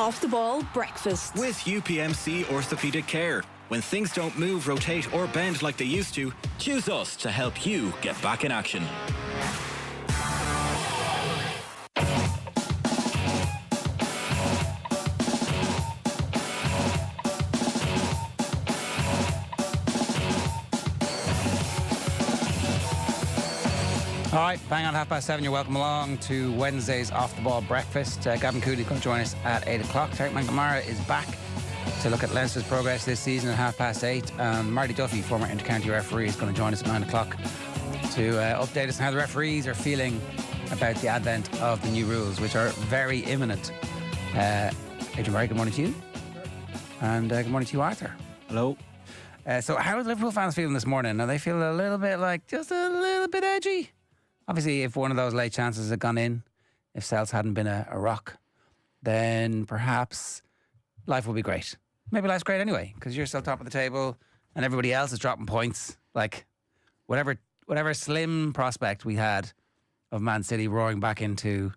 Off the Ball Breakfast. With UPMC Orthopaedic Care. When things don't move, rotate or bend like they used to, choose us to help you get back in action. All right, bang on 7:30. You're welcome along to Wednesday's Off the Ball Breakfast. Gavin Cooney is going to join us at 8 o'clock. Tarek McNamara is back to look at Leinster's progress this season at 8:30. And Marty Duffy, former intercounty referee, is going to join us at 9 o'clock to update us on how the referees are feeling about the advent of the new rules, which are very imminent. Adrian, Barry, good morning to you. And good morning to you, Arthur. Hello. So how are the Liverpool fans feeling this morning? Now they feel a little bit like, just a little bit edgy. Obviously, if one of those late chances had gone in, if Celts hadn't been a rock, then perhaps life will be great. Maybe life's great anyway, because you're still top of the table and everybody else is dropping points. Like, whatever slim prospect we had of Man City roaring back into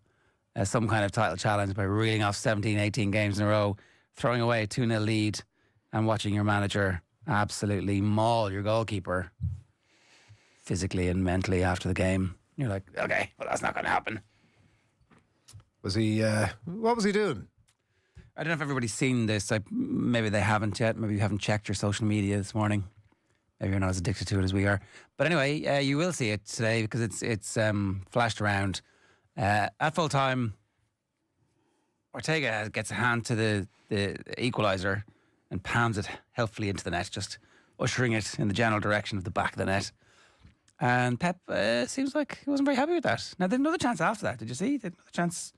some kind of title challenge by reeling off 17, 18 games in a row, throwing away a 2-0 lead and watching your manager absolutely maul your goalkeeper physically and mentally after the game. You're like, okay, well, that's not going to happen. Was he, what was he doing? I don't know if everybody's seen this. Maybe they haven't yet. Maybe you haven't checked your social media this morning. Maybe you're not as addicted to it as we are. But anyway, you will see it today because it's flashed around. At full time, Ortega gets a hand to the equaliser and pounds it helpfully into the net, just ushering it in the general direction of the back of the net. And Pep seems like he wasn't very happy with that. Now, they had another chance after that. Did you see? They had another chance,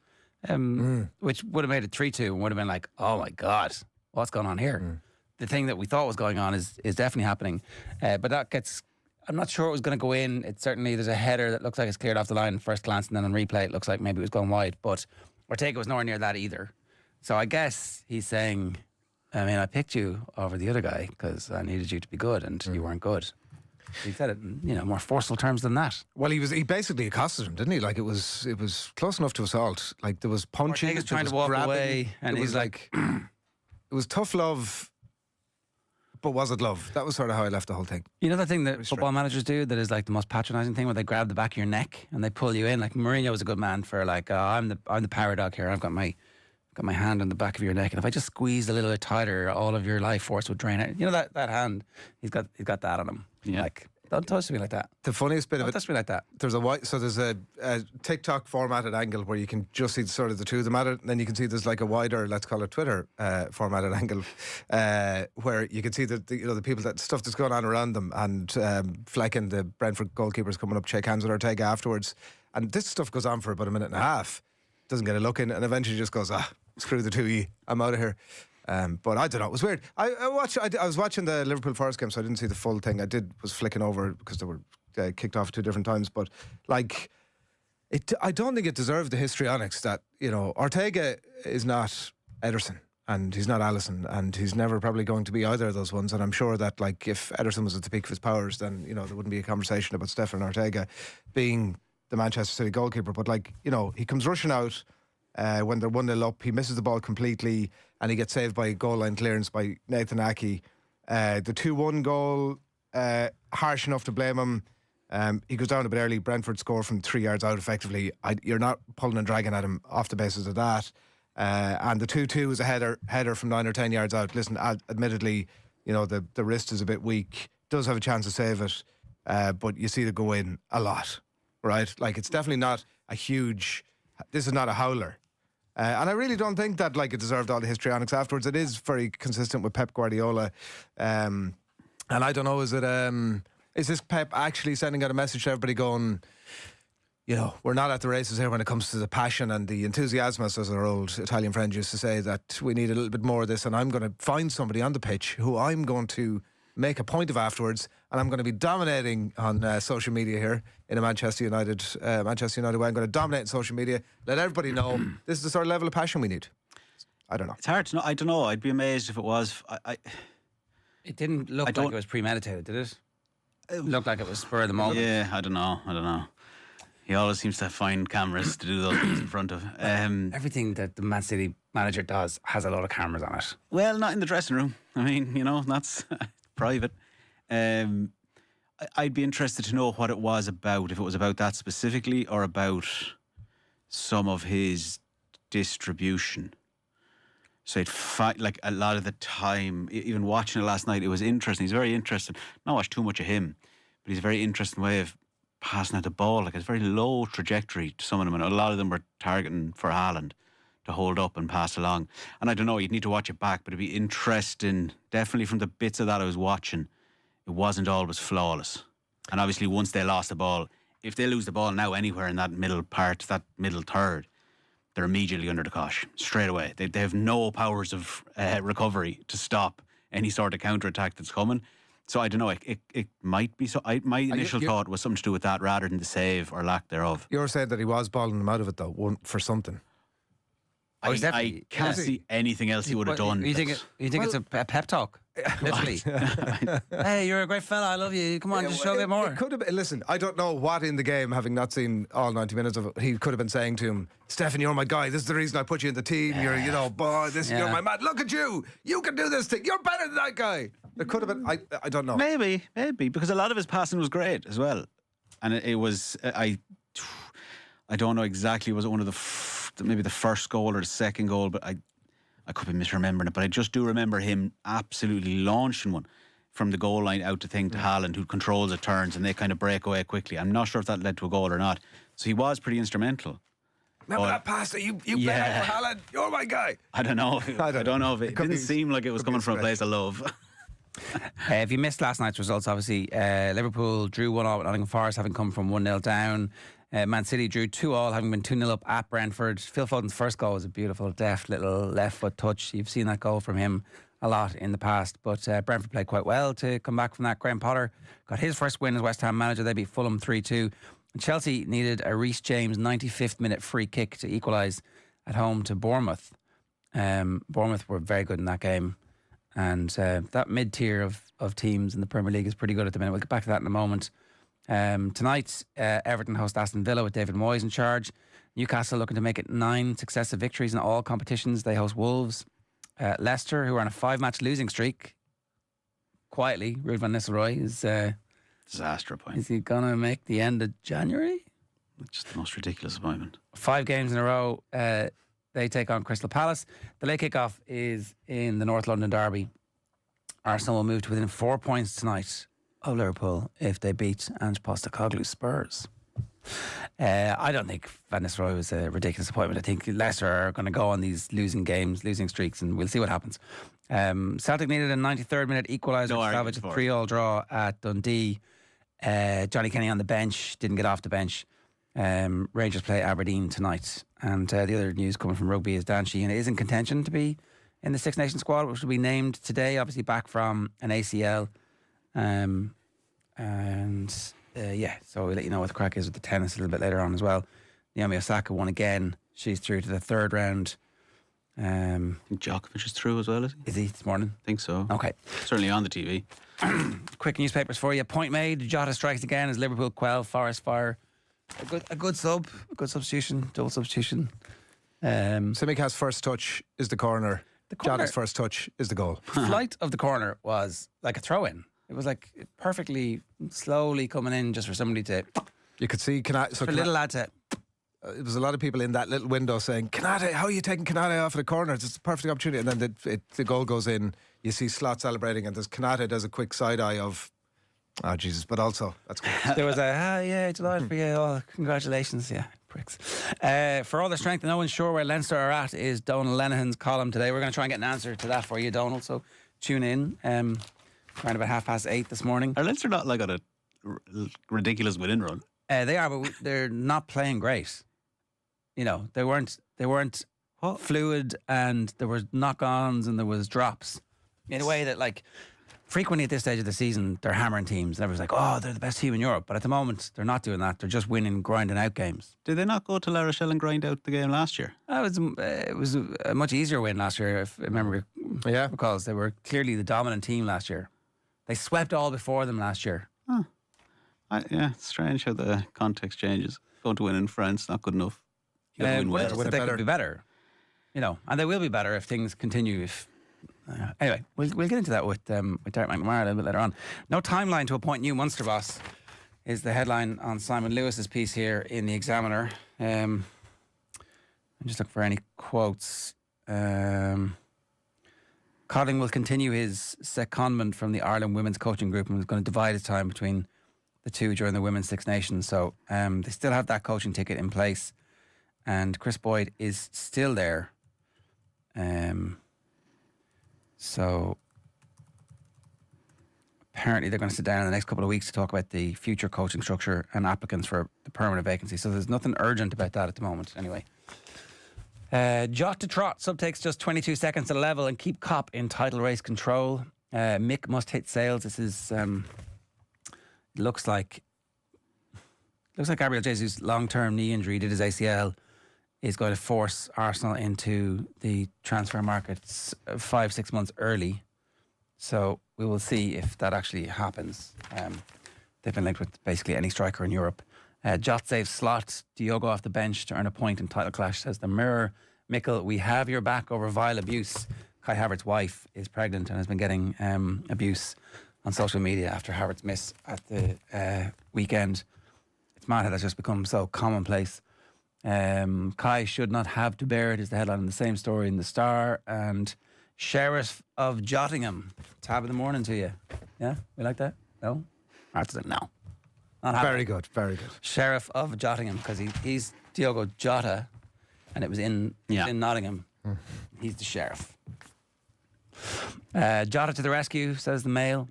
which would have made it 3-2 and would have been like, oh my God, what's going on here? The thing that we thought was going on is definitely happening. But that gets, I'm not sure it was going to go in. It certainly, there's a header that looks like it's cleared off the line at first glance, and then on replay it looks like maybe it was going wide. But Ortega was nowhere near that either. So I guess he's saying, I mean, I picked you over the other guy because I needed you to be good and you weren't good. He said it in, more forceful terms than that. Well, he basically accosted him, didn't he? Like, it was close enough to assault. Like, there was punching. Ortega's trying to walk away, and it was like it was tough love, but was it love? That was sort of how I left the whole thing. You know that thing that football managers do that is like the most patronising thing, where they grab the back of your neck and they pull you in. Like Mourinho was a good man for like, I'm the power dog here. I've got my hand on the back of your neck, and if I just squeezed a little bit tighter, all of your life force would drain out. You know that hand? He's got that on him. Yeah. Like, don't touch me like that. The funniest bit of it. Don't touch me like that. There's a TikTok formatted angle where you can just see sort of the two of them at it, and then you can see there's like a wider, let's call it Twitter formatted angle, where you can see the people stuff that's going on around them, and Flecken, the Brentford goalkeeper's coming up to shake hands with Ortega afterwards, and this stuff goes on for about a minute and a half. Doesn't get a look in, and eventually just goes, screw the two of you, I'm out of here. But I don't know, it was weird. I was watching the Liverpool Forest game, so I didn't see the full thing. Was flicking over because they were kicked off 2 different times. But like, I don't think it deserved the histrionics that, Ortega is not Ederson and he's not Alisson and he's never probably going to be either of those ones. And I'm sure that, like, if Ederson was at the peak of his powers, then there wouldn't be a conversation about Stefan Ortega being the Manchester City goalkeeper. But like, he comes rushing out when they're 1-0 up, he misses the ball completely and he gets saved by a goal line clearance by Nathan Aki. The 2-1 goal, harsh enough to blame him. He goes down a bit early. Brentford score from 3 yards out effectively. You're not pulling and dragging at him off the basis of that. And the 2-2 is a header from 9 or 10 yards out. Listen, admittedly, the wrist is a bit weak, does have a chance to save it, but you see it go in a lot, right? Like, it's definitely not a huge, this is not a howler. And I really don't think that, like, it deserved all the histrionics afterwards. It is very consistent with Pep Guardiola. And I don't know, is this Pep actually sending out a message to everybody going, we're not at the races here when it comes to the passion and the enthusiasm, as our old Italian friend used to say, that we need a little bit more of this, and I'm going to find somebody on the pitch who I'm going to make a point of afterwards, and I'm going to be dominating on social media here in a Manchester United way. I'm going to dominate in social media, let everybody know this is the sort of level of passion we need. I don't know. It's hard to know. I don't know. I'd be amazed if it was. It didn't look like it was premeditated, did it? It looked like it was spur of the moment. Yeah, I don't know. He always seems to find cameras to do those things in front of. Everything that the Man City manager does has a lot of cameras on it. Well, not in the dressing room. I mean, that's private. I'd be interested to know what it was about, if it was about that specifically or about some of his distribution. So he'd fight, like, a lot of the time, even watching it last night, it was interesting. He's very interesting. Not watch too much of him, but he's a very interesting way of passing out the ball. Like, it's a very low trajectory to some of them, and a lot of them were targeting for Haaland to hold up and pass along. And I don't know, you'd need to watch it back, but it'd be interesting. Definitely from the bits of that I was watching, it wasn't always flawless. And obviously once they lost the ball, if they lose the ball now anywhere in that middle part, that middle third, they're immediately under the cosh straight away. They have no powers of recovery to stop any sort of counter-attack that's coming. So I don't know, it might be so. My initial thought was something to do with that rather than the save or lack thereof. You were saying that he was balling them out of it though, for something. I can't see anything else he would have done. You think it's a pep talk? Literally. Hey, you're a great fella. I love you. Come on, just show a bit more. It could have been, listen, I don't know what in the game, having not seen all 90 minutes of it, he could have been saying to him, Stefan, you're my guy. This is the reason I put you in the team. You're, boy, you're my man. Look at you. You can do this thing. You're better than that guy. It could have been, I don't know. Maybe, because a lot of his passing was great as well. And it was, I don't know exactly, was it one of maybe the first goal or the second goal, but I could be misremembering it, but I just do remember him absolutely launching one from the goal line out to Haaland, who controls it, turns, and they kind of break away quickly. I'm not sure if that led to a goal or not. So he was pretty instrumental. Remember that pass that you played out for Haaland? You're my guy. I don't know. I don't know if it didn't seem like it was coming from a place of love. If you missed last night's results, obviously Liverpool drew 1-1 with Nottingham Forest, having come from 1-0 down. Man City drew 2-2, having been 2-0 up at Brentford. Phil Foden's first goal was a beautiful, deft little left foot touch. You've seen that goal from him a lot in the past, but Brentford played quite well to come back from that. Graham Potter got his first win as West Ham manager. They beat Fulham 3-2. And Chelsea needed a Reece James 95th minute free kick to equalise at home to Bournemouth. Bournemouth were very good in that game, and that mid-tier of teams in the Premier League is pretty good at the minute. We'll get back to that in a moment. Tonight, Everton host Aston Villa with David Moyes in charge. Newcastle looking to make it 9 successive victories in all competitions. They host Wolves. Leicester, who are on a 5-match losing streak, quietly, Ruud van Nistelrooy is disaster point. Is he gonna make the end of January? Just the most ridiculous appointment. 5 games in a row. They take on Crystal Palace. The late kickoff is in the North London derby. Arsenal will move to within 4 points tonight of Liverpool if they beat Ange Postecoglou's Spurs. I don't think Van Nistelrooy was a ridiculous appointment. I think Leicester are going to go on these losing streaks, and we'll see what happens. Celtic needed a 93rd minute equaliser to salvage a 3-3 draw at Dundee. Johnny Kenny on the bench, didn't get off the bench. Rangers play Aberdeen tonight. And the other news coming from rugby is Dan Sheehan is in contention to be in the Six Nations squad, which will be named today, obviously back from an ACL. So we'll let you know what the crack is with the tennis a little bit later on as well. Naomi Osaka won again. She's through to the third round. I think Djokovic is through as well, is he? Is he this morning? I think so. Okay. Certainly on the TV. Quick newspapers for you. Point made. Jota strikes again as Liverpool quell Forest fire. A good substitution, double substitution. Simicast's first touch is the corner. Jota's first touch is the goal. The flight of the corner was like a throw-in. It was like perfectly slowly coming in just for somebody to... You could see Kanate. For a little lad to... It was a lot of people in that little window saying, Kanate, how are you taking Kanate off of the corner? It's a perfect opportunity. And then the goal goes in. You see Slot celebrating, and there's Kanate does a quick side eye of, oh, Jesus, but also, that's good. There was delighted for you. Oh, congratulations. Yeah, pricks. For all their strength, no one's sure where Leinster are at is Donal Lenihan's column today. We're going to try and get an answer to that for you, Donal. So tune in. Around about 8:30 this morning. Are Leinster not like on a ridiculous winning run? They are, but they're not playing great. You know, they weren't fluid, and there was knock-ons and there was drops in a way that, like, frequently at this stage of the season they're hammering teams and everyone's like, oh, they're the best team in Europe, but at the moment they're not doing that. They're just winning, grinding out games. Did they not go to La Rochelle and grind out the game last year? It was a much easier win last year, if I remember. Yeah, because they were clearly the dominant team last year. They swept all before them last year. Huh. It's strange how the context changes. Going to win in France, not good enough. You got to win Well, well. win it they better. could be better, and they will be better if things continue. If anyway, we'll get into that with Derek McNamara a little bit later on. No timeline to appoint new Munster boss is the headline on Simon Lewis's piece here in the Examiner. I'm just looking for any quotes. Codling will continue his secondment from the Ireland Women's Coaching Group and is going to divide his time between the two during the Women's Six Nations. So they still have that coaching ticket in place, and Chris Boyd is still there. So apparently they're going to sit down in the next couple of weeks to talk about the future coaching structure and applicants for the permanent vacancy. So there's nothing urgent about that at the moment anyway. Jot to trot, sub takes just 22 seconds to level and keep Cop in title race control. Mick must hit sales. This is looks like Gabriel Jesus' long-term knee injury, did his ACL, is going to force Arsenal into the transfer markets 5-6 months early. So we will see if that actually happens. They've been linked with basically any striker in Europe. Jot saves slot, Diogo off the bench to earn a point in title clash, says the Mirror. Mickle, we have your back over vile abuse. Kai Havertz's wife is pregnant and has been getting abuse on social media after Havertz's miss at the weekend. It's mad how that's just become so commonplace. Kai should not have to bear it is the headline in the same story in the Star. And Sheriff of Jottingham, tab of the morning to you. Yeah, we like that? No? Martha said no. Not happy. Very good, very good. Sheriff of Jottingham, because he's Diogo Jota, and it was in Nottingham. He's the sheriff. Jota to the rescue, says the Mail.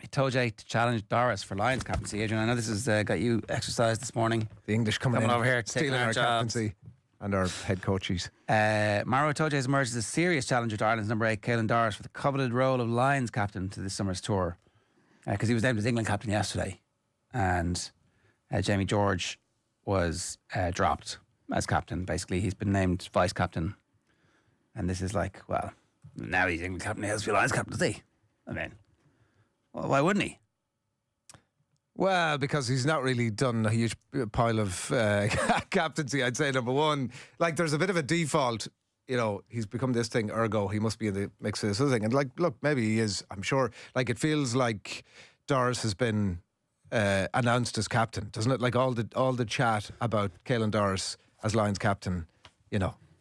Itoje to challenge Doris for Lions captaincy. Adrian, I know this has got you exercised this morning. The English coming in, over here, taking stealing our our jobs. captaincy and our head coaches. Maro Itoje has emerged as a serious challenger to Ireland's number 8, Caelan Doris, for the coveted role of Lions captain to this summer's tour. Because he was named as England captain yesterday. And Jamie George was dropped as captain. Basically, he's been named vice captain. And this is like, well, now he's England captain, he has to be Lions captain, does he? I mean, well, why wouldn't he? Well, because he's not really done a huge pile of captaincy, I'd say, number one. Like, there's a bit of a default, he's become this thing, ergo he must be in the mix of this other thing. And, like, look, maybe he is, I'm sure. Like, it feels like Doris has been announced as captain, doesn't it? Like, all the chat about Caelan Doris as Lions captain,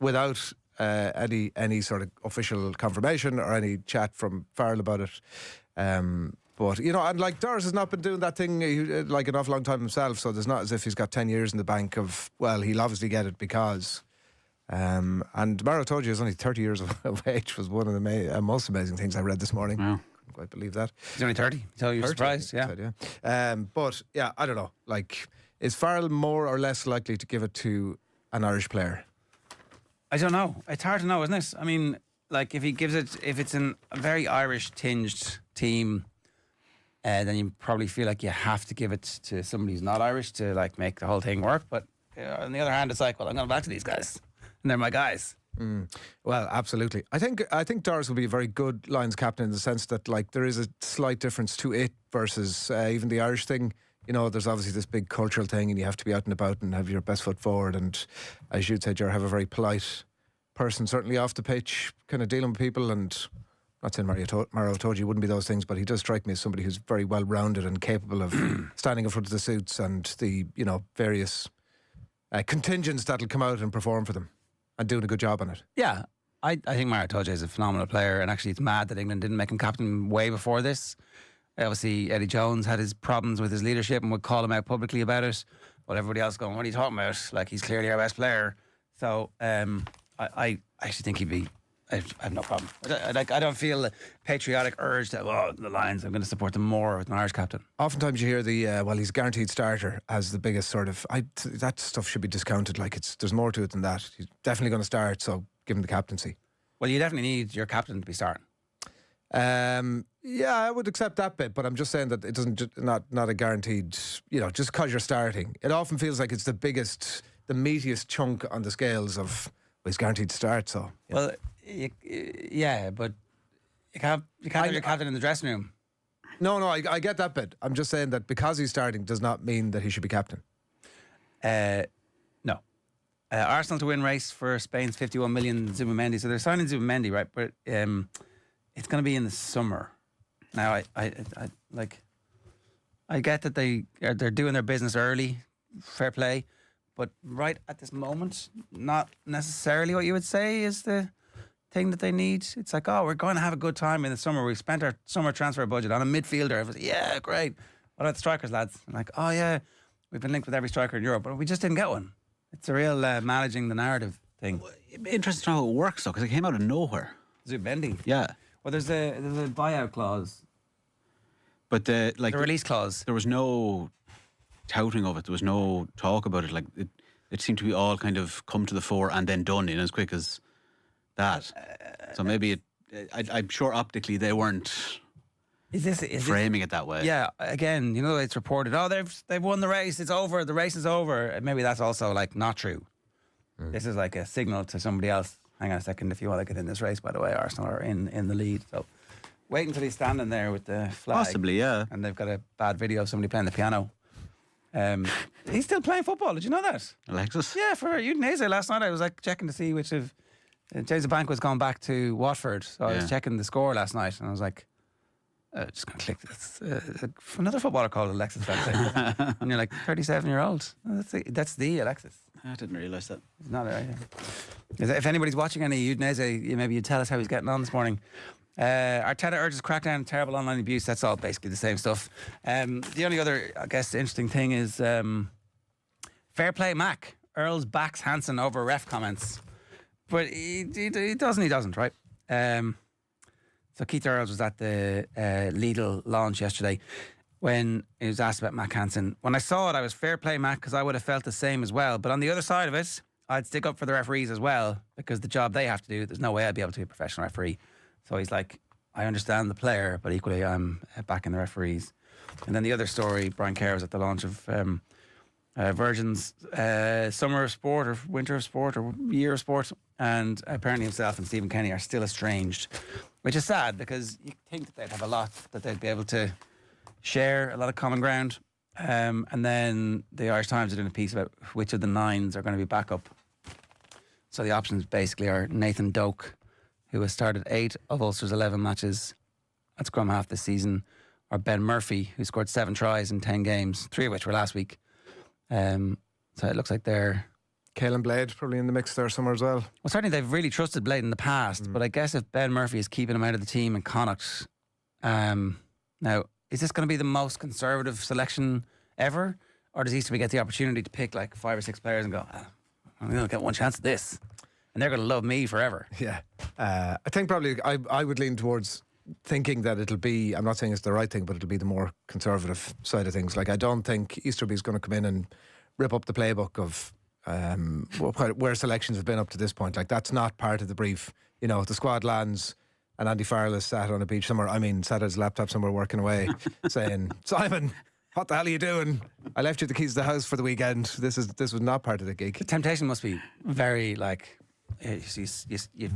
without any sort of official confirmation or any chat from Farrell about it. But, and like Doris has not been doing that thing like an awful long time himself, so there's not as if he's got 10 years in the bank of, well, he'll obviously get it because. And Maro Itoje is only 30 years of age, was one of the most amazing things I read this morning. Wow. Couldn't quite believe that. He's only 30, so you're 30, surprised, yeah. Said, yeah. But, yeah, I don't know. Like, is Farrell more or less likely to give it to an Irish player? I don't know. It's hard to know, isn't it? I mean, like, if he gives it, if it's a very Irish-tinged team, then you probably feel like you have to give it to somebody who's not Irish to, like, make the whole thing work. But on the other hand, it's like, well, I'm going back to these guys, and they're my guys. Well, absolutely. I think Doris will be a very good Lions captain in the sense that, like, there is a slight difference to it versus even the Irish thing. There's obviously this big cultural thing, and you have to be out and about and have your best foot forward. And as you'd say, Ger, have a very polite person, certainly off the pitch, kind of dealing with people. And not saying Maro Itoje wouldn't be those things, but he does strike me as somebody who's very well rounded and capable of standing in front of the suits and the various contingents that'll come out and perform for them and doing a good job on it. Yeah, I think Maro Itoje is a phenomenal player, and actually it's mad that England didn't make him captain way before this. Obviously, Eddie Jones had his problems with his leadership and would call him out publicly about it. But everybody else going, what are you talking about? Like, he's clearly our best player. So I actually think he'd be... I have no problem. I don't feel a patriotic urge that, the Lions, I'm going to support them more with an Irish captain. Oftentimes you hear the, he's guaranteed starter as the biggest sort of... that stuff should be discounted. Like, there's more to it than that. He's definitely going to start, so give him the captaincy. Well, you definitely need your captain to be starting. Yeah, I would accept that bit, but I'm just saying that it doesn't not a guaranteed. Just because you're starting, it often feels like it's the meatiest chunk on the scales of. Well, he's guaranteed to start, so. Yeah. Well, yeah, but you can't have your captain in the dressing room. No, I get that bit. I'm just saying that because he's starting does not mean that he should be captain. No. Arsenal to win race for Spain's 51 million Zubimendi. So they're signing Zubimendi, right? But it's going to be in the summer. Now, I get that they're doing their business early, fair play, but right at this moment, not necessarily what you would say is the thing that they need. It's like, oh, we're going to have a good time in the summer. We've spent our summer transfer budget on a midfielder. Everyone's like, yeah, great. What about the strikers, lads? I'm like, oh yeah, we've been linked with every striker in Europe, but we just didn't get one. It's a real managing the narrative thing. Interesting how it works though, because it came out of nowhere. Zubimendi. Yeah. Well, there's a buyout clause. But the release clause. There was no touting of it. There was no talk about it. Like it seemed to be all kind of come to the fore and then done in as quick as that. So maybe I'm sure optically they weren't framing it that way. Yeah. Again, it's reported. Oh, they've won the race. It's over. The race is over. Maybe that's also like not true. This is like a signal to somebody else. Hang on a second. If you want to get in this race, by the way, Arsenal are in the lead. So. Wait until he's standing there with the flag. Possibly, yeah. And they've got a bad video of somebody playing the piano. He's still playing football. Did you know that? Alexis? Yeah, for Udinese last night. I was like checking to see which of James Bank was going back to Watford. So I was checking the score last night, and I was like, just going to click this. Another footballer called Alexis Sanchez. And you're like, 37-year-old. That's the Alexis. I didn't realise that. He's not if anybody's watching any Udinese, maybe you'd tell us how he's getting on this morning. Arteta urges crackdown on terrible online abuse. That's all basically the same stuff. The only other, I guess, interesting thing is fair play Mac. Earls backs Hansen over ref comments. But he doesn't, right? So Keith Earls was at the Lidl launch yesterday when he was asked about Mac Hansen. When I saw it, I was fair play Mac because I would have felt the same as well. But on the other side of it, I'd stick up for the referees as well because the job they have to do, there's no way I'd be able to be a professional referee. So he's like, I understand the player, but equally I'm backing the referees. And then the other story, Brian Kerr was at the launch of Virgin's Summer of Sport or Winter of Sport or Year of Sport. And apparently himself and Stephen Kenny are still estranged, which is sad because you think that they'd have a lot that they'd be able to share, a lot of common ground. And then the Irish Times are doing a piece about which of the nines are going to be back up. So the options basically are Nathan Doak, who has started 8 of Ulster's 11 matches at scrum-half this season, or Ben Murphy, who scored 7 tries in 10 games, 3 of which were last week. So it looks like they're... Caelan Blade probably in the mix there somewhere as well. Well, certainly they've really trusted Blade in the past, but I guess if Ben Murphy is keeping him out of the team in Connacht, now, is this going to be the most conservative selection ever? Or does Easterby get the opportunity to pick like 5 or 6 players and go, I'm going to get one chance at this? And they're going to love me forever. Yeah. I think probably I would lean towards thinking that it'll be, I'm not saying it's the right thing, but it'll be the more conservative side of things. Like, I don't think Easterby's going to come in and rip up the playbook of where selections have been up to this point. Like, that's not part of the brief. The squad lands and Andy Farrell is sat on a beach somewhere, sat at his laptop somewhere working away saying, Simon, what the hell are you doing? I left you the keys to the house for the weekend. This was not part of the gig. The temptation must be very like... You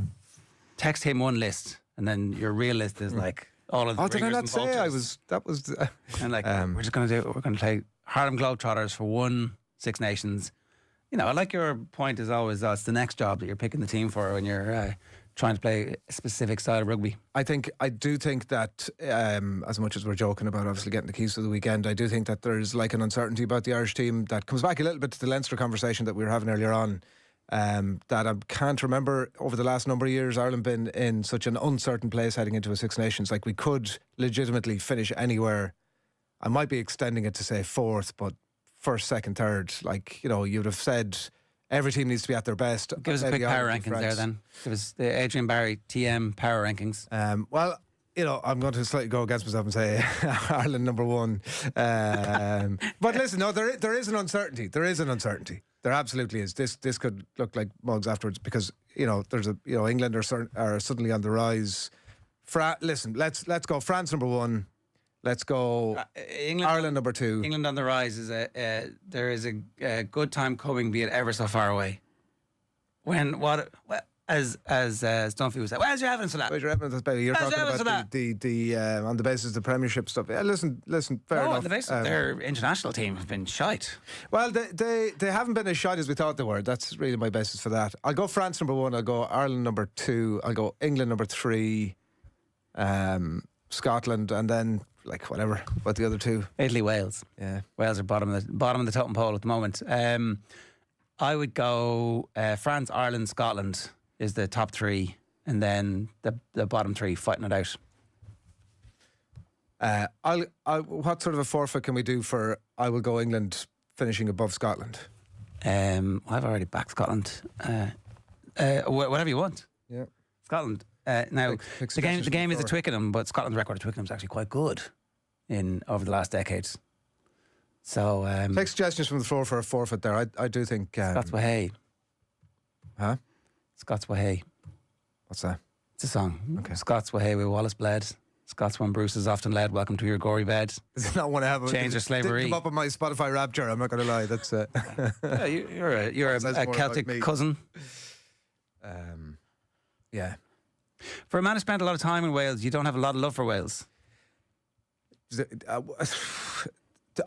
text him one list, and then your real list is like all of the. Oh, did I not say I was? That was. And like we're just going to do. We're going to play Harlem Globetrotters for one Six Nations. I like your point is always it's the next job that you're picking the team for when you're trying to play a specific style of rugby. I do think that as much as we're joking about obviously getting the keys for the weekend, I do think that there's like an uncertainty about the Irish team that comes back a little bit to the Leinster conversation that we were having earlier on. That I can't remember over the last number of years Ireland been in such an uncertain place heading into a Six Nations. Like, we could legitimately finish anywhere. I might be extending it to say 4th, but 1st, 2nd, 3rd. Like, you'd have said every team needs to be at their best. Give us a quick power rankings there then. Give us the Adrian Barry TM power rankings. Well, I'm going to slightly go against myself and say Ireland number 1. But listen, no, there is an uncertainty. There is an uncertainty. There absolutely is. This could look like mugs afterwards because there's England are suddenly on the rise. Listen, let's go France number 1. Let's go Ireland number 2. England on the rise is there is a good time coming, be it ever so far away. as Dunphy was saying, where's your evidence for that? Where's your evidence, baby? You're Where's talking your evidence about the on the basis of the Premiership stuff. Yeah, listen, fair enough. On the basis of their international team have been shite. Well, they haven't been as shite as we thought they were. That's really my basis for that. I'll go France number 1. I'll go Ireland number 2. I'll go England number 3. Scotland, and then like whatever. What the other 2? Italy, Wales. Yeah, Wales are bottom of the totem pole at the moment. I would go France, Ireland, Scotland is the top 3, and then the bottom 3 fighting it out. what sort of a forfeit can we do for I will go England finishing above Scotland? I've already backed Scotland. Whatever you want. Yeah, Scotland. Now Pick the game is at Twickenham, but Scotland's record at Twickenham is actually quite good over the last decades. So take suggestions from the floor for a forfeit there. I do think Scots Wahey. Huh? Scots Wahey. What's that? It's a song. Okay. Scots Wahey with Wallace bled. Scots when Bruce is often led. Welcome to your gory bed. It's not one I have. Change of slavery. Didn't come up on my Spotify Rapture. I'm not going to lie. That's Yeah, you're a Celtic cousin. Yeah. For a man who spent a lot of time in Wales, you don't have a lot of love for Wales.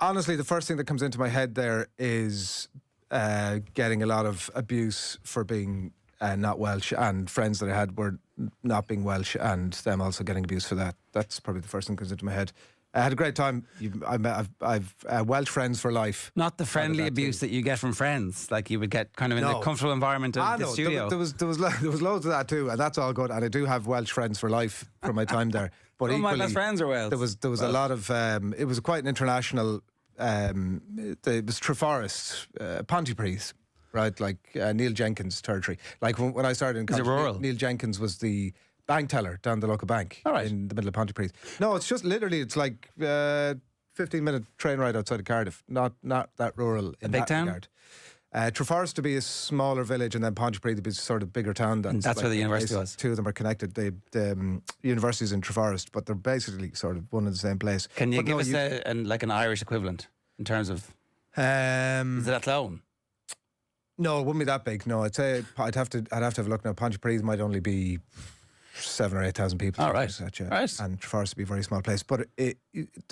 Honestly, the first thing that comes into my head there is getting a lot of abuse for being not Welsh, and friends that I had were not being Welsh, and them also getting abuse for that. That's probably the first thing that comes into my head. I had a great time. I've Welsh friends for life. Not the friendly abuse that you get from friends, like you would get kind of in the comfortable environment of the studio. There was loads of that too, and that's all good. And I do have Welsh friends for life from my time there. But my best friends are Welsh. There was a lot of. It was quite an international. It was Treforest, Pontypridd, right? Like Neil Jenkins' territory. Like when I started in college, rural? Neil Jenkins was the bank teller down the local bank in the middle of Pontypridd. No, it's just literally, it's like 15-minute train ride outside of Cardiff. Not that rural in big that town? regard. Treforest to be a smaller village, and then Pontypridd to be sort of bigger town. That's where the university was. Two of them are connected. The university's in Treforest, but they're basically sort of one and the same place. Can you give us an Irish equivalent in terms of? Is it Athlone? No, it wouldn't be that big. No, I'd say I'd have to have a look now. Pontypridd might only be 7,000 or 8,000 people. All right. Right. And Treforest would be a very small place. But there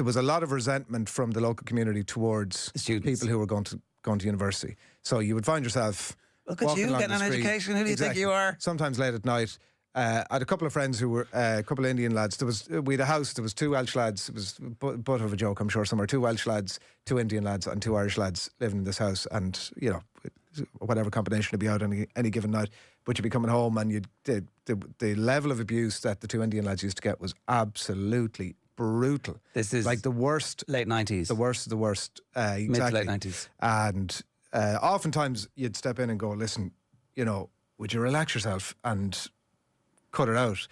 was a lot of resentment from the local community towards people who were going to university. So you would find yourself. Look at you getting an education. Who do you think you are? Sometimes late at night. I had a couple of friends who were a couple of Indian lads. We had a house. There was 2 Welsh lads. It was but of a joke, I'm sure. Somewhere 2 Welsh lads, 2 Indian lads, and 2 Irish lads living in this house. And you know, whatever combination would be out any given night. But you'd be coming home, and the level of abuse that the 2 Indian lads used to get was absolutely brutal. This is like the worst. Late 90s. The worst of the worst. Exactly. Mid to late 90s. And oftentimes you'd step in and go, listen, you know, would you relax yourself and cut it out?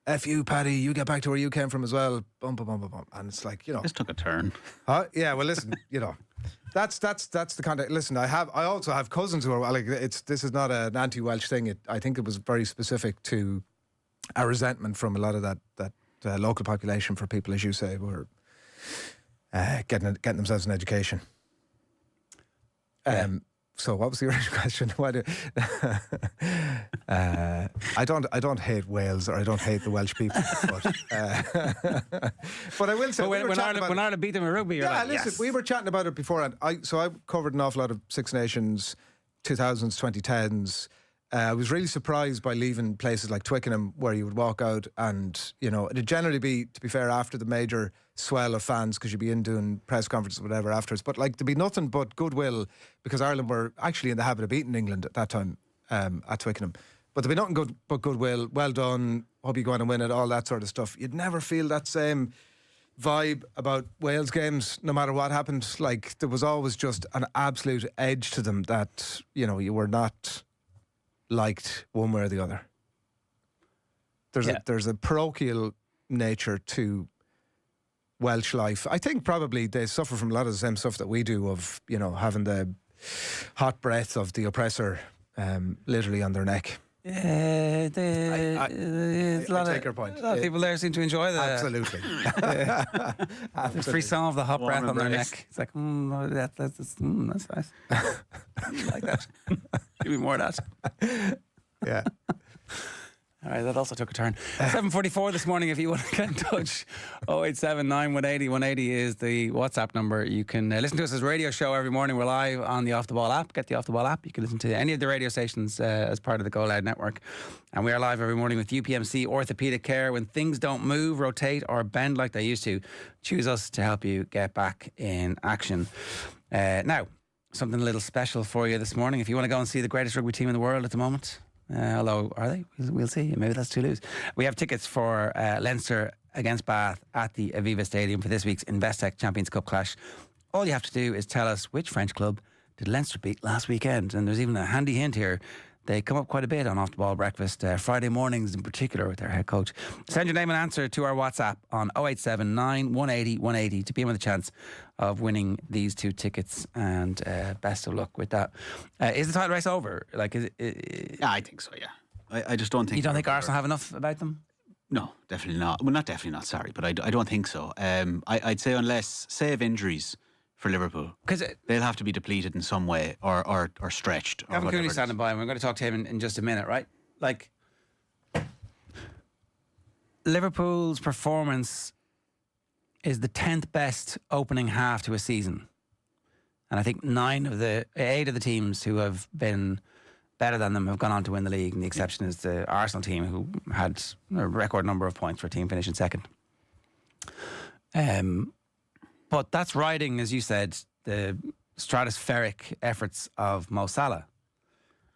F you, Paddy, you get back to where you came from as well. Bum, bum, bum, bum, bum. And it's like, you know. This took a turn. Yeah, well, listen, you know. That's the kind of. Listen, I also have cousins who are like. This is not an anti-Welsh thing. I think it was very specific to a resentment from a lot of that local population for people, as you say, who were getting themselves an education. So what was the original question? I don't hate Wales, or I don't hate the Welsh people, but I will say when Ireland beat them in rugby, we were chatting about it beforehand. I covered an awful lot of Six Nations, 2000s, 2010s. I was really surprised by leaving places like Twickenham, where you would walk out and, you know, it'd generally be, to be fair, after the major swell of fans, because you'd be in doing press conferences or whatever afterwards. But like, there'd be nothing but goodwill, because Ireland were actually in the habit of beating England at that time at Twickenham. But there'd be nothing but goodwill. Well done. Hope you go on and win it. All that sort of stuff. You'd never feel that same vibe about Wales games, no matter what happened. Like, there was always just an absolute edge to them that, you know, you were not liked one way or the other. There's a parochial nature to Welsh life. I think probably they suffer from a lot of the same stuff that we do, of, you know, having the hot breath of the oppressor literally on their neck. Yeah, I take your point. A lot of people there seem to enjoy that. Absolutely. The frisson of the hot breath on their neck. It's like, that's nice. I like that. Give me more of that. Yeah. All right, that also took a turn. 7:44 this morning. If you want to get in touch, 0879 180 180 is the WhatsApp number. You can listen to us as a radio show every morning. We're live on the Off the Ball app. Get the Off the Ball app. You can listen to any of the radio stations as part of the Go Loud network. And we are live every morning with UPMC Orthopaedic Care. When things don't move, rotate, or bend like they used to, choose us to help you get back in action. Now, something a little special for you this morning. If you want to go and see the greatest rugby team in the world at the moment, although, are they? We'll see. Maybe that's Toulouse. We have tickets for Leinster against Bath at the Aviva Stadium for this week's Investec Champions Cup clash. All you have to do is tell us which French club did Leinster beat last weekend. And there's even a handy hint here. They come up quite a bit on Off the Ball Breakfast, Friday mornings in particular with their head coach. Send your name and answer to our WhatsApp on 0879 180 180 to be in with a chance of winning these 2 tickets, and best of luck with that. Is the title race over? Like, is it, Yeah, I think so, yeah. I just don't think... You don't think Arsenal have enough about them? No, definitely not. Well, not definitely not, sorry, but I don't think so. I'd say unless, save injuries for Liverpool, because they'll have to be depleted in some way or stretched. Gavin Cooney standing by, and we're going to talk to him in just a minute, right? Like, Liverpool's performance is the 10th best opening half to a season, and I think 8 of the teams who have been better than them have gone on to win the league, and the exception is the Arsenal team, who had a record number of points for a team finishing second. But that's riding, as you said, the stratospheric efforts of Mo Salah.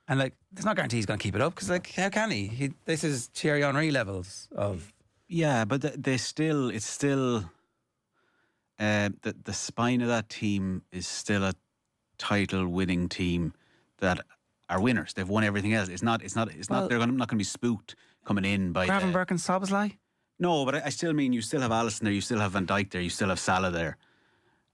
And, like, there's no guarantee he's going to keep it up, because, like, how can he? This is Thierry Henry levels of... Yeah, but it's still the spine of that team is still a title-winning team that are winners. They've won everything else. They're not going to be spooked coming in by Gravenberch and Szoboszlai? No, but I still mean you still have Alisson there, you still have Van Dijk there, you still have Salah there.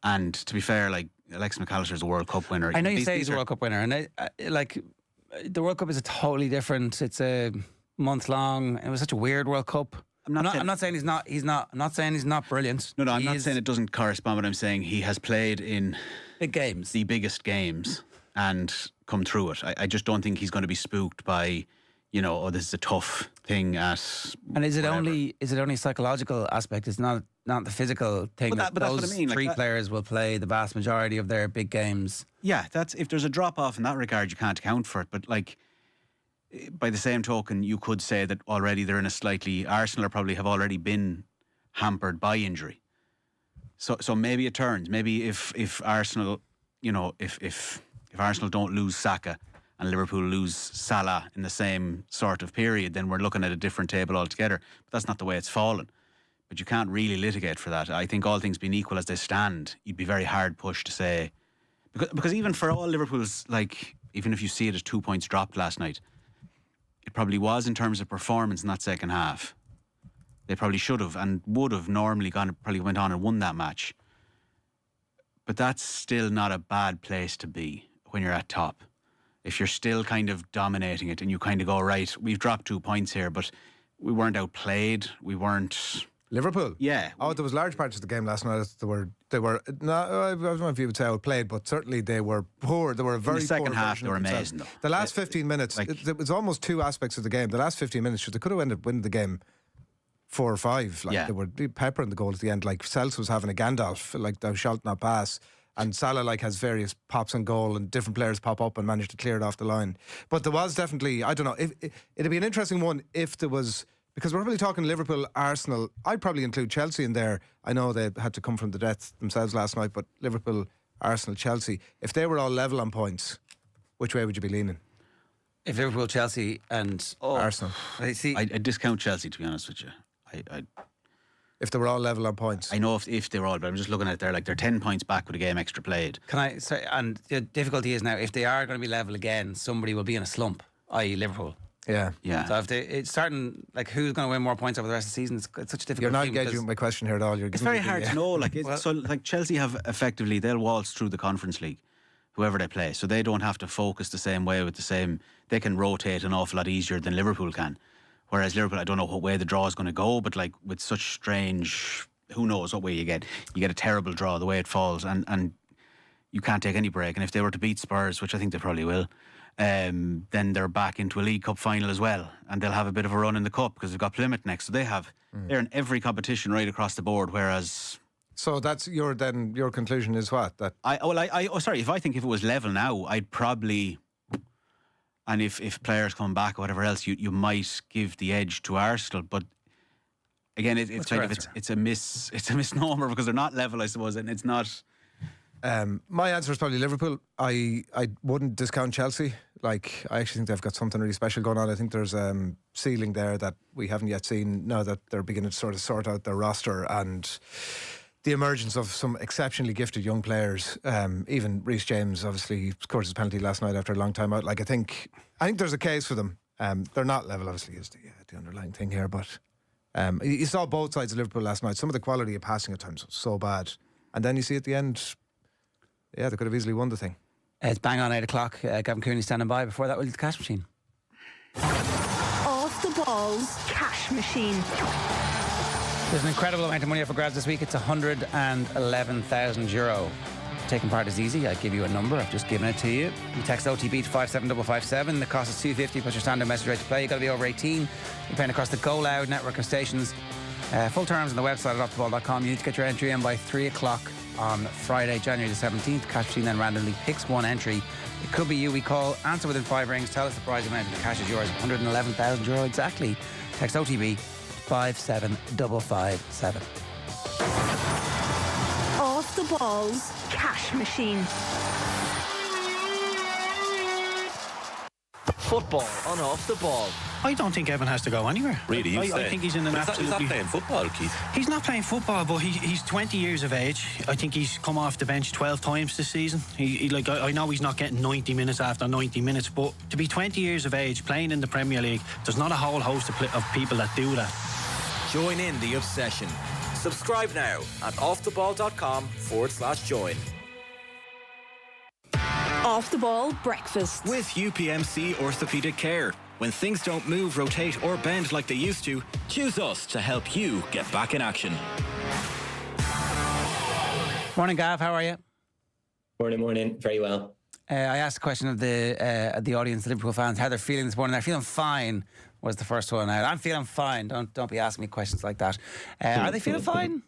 And to be fair, like, Alexis McAllister's a World Cup winner. I know you say he's a World Cup winner, and the World Cup is totally different. It's a month long. It was such a weird World Cup. I'm not saying he's not. I'm not saying he's not brilliant. No, I'm not saying it doesn't correspond. But I'm saying he has played in big games, the biggest games, and come through it. I just don't think he's going to be spooked by, this is a tough thing at. And is it only a psychological aspect? It's not the physical thing. But that's what I mean. Three players will play the vast majority of their big games. Yeah, that's if there's a drop off in that regard, you can't account for it. But, like, by the same token, you could say that already they're in a slightly... Arsenal probably have already been hampered by injury. So maybe it turns. Maybe if Arsenal, if Arsenal don't lose Saka and Liverpool lose Salah in the same sort of period, then we're looking at a different table altogether. But that's not the way it's fallen. But you can't really litigate for that. I think all things being equal as they stand, you'd be very hard pushed to say... Because even for all Liverpool's, like, even if you see it as 2 points dropped last night, it probably was in terms of performance in that second half. They probably should have and would have normally probably went on and won that match. But that's still not a bad place to be when you're at top. If you're still kind of dominating it and you kind of go, right, we've dropped 2 points here, but we weren't outplayed. We weren't... Liverpool? Yeah. Oh, there was large parts of the game last night. They were not, I don't know if you would say outplayed, but certainly they were poor. They were very poor. In the second half, they were amazing, though. The last 15 minutes, it was almost two aspects of the game. The last 15 minutes, they could have ended up winning the game 4 or 5. Like, they were peppering the goal at the end. Like, Sells was having a Gandalf, like, thou shalt not pass. And Salah, like, has various pops and goal, and different players pop up and manage to clear it off the line. But there was definitely, I don't know, it'd be an interesting one if there was... Because we're probably talking Liverpool, Arsenal. I'd probably include Chelsea in there. I know they had to come from the depths themselves last night, but Liverpool, Arsenal, Chelsea. If they were all level on points, which way would you be leaning? If Liverpool, Chelsea and Arsenal. I discount Chelsea, to be honest with you. If they were all level on points. I know if they were all, but I'm just looking at it, they're 10 points back with a game extra played. Can I say, and the difficulty is now, if they are going to be level again, somebody will be in a slump, i.e. Liverpool. Yeah. So if it's starting, like, who's going to win more points over the rest of the season? It's such a difficult. You're not engaging with my question here at all. It's very hard to know. Like, like Chelsea have effectively, they'll waltz through the Conference League, whoever they play, so they don't have to focus the same way with the same. They can rotate an awful lot easier than Liverpool can. Whereas Liverpool, I don't know what way the draw is going to go, but, like, with such strange, who knows what way you get a terrible draw the way it falls, and you can't take any break. And if they were to beat Spurs, which I think they probably will. then they're back into a League Cup final as well, and they'll have a bit of a run in the Cup because they've got Plymouth next. So they're in every competition right across the board, whereas... So that's your conclusion is what? That if it was level now, I'd probably, and if players come back or whatever else, you might give the edge to Arsenal, but again, it's a misnomer because they're not level, I suppose, and it's not. My answer is probably Liverpool. I wouldn't discount Chelsea. Like, I actually think they've got something really special going on. I think there's a ceiling there that we haven't yet seen now that they're beginning to sort out their roster and the emergence of some exceptionally gifted young players. Even Reece James obviously scored his penalty last night after a long time out. Like, I think there's a case for them. They're not level, obviously, is the underlying thing here, but you saw both sides of Liverpool last night. Some of the quality of passing at times was so bad, and then you see at the end, they could have easily won the thing. It's bang on 8 o'clock. Gavin Cooney standing by. Before that, we'll do the cash machine. Off the Ball's cash machine. There's an incredible amount of money up for grabs this week. It's €111,000. Taking part is easy. I give you a number. I've just given it to you. You text OTB to 57557. The cost is $2.50 plus your standard message rate to play. You've got to be over 18. You're playing across the Go Loud network of stations. Full terms on the website at offtheball.com. You need to get your entry in by 3 o'clock on Friday, January the 17th. Cash machine then randomly picks one entry. It could be you. We call, answer within 5 rings, tell us the prize amount, and the cash is yours. €111,000 exactly. Text OTB 57557. Off the Ball's cash machine. Football on Off the Ball. I don't think Evan has to go anywhere. Really? I think he's in an absolutely... He's not playing football, Keith. He's not playing football, but he's 20 years of age. I think he's come off the bench 12 times this season. I know he's not getting 90 minutes after 90 minutes, but to be 20 years of age, playing in the Premier League, there's not a whole host of people that do that. Join in the obsession. Subscribe now at offtheball.com/join. Off the Ball breakfast. With UPMC Orthopaedic Care. When things don't move, rotate or bend like they used to, choose us to help you get back in action. Morning, Gav. How are you? Morning. Very well. I asked a question of the audience, the Liverpool fans, how they're feeling this morning. They're feeling fine was the first one out. I'm feeling fine. Don't be asking me questions like that. Are they feeling fine?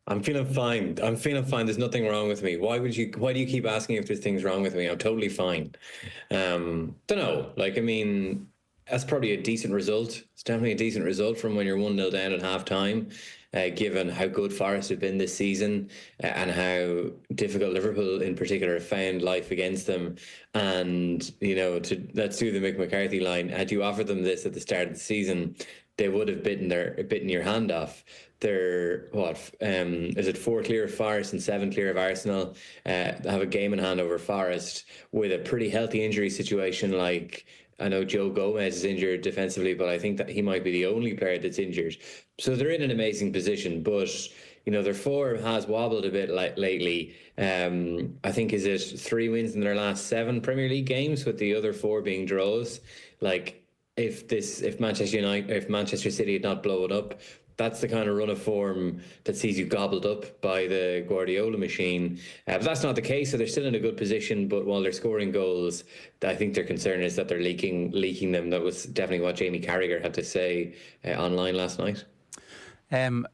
I'm feeling fine. There's nothing wrong with me. Why do you keep asking if there's things wrong with me? I'm totally fine. Don't know. That's probably a decent result. It's definitely a decent result from when you're 1-0 down at half time, given how good Forest have been this season and how difficult Liverpool in particular have found life against them. And, let's do the Mick McCarthy line. Had you offered them this at the start of the season, they would have bitten your hand off. They're is it 4 clear of Forest and 7 clear of Arsenal? They have a game in hand over Forest with a pretty healthy injury situation. Like, I know Joe Gomez is injured defensively, but I think that he might be the only player that's injured. So they're in an amazing position, but their form has wobbled a bit lately. I think is it 3 wins in their last 7 Premier League games, with the other 4 being draws. Like, if Manchester City had not blown up, that's the kind of run of form that sees you gobbled up by the Guardiola machine. But that's not the case, so they're still in a good position. But while they're scoring goals, I think their concern is that they're leaking them. That was definitely what Jamie Carragher had to say online last night. In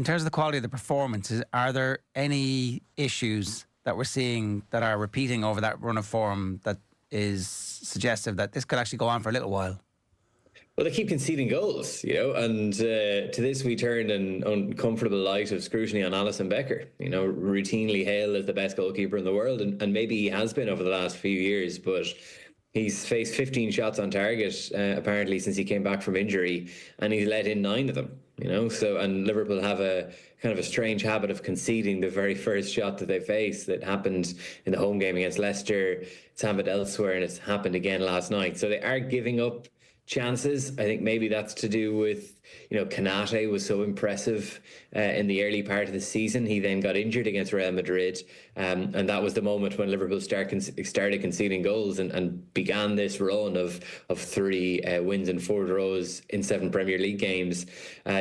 terms of the quality of the performances, are there any issues that we're seeing that are repeating over that run of form that is suggestive that this could actually go on for a little while? Well, they keep conceding goals, and to this we turned an uncomfortable light of scrutiny on Alisson Becker, routinely hailed as the best goalkeeper in the world, and maybe he has been over the last few years, but he's faced 15 shots on target, apparently, since he came back from injury, and he's let in 9 of them, and Liverpool have a kind of a strange habit of conceding the very first shot that they face. That happened in the home game against Leicester, it's happened elsewhere, and it's happened again last night. So they are giving up chances. I think maybe that's to do with, Konate was so impressive in the early part of the season. He then got injured against Real Madrid, and that was the moment when Liverpool started conceding goals and began this run of 3 wins and 4 draws in 7 Premier League games.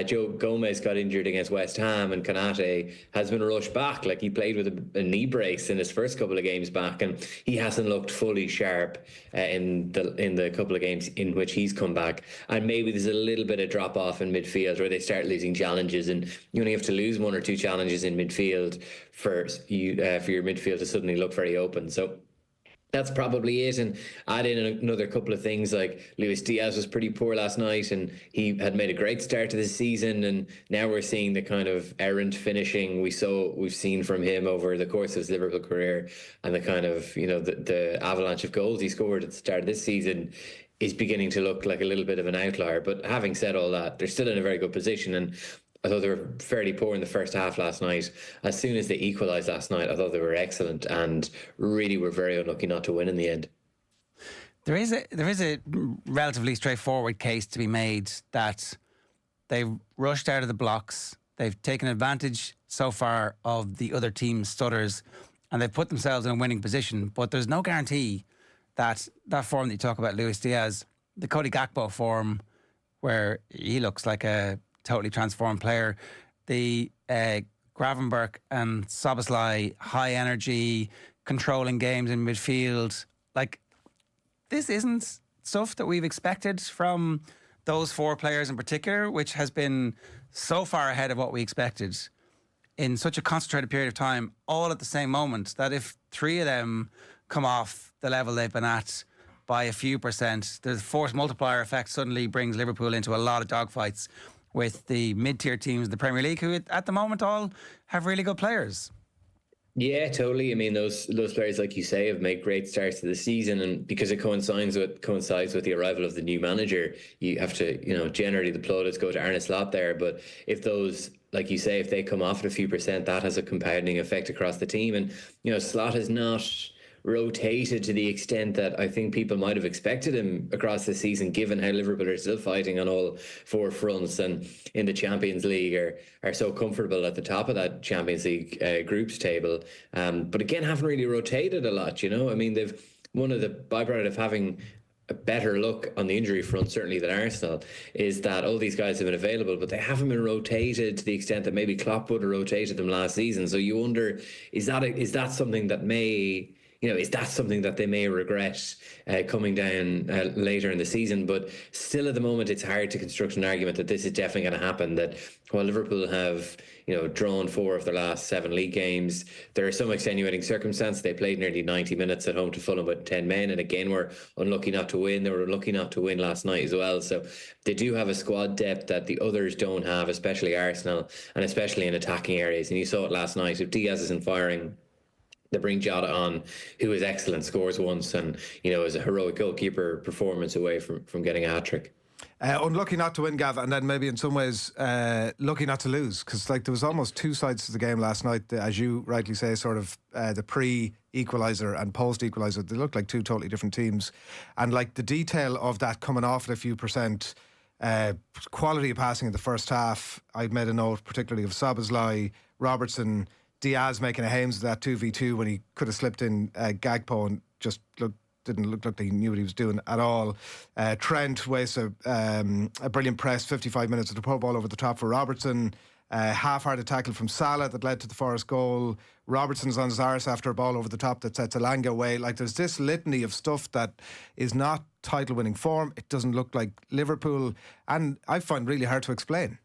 Joe Gomez got injured against West Ham, and Konate has been rushed back. Like, he played with a knee brace in his first couple of games back, and he hasn't looked fully sharp in the couple of games in which he's come back. And maybe there's a little bit of drop off in midfield where they start losing challenges, and you only have to lose 1 or 2 challenges in midfield for your midfield to suddenly look very open. So that's probably it. And add in another couple of things, like Luis Diaz was pretty poor last night, and he had made a great start to the season, and now we're seeing the kind of errant finishing we've seen from him over the course of his Liverpool career, and the kind of the avalanche of goals he scored at the start of this season is beginning to look like a little bit of an outlier. But having said all that, they're still in a very good position, and I thought they were fairly poor in the first half last night. As soon as they equalised last night, I thought they were excellent, and really were very unlucky not to win in the end. There is a relatively straightforward case to be made that they've rushed out of the blocks, they've taken advantage so far of the other team's stutters, and they've put themselves in a winning position. But there's no guarantee that form that you talk about, Luis Diaz, the Cody Gakpo form, where he looks like a totally transformed player, the Gravenberch and Szoboszlai, high energy, controlling games in midfield, like, this isn't stuff that we've expected from those 4 players in particular, which has been so far ahead of what we expected in such a concentrated period of time, all at the same moment, that if 3 of them come off the level they've been at by a few percent, the force multiplier effect suddenly brings Liverpool into a lot of dogfights with the mid-tier teams of the Premier League, who at the moment all have really good players. Yeah, totally. I mean, those players, like you say, have made great starts to the season, and because it coincides with the arrival of the new manager, you have to, generally the plaudits go to Arne Slot there. But if those, like you say, if they come off at a few percent, that has a compounding effect across the team. And Slot has not rotated to the extent that I think people might have expected him across the season, given how Liverpool are still fighting on all 4 fronts, and in the Champions League are so comfortable at the top of that Champions League groups table. But again, haven't really rotated a lot, I mean, they've one of the byproduct of having a better look on the injury front, certainly than Arsenal, is that all these guys have been available, but they haven't been rotated to the extent that maybe Klopp would have rotated them last season. So you wonder, is that something that may... is that something that they may regret coming down later in the season? But still, at the moment, it's hard to construct an argument that this is definitely going to happen. That while Liverpool have, drawn 4 of their last 7 league games, there are some extenuating circumstances. They played nearly 90 minutes at home to Fulham with 10 men, and again, were unlucky not to win. They were unlucky not to win last night as well. So they do have a squad depth that the others don't have, especially Arsenal, and especially in attacking areas. And you saw it last night. If Diaz isn't firing, they bring Jota on, who is excellent, scores once, and is a heroic goalkeeper performance away from getting a hat-trick. Unlucky not to win, Gav, and then maybe in some ways lucky not to lose, because there was almost 2 sides to the game last night, as you rightly say, sort of the pre-equaliser and post-equaliser. They looked like 2 totally different teams, and the detail of that coming off at a few percent, quality of passing in the first half. I'd made a note particularly of Szoboszlai, Robertson, Diaz making a Hames of that 2v2 when he could have slipped in Gakpo and just didn't look like he knew what he was doing at all. Trent wastes a brilliant press, 55 minutes of the pro ball over the top for Robertson. Half-hearted tackle from Salah that led to the Forest goal. Robertson's on his arse after a ball over the top that sets Elanga away. There's this litany of stuff that is not title-winning form. It doesn't look like Liverpool, and I find really hard to explain.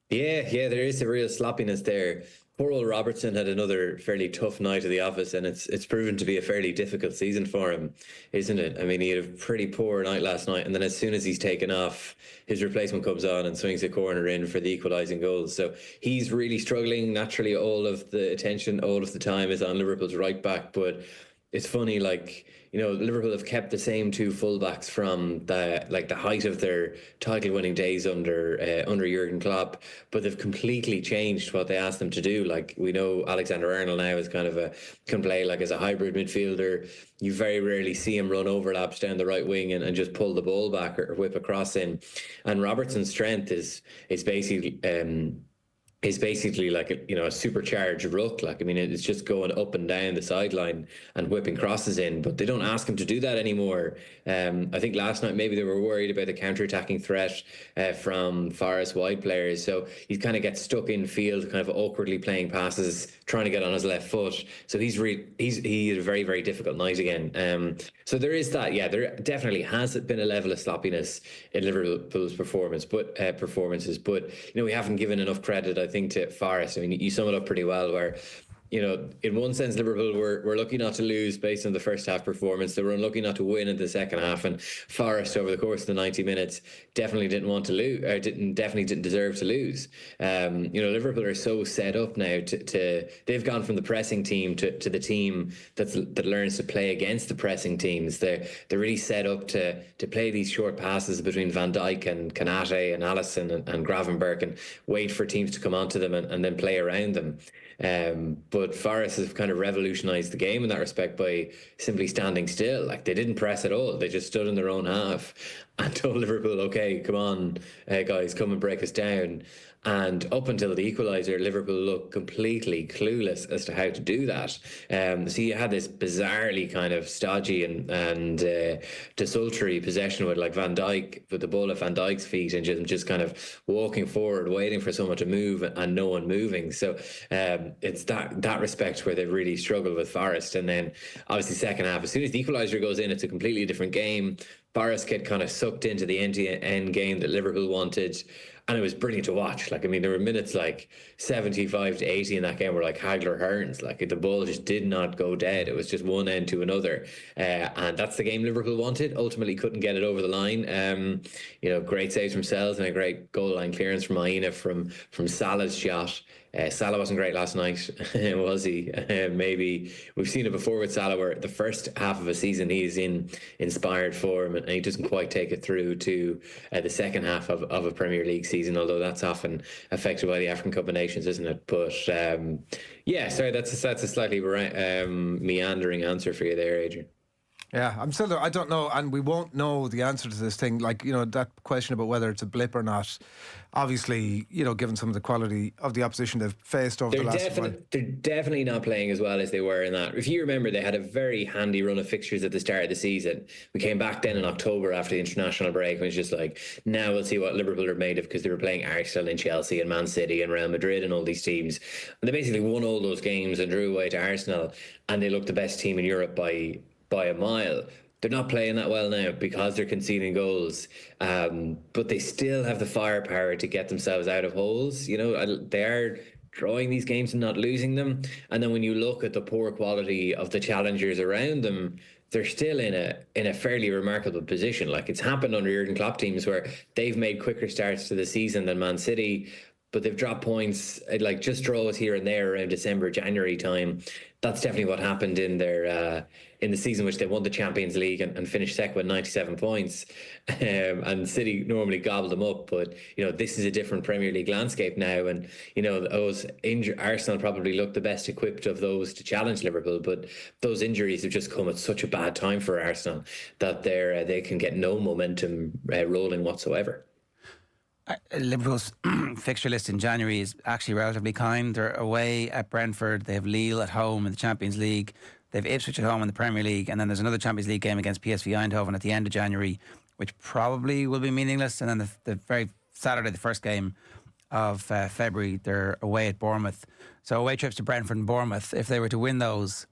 Yeah, there is a real sloppiness there. Poor old Robertson had another fairly tough night at the office, and it's proven to be a fairly difficult season for him, isn't it? I mean, he had a pretty poor night last night, and then as soon as he's taken off, his replacement comes on and swings a corner in for the equalising goal. So he's really struggling. Naturally, all of the attention, all of the time is on Liverpool's right back, but it's funny, like, you know, Liverpool have kept the same two fullbacks from the height of their title-winning days under Jurgen Klopp, but they've completely changed what they asked them to do. Like, we know Alexander-Arnold now is kind of can play like as a hybrid midfielder. You very rarely see him run overlaps down the right wing and just pull the ball back or whip a cross in. And Robertson's strength is basically like a supercharged ruck. Like, I mean, it's just going up and down the sideline and whipping crosses in, but they don't ask him to do that anymore. I think last night maybe they were worried about the counter-attacking threat from Forest wide players, so he kind of gets stuck in field, kind of awkwardly playing passes, trying to get on his left foot. So he had a very, very difficult night again. So there is that. Yeah, there definitely has been a level of sloppiness in Liverpool's performances, but we haven't given enough credit, I think, to Forest. I mean, you sum it up pretty well, where, in one sense, Liverpool were lucky not to lose based on the first half performance. They were unlucky not to win in the second half, and Forest, over the course of the 90 minutes, definitely didn't want to lose, or definitely didn't deserve to lose. Liverpool are so set up now they've gone from the pressing team to the team that learns to play against the pressing teams. They're really set up to play these short passes between Van Dijk and Kanate and Alisson and Gravenberch, and wait for teams to come onto them and then play around them. But Forest have kind of revolutionised the game in that respect by simply standing still. Like, they didn't press at all. They just stood in their own half and told Liverpool, okay, come on, guys, come and break us down. And up until the equaliser, Liverpool looked completely clueless as to how to do that. So you had this bizarrely kind of stodgy and desultory possession with, like, Van Dijk, with the ball at Van Dijk's feet, and just kind of walking forward, waiting for someone to move and no one moving. So it's that respect where they've really struggled with Forest. And then obviously second half, as soon as the equaliser goes in, it's a completely different game. Forest get kind of sucked into the end-to-end game that Liverpool wanted. And it was brilliant to watch. Like, I mean, there were minutes like 75 to 80 in that game were like Hagler Hearns. Like, the ball just did not go dead. It was just one end to another. And that's the game Liverpool wanted. Ultimately couldn't get it over the line. Great saves from Sells and a great goal line clearance from Aina from Salah's shot. Salah wasn't great last night, was he? Maybe we've seen it before with Salah, where the first half of a season he's in inspired form and he doesn't quite take it through to the second half of a Premier League season, although that's often affected by the African Cup of Nations, isn't it? But that's a slightly meandering answer for you there, Adrian. Yeah, I'm still there. I don't know, and we won't know the answer to this thing. Like, that question about whether it's a blip or not. Obviously, given some of the quality of the opposition they've faced over the last while. They're definitely not playing as well as they were in that. If you remember, they had a very handy run of fixtures at the start of the season. We came back then in October after the international break, and it was just like, now we'll see what Liverpool are made of, because they were playing Arsenal and Chelsea and Man City and Real Madrid and all these teams. And they basically won all those games and drew away to Arsenal, and they looked the best team in Europe by a mile. They're not playing that well now because they're conceding goals, but they still have the firepower to get themselves out of holes. They are drawing these games and not losing them. And then when you look at the poor quality of the challengers around them, they're still in a fairly remarkable position. Like, it's happened under Jurgen Klopp teams where they've made quicker starts to the season than Man City, but they've dropped points, like just draws here and there around December, January time. That's definitely what happened in their in the season which they won the Champions League and finished second with 97 points. And City normally gobbled them up, but this is a different Premier League landscape now, and those Arsenal probably look the best equipped of those to challenge Liverpool, but those injuries have just come at such a bad time for Arsenal that they can get no momentum rolling whatsoever. Liverpool's fixture list in January is actually relatively kind. They're away at Brentford, they have Lille at home in the Champions League, they have Ipswich at home in the Premier League, and then there's another Champions League game against PSV Eindhoven at the end of January, which probably will be meaningless. And then the very Saturday, the first game of February, they're away at Bournemouth. So away trips to Brentford and Bournemouth, if they were to win those,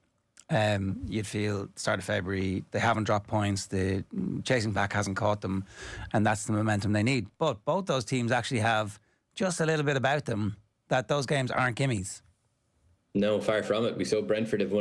you'd feel start of February they haven't dropped points, the chasing back hasn't caught them, and that's the momentum they need. But both those teams actually have just a little bit about them that those games aren't gimmies. No, far from it. We saw Brentford have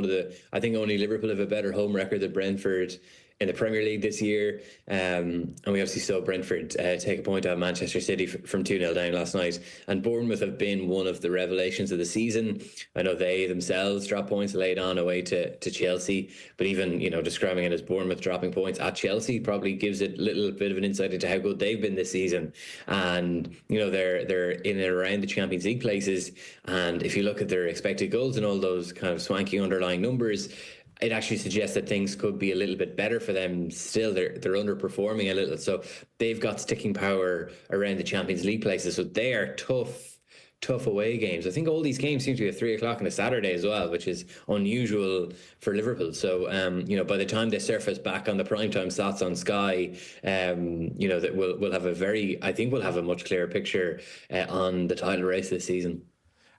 I think only Liverpool have a better home record than Brentford in the Premier League this year. And we obviously saw Brentford take a point out of Manchester City from 2-0 down last night. And Bournemouth have been one of the revelations of the season. I know they themselves dropped points late on away to Chelsea, but even, describing it as Bournemouth dropping points at Chelsea probably gives it a little bit of an insight into how good they've been this season. And, they're in and around the Champions League places. And if you look at their expected goals and all those kind of swanky underlying numbers, it actually suggests that things could be a little bit better for them still. They're underperforming a little. So they've got sticking power around the Champions League places. So they are tough away games. I think all these games seem to be at 3 o'clock on a Saturday as well, which is unusual for Liverpool. So, by the time they surface back on the primetime slots on Sky, that we'll have a much clearer picture on the title race this season.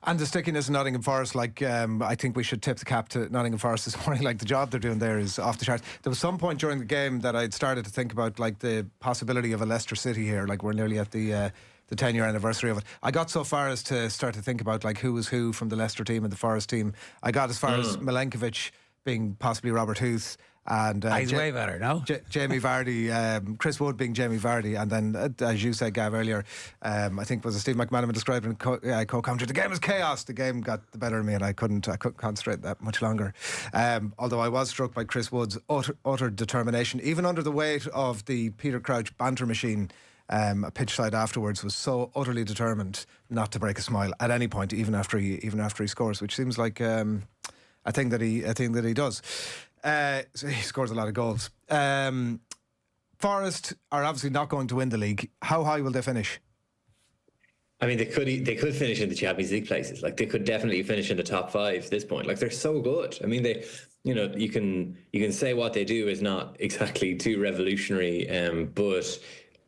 And the stickiness in Nottingham Forest, I think we should tip the cap to Nottingham Forest this morning. The job they're doing there is off the charts. There was some point during the game that I'd started to think about the possibility of a Leicester City here. We're nearly at the 10-year anniversary of it. I got so far as to start to think about who was who from the Leicester team and the Forest team. I got as far as Milenkovic being possibly Robert Huth. And he's way better, no? Jamie Vardy, Chris Wood being Jamie Vardy, and then as you said, Gav, earlier, I think was Steve McManaman described in co-commentary, the game was chaos. The game got the better of me, and I couldn't concentrate that much longer. Although I was struck by Chris Wood's utter determination, even under the weight of the Peter Crouch banter machine. A pitch side afterwards was so utterly determined not to break a smile at any point, even after he scores, which seems like a thing that he does. So he scores a lot of goals. Forest are obviously not going to win the league. How high will they finish? I mean, they could finish in the Champions League places. They could definitely finish in the top 5 at this point. They're so good. I mean, they, you can say what they do is not exactly too revolutionary, but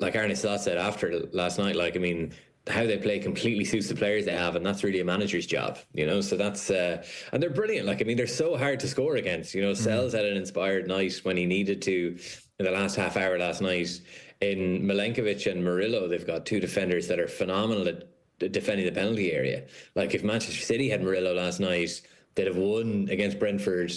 like Arne Slot said after last night, how they play completely suits the players they have, and that's really a manager's job, so that's and they're brilliant. They're so hard to score against. Sells had an inspired night when he needed to in the last half hour last night. In Milenkovic and Murillo, they've got 2 defenders that are phenomenal at defending the penalty area. If Manchester City had Murillo last night, they'd have won against Brentford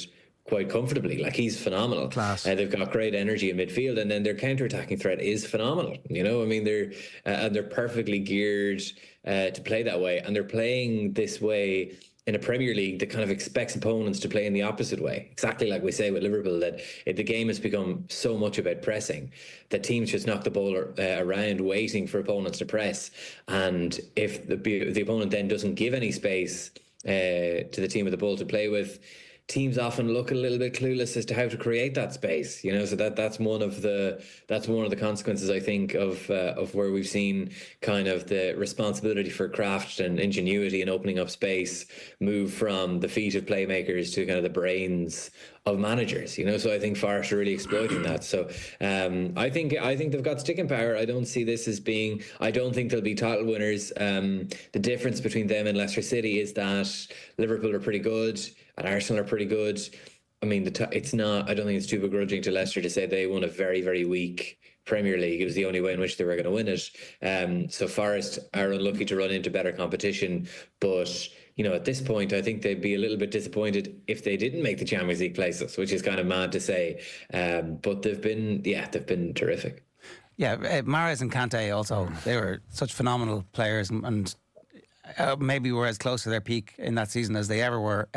quite comfortably. He's phenomenal. Class. They've got great energy in midfield, and then their counter-attacking threat is phenomenal. They're perfectly geared to play that way, and they're playing this way in a Premier League that kind of expects opponents to play in the opposite way. Exactly like we say with Liverpool, that the game has become so much about pressing that teams just knock the ball around waiting for opponents to press, and if the opponent then doesn't give any space to the team with the ball to play with, teams often look a little bit clueless as to how to create that space, so that's one of the consequences, I think, of where we've seen kind of the responsibility for craft and ingenuity and opening up space move from the feet of playmakers to kind of the brains of managers, so I think Forest are really exploiting that. So I think they've got sticking power. I don't see this as being, I don't think they'll be title winners. The difference between them and Leicester City is that Liverpool are pretty good and Arsenal are pretty good. I mean, it's not, I don't think it's too begrudging to Leicester to say they won a very, very weak Premier League. It was the only way in which they were going to win it. So Forest are unlucky to run into better competition, but at this point, I think they'd be a little bit disappointed if they didn't make the Champions League places, which is kind of mad to say. But they've been terrific. Yeah, Mahrez and Kante also, they were such phenomenal players, and maybe were as close to their peak in that season as they ever were.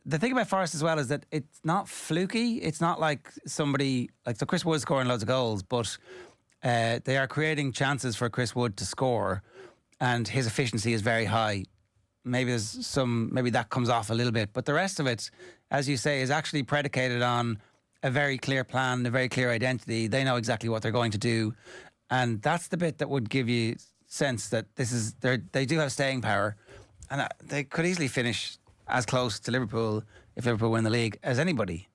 The thing about Forest as well is that it's not fluky. It's not like somebody, so Chris Wood's scoring loads of goals, but they are creating chances for Chris Wood to score, and his efficiency is very high. Maybe that comes off a little bit, but the rest of it, as you say, is actually predicated on a very clear plan, a very clear identity. They know exactly what they're going to do, and that's the bit that would give you sense that they do have staying power, and they could easily finish as close to Liverpool, if Liverpool win the league, as anybody.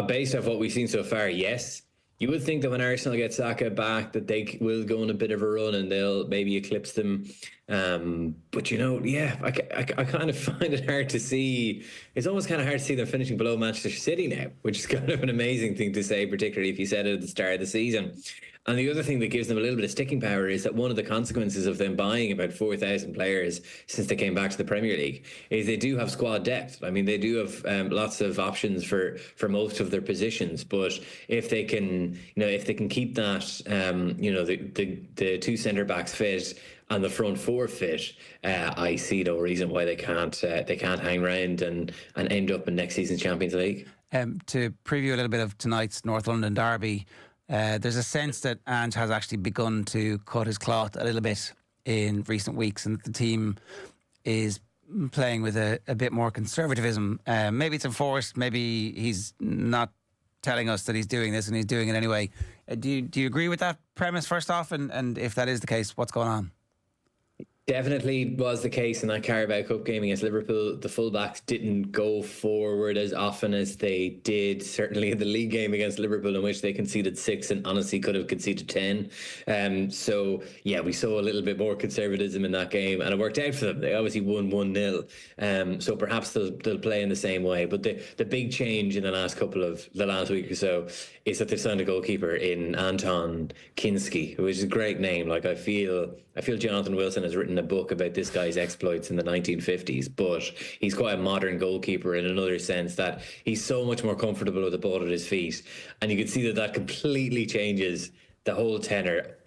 Based off what we've seen so far, yes. You would think that when Arsenal get Saka back, that they will go on a bit of a run and they'll maybe eclipse them. But I kind of find it hard to see. It's almost kind of hard to see them finishing below Manchester City now, which is kind of an amazing thing to say, particularly if you said it at the start of the season. And the other thing that gives them a little bit of sticking power is that one of the consequences of them buying about 4,000 players since they came back to the Premier League is they do have squad depth. I mean, they do have lots of options for most of their positions. But if they can, if they can keep that, the two centre backs fit and the front four fit, I see no reason why they can't hang around and end up in next season's Champions League. To preview a little bit of tonight's North London derby. There's a sense that Ange has actually begun to cut his cloth a little bit in recent weeks, and the team is playing with a bit more conservatism. Maybe it's enforced, maybe he's not telling us that he's doing this and he's doing it anyway. Do you agree with that premise first off? And if that is the case, what's going on? Definitely was the case in that Carabao Cup game against Liverpool. The fullbacks didn't go forward as often as they did, certainly in the league game against Liverpool, in which they conceded 6 and honestly could have conceded 10. So, yeah, we saw a little bit more conservatism in that game, and it worked out for them. They obviously won 1-0. So perhaps they'll play in the same way. But the big change in the last week or so is that they've signed a goalkeeper in Anton Kinski, which is a great name. Like, I feel Jonathan Wilson has written a book about this guy's exploits in the 1950s, but he's quite a modern goalkeeper in another sense, that he's so much more comfortable with the ball at his feet, and you can see that completely changes the whole tenor,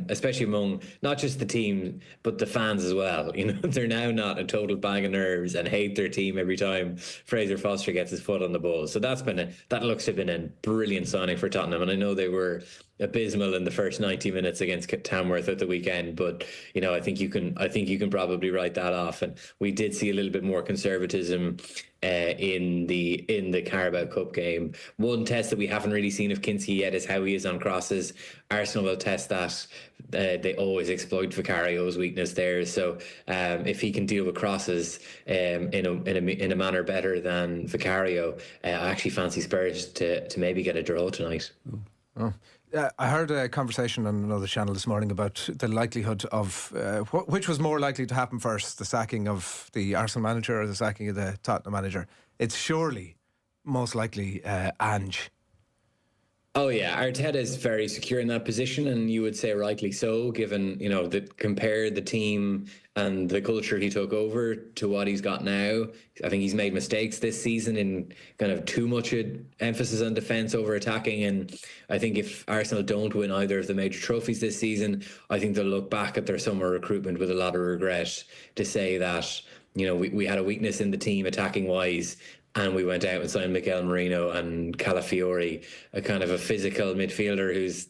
especially among not just the team but the fans as well. They're now not a total bag of nerves and hate their team every time Fraser Foster gets his foot on the ball. So that looks to have been a brilliant signing for Tottenham, and I know they were abysmal in the first 90 minutes against Tamworth at the weekend, but I think you can probably write that off. And we did see a little bit more conservatism in the Carabao Cup game. One test that we haven't really seen of Kinski yet is how he is on crosses. Arsenal will test that. They always exploit Vicario's weakness there. So if he can deal with crosses in a manner better than Vicario, I actually fancy Spurs to maybe get a draw tonight. Oh. I heard a conversation on another channel this morning about the likelihood of which was more likely to happen first, the sacking of the Arsenal manager or the sacking of the Tottenham manager. It's surely most likely Ange. Oh yeah, Arteta is very secure in that position, and you would say rightly so, given compare the team and the culture he took over to what he's got now. I think he's made mistakes this season in kind of too much emphasis on defence over attacking, and I think if Arsenal don't win either of the major trophies this season, I think they'll look back at their summer recruitment with a lot of regret to say that we had a weakness in the team attacking wise, and we went out and signed Mikel Merino and Calafiori, a kind of a physical midfielder who's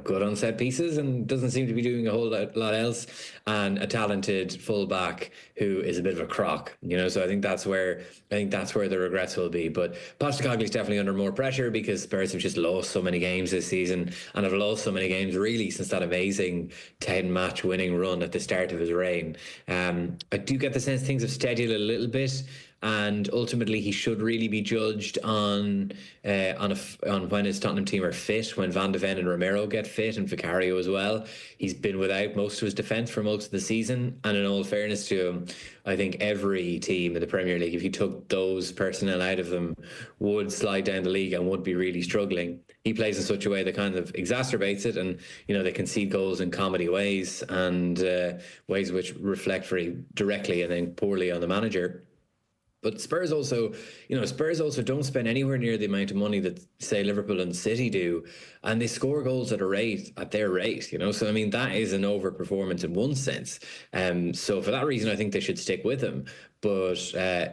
good on set pieces and doesn't seem to be doing a whole lot else, and a talented fullback who is a bit of a crock. So I think that's where the regrets will be. But Postecoglou's definitely under more pressure because Spurs have just lost so many games this season, and have lost so many games really since that amazing 10-match winning run at the start of his reign. I do get the sense things have steadied a little bit, and ultimately he should really be judged on when his Tottenham team are fit, when Van de Ven and Romero get fit, and Vicario as well. He's been without most of his defence for most of the season, and in all fairness to him, I think every team in the Premier League, if you took those personnel out of them, would slide down the league and would be really struggling. He plays in such a way that kind of exacerbates it, and they concede goals in comedy ways, and ways which reflect very directly and then poorly on the manager. But Spurs also don't spend anywhere near the amount of money that, say, Liverpool and City do, and they score goals at their rate. So I mean that is an overperformance in one sense. So for that reason, I think they should stick with him. But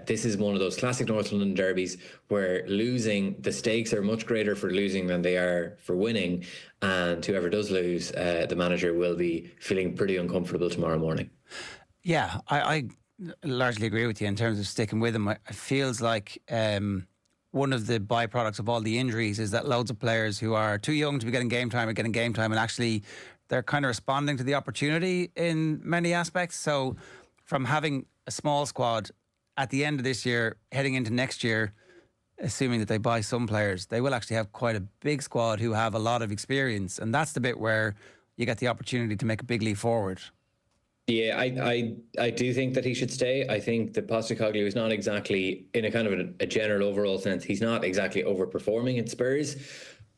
this is one of those classic North London derbies where the stakes are much greater for losing than they are for winning, and whoever does lose, the manager will be feeling pretty uncomfortable tomorrow morning. Yeah, I largely agree with you in terms of sticking with him. It feels like one of the byproducts of all the injuries is that loads of players who are too young to be getting game time are getting game time, and actually they're kind of responding to the opportunity in many aspects. So from having a small squad at the end of this year, heading into next year, assuming that they buy some players, they will actually have quite a big squad who have a lot of experience, and that's the bit where you get the opportunity to make a big leap forward. Yeah, I do think that he should stay. I think that Postecoglou is not exactly, in a kind of a general overall sense, he's not exactly overperforming at Spurs.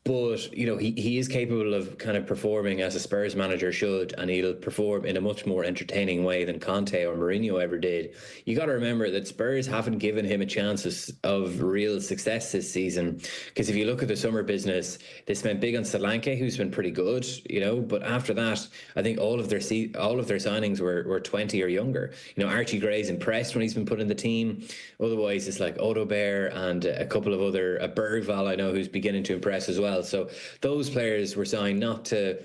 But, you know, he is capable of kind of performing as a Spurs manager should, and he'll perform in a much more entertaining way than Conte or Mourinho ever did. You got to remember that Spurs haven't given him a chance of real success this season, because if you look at the summer business, they spent big on Solanke, who's been pretty good, you know, but after that, I think all of their signings were 20 or younger. You know, Archie Gray's impressed when he's been put in the team. Otherwise, it's like Odo Bear and a couple of other, Bergval, I know, who's beginning to impress as well. So those players were signed not to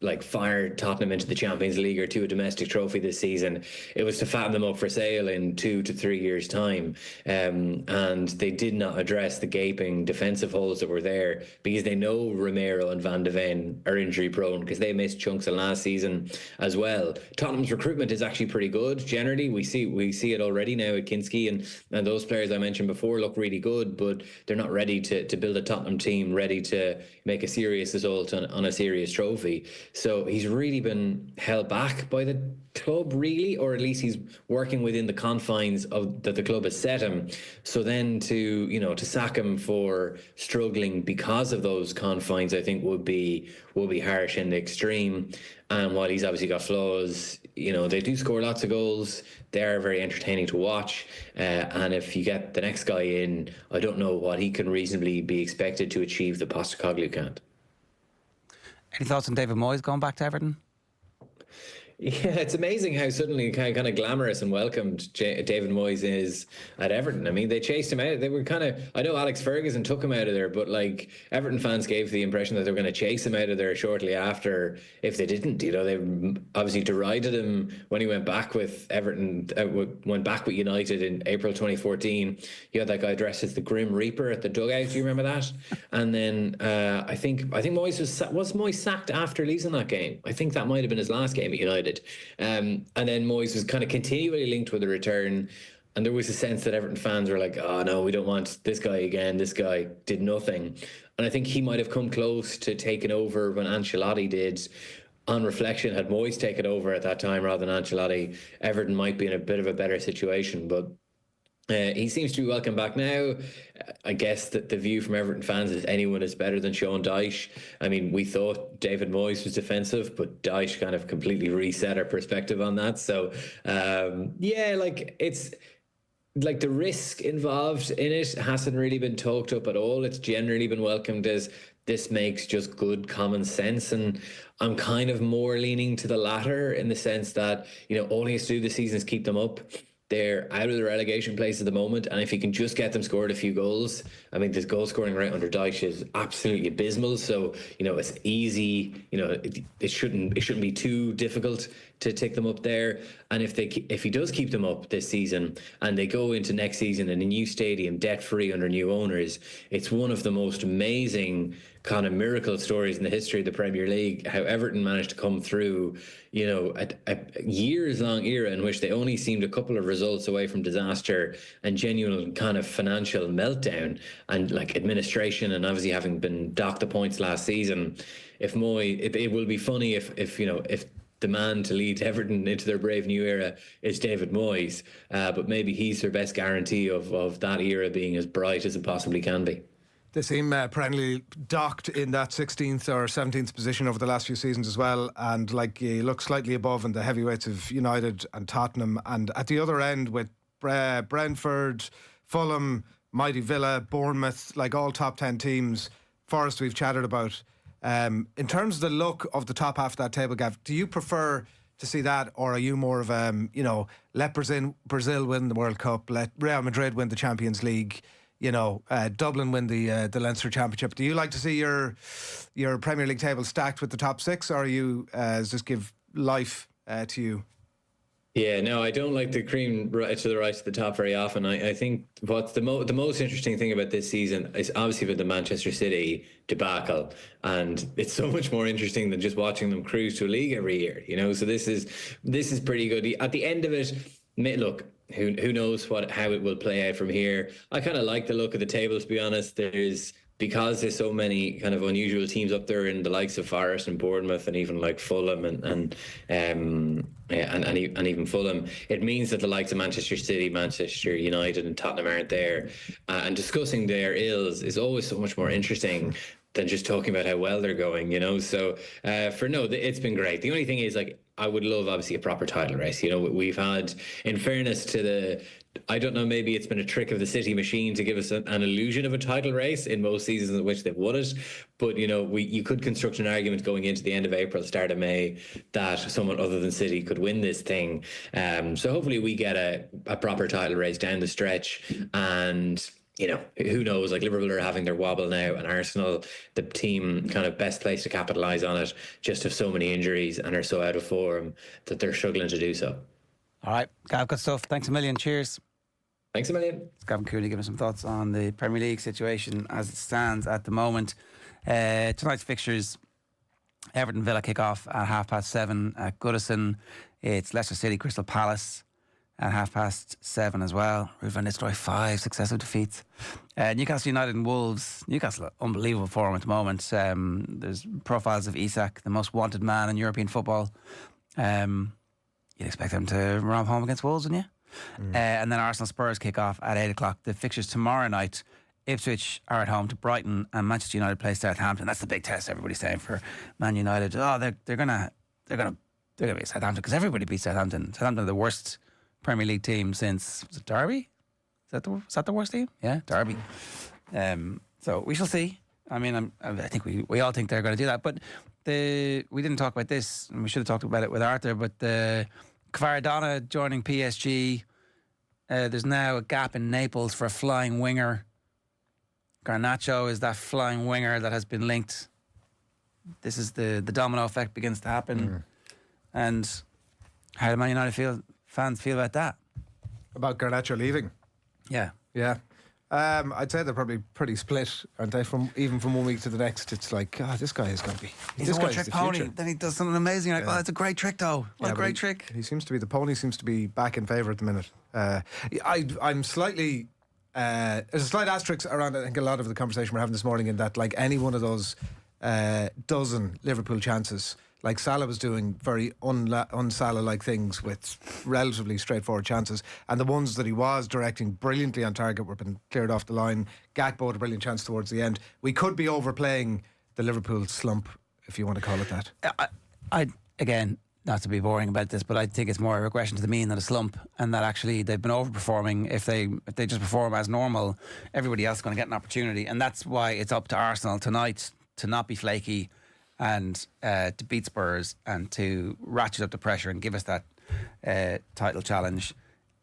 like fire Tottenham into the Champions League or to a domestic trophy this season. It was to fatten them up for sale in 2 to 3 years' time. And they did not address the gaping defensive holes that were there, because they know Romero and Van de Ven are injury prone, because they missed chunks of last season as well. Tottenham's recruitment is actually pretty good. Generally, we see it already now at Kinski, and those players I mentioned before look really good, but they're not ready to build a Tottenham team ready to make a serious assault on a serious trophy. So he's really been held back by the club, really, or at least he's working within the confines of that the club has set him. So then to sack him for struggling because of those confines, I think would be harsh in the extreme. And while he's obviously got flaws, you know, they do score lots of goals. They are very entertaining to watch. And if you get the next guy in, I don't know what he can reasonably be expected to achieve that Postecoglou can't. Any thoughts on David Moyes going back to Everton? Yeah, it's amazing how suddenly kind of glamorous and welcomed David Moyes is at Everton. I mean, they chased him out. They were kind of, I know Alex Ferguson took him out of there, but like Everton fans gave the impression that they were going to chase him out of there shortly after if they didn't. You know, they obviously derided him when he went back with Everton, went back with United in April 2014. You had that guy dressed as the Grim Reaper at the dugout. Do you remember that? And then I think Moyes was Moyes sacked after losing that game. I think that might have been his last game at United. And then Moyes was kind of continually linked with a return, and there was a sense that Everton fans were like, oh no, we don't want this guy again, this guy did nothing. And I think he might have come close to taking over when Ancelotti did. On reflection, had Moyes taken over at that time rather than Ancelotti, Everton might be in a bit of a better situation, but he seems to be welcome back now. I guess that the view from Everton fans is anyone is better than Sean Dyche. I mean, we thought David Moyes was defensive, but Dyche kind of completely reset our perspective on that. So, it's like the risk involved in it hasn't really been talked up at all. It's generally been welcomed as this makes just good common sense. And I'm kind of more leaning to the latter in the sense that, you know, all he has to do this season is keep them up. They're out of the relegation place at the moment, and if you can just get them scored a few goals, I mean, this goal scoring rate under Dyche is absolutely abysmal. So, you know, it's easy. You know, it shouldn't be too difficult to take them up there. And if he does keep them up this season, and they go into next season in a new stadium, debt free under new owners, it's one of the most amazing kind of miracle stories in the history of the Premier League, how Everton managed to come through, you know, a years-long era in which they only seemed a couple of results away from disaster and genuine kind of financial meltdown, and like administration, and obviously having been docked the points last season. If Moyes, it will be funny if the man to lead Everton into their brave new era is David Moyes, but maybe he's their best guarantee of that era being as bright as it possibly can be. They seem perennially docked in that 16th or 17th position over the last few seasons as well, and like you look slightly above in the heavyweights of United and Tottenham, and at the other end with Brentford, Fulham, mighty Villa, Bournemouth, like all top 10 teams. Forest we've chatted about. In terms of the look of the top half of that table, Gav, do you prefer to see that, or are you more of let Brazil win the World Cup, let Real Madrid win the Champions League, Dublin win the Leinster Championship? Do you like to see your Premier League table stacked with the top six, or are you just give life to you? Yeah, no, I don't like the cream right to the right to the top very often. I think what's the most interesting thing about this season is obviously with the Manchester City debacle, and it's so much more interesting than just watching them cruise to a league every year. So this is pretty good. At the end of it, look, who knows how it will play out from here. I kind of like the look of the table, to be honest. Because there's so many kind of unusual teams up there in the likes of Forest and Bournemouth and even like Fulham and even Fulham, it means that the likes of Manchester City, Manchester United and Tottenham aren't there, and discussing their ills is always so much more interesting. than just talking about how well they're going, you know. So it's been great. The only thing is, like, I would love obviously a proper title race. You know, we've had, in fairness to I don't know, maybe it's been a trick of the City machine to give us an illusion of a title race in most seasons in which they've won it. But, you know, you could construct an argument going into the end of April, start of May, that someone other than City could win this thing. So hopefully we get a proper title race down the stretch. And, you know, who knows, like, Liverpool are having their wobble now, and Arsenal, the team kind of best placed to capitalise on it, just have so many injuries and are so out of form that they're struggling to do so. All right, Gav, good stuff. Thanks a million. Cheers. Thanks a million. It's Gavin Cooney giving some thoughts on the Premier League situation as it stands at the moment. Tonight's fixtures: Everton Villa kick off at 7:30 at Goodison. It's Leicester City Crystal Palace at 7:30 as well. Ruud van Nistelrooy 5 successive defeats. Newcastle United and Wolves. Newcastle, unbelievable form at the moment. There's profiles of Isak, the most wanted man in European football. You'd expect them to romp home against Wolves, wouldn't you? And then Arsenal Spurs kick off at 8 o'clock. The fixtures tomorrow night: Ipswich are at home to Brighton, and Manchester United play Southampton. That's the big test everybody's saying for Man United. Oh, they're gonna beat Southampton, because everybody beats Southampton. Southampton are the worst Premier League team since, was it Derby? Is that the worst team? Yeah, Derby. So we shall see. I mean, I think we all think they're going to do that. But we didn't talk about this, and we should have talked about it with Arthur. But the Kvaradona joining PSG. There's now a gap in Naples for a flying winger. Garnacho is that flying winger that has been linked. This is the domino effect begins to happen. And how do Man United fans feel about that? About Garnacho leaving? Yeah. I'd say they're probably pretty split, aren't they? From 1 week to the next, it's like, this guy is going to be. He's a one-trick pony. Then he does something amazing. Like, it's a great trick, though. What a great trick! He seems to be, the pony seems to be back in favour at the minute. I'm slightly. There's a slight asterisk around, I think, a lot of the conversation we're having this morning, in that, like, any one of those dozen Liverpool chances, like Salah was doing very un-Salah-like things with relatively straightforward chances, and the ones that he was directing brilliantly on target were been cleared off the line. Gakpo had a brilliant chance towards the end. We could be overplaying the Liverpool slump, if you want to call it that. I again, not to be boring about this, but I think it's more a regression to the mean than a slump, and that actually they've been overperforming. If they just perform as normal, everybody else is going to get an opportunity, and that's why it's up to Arsenal tonight to not be flaky and to beat Spurs and to ratchet up the pressure and give us that title challenge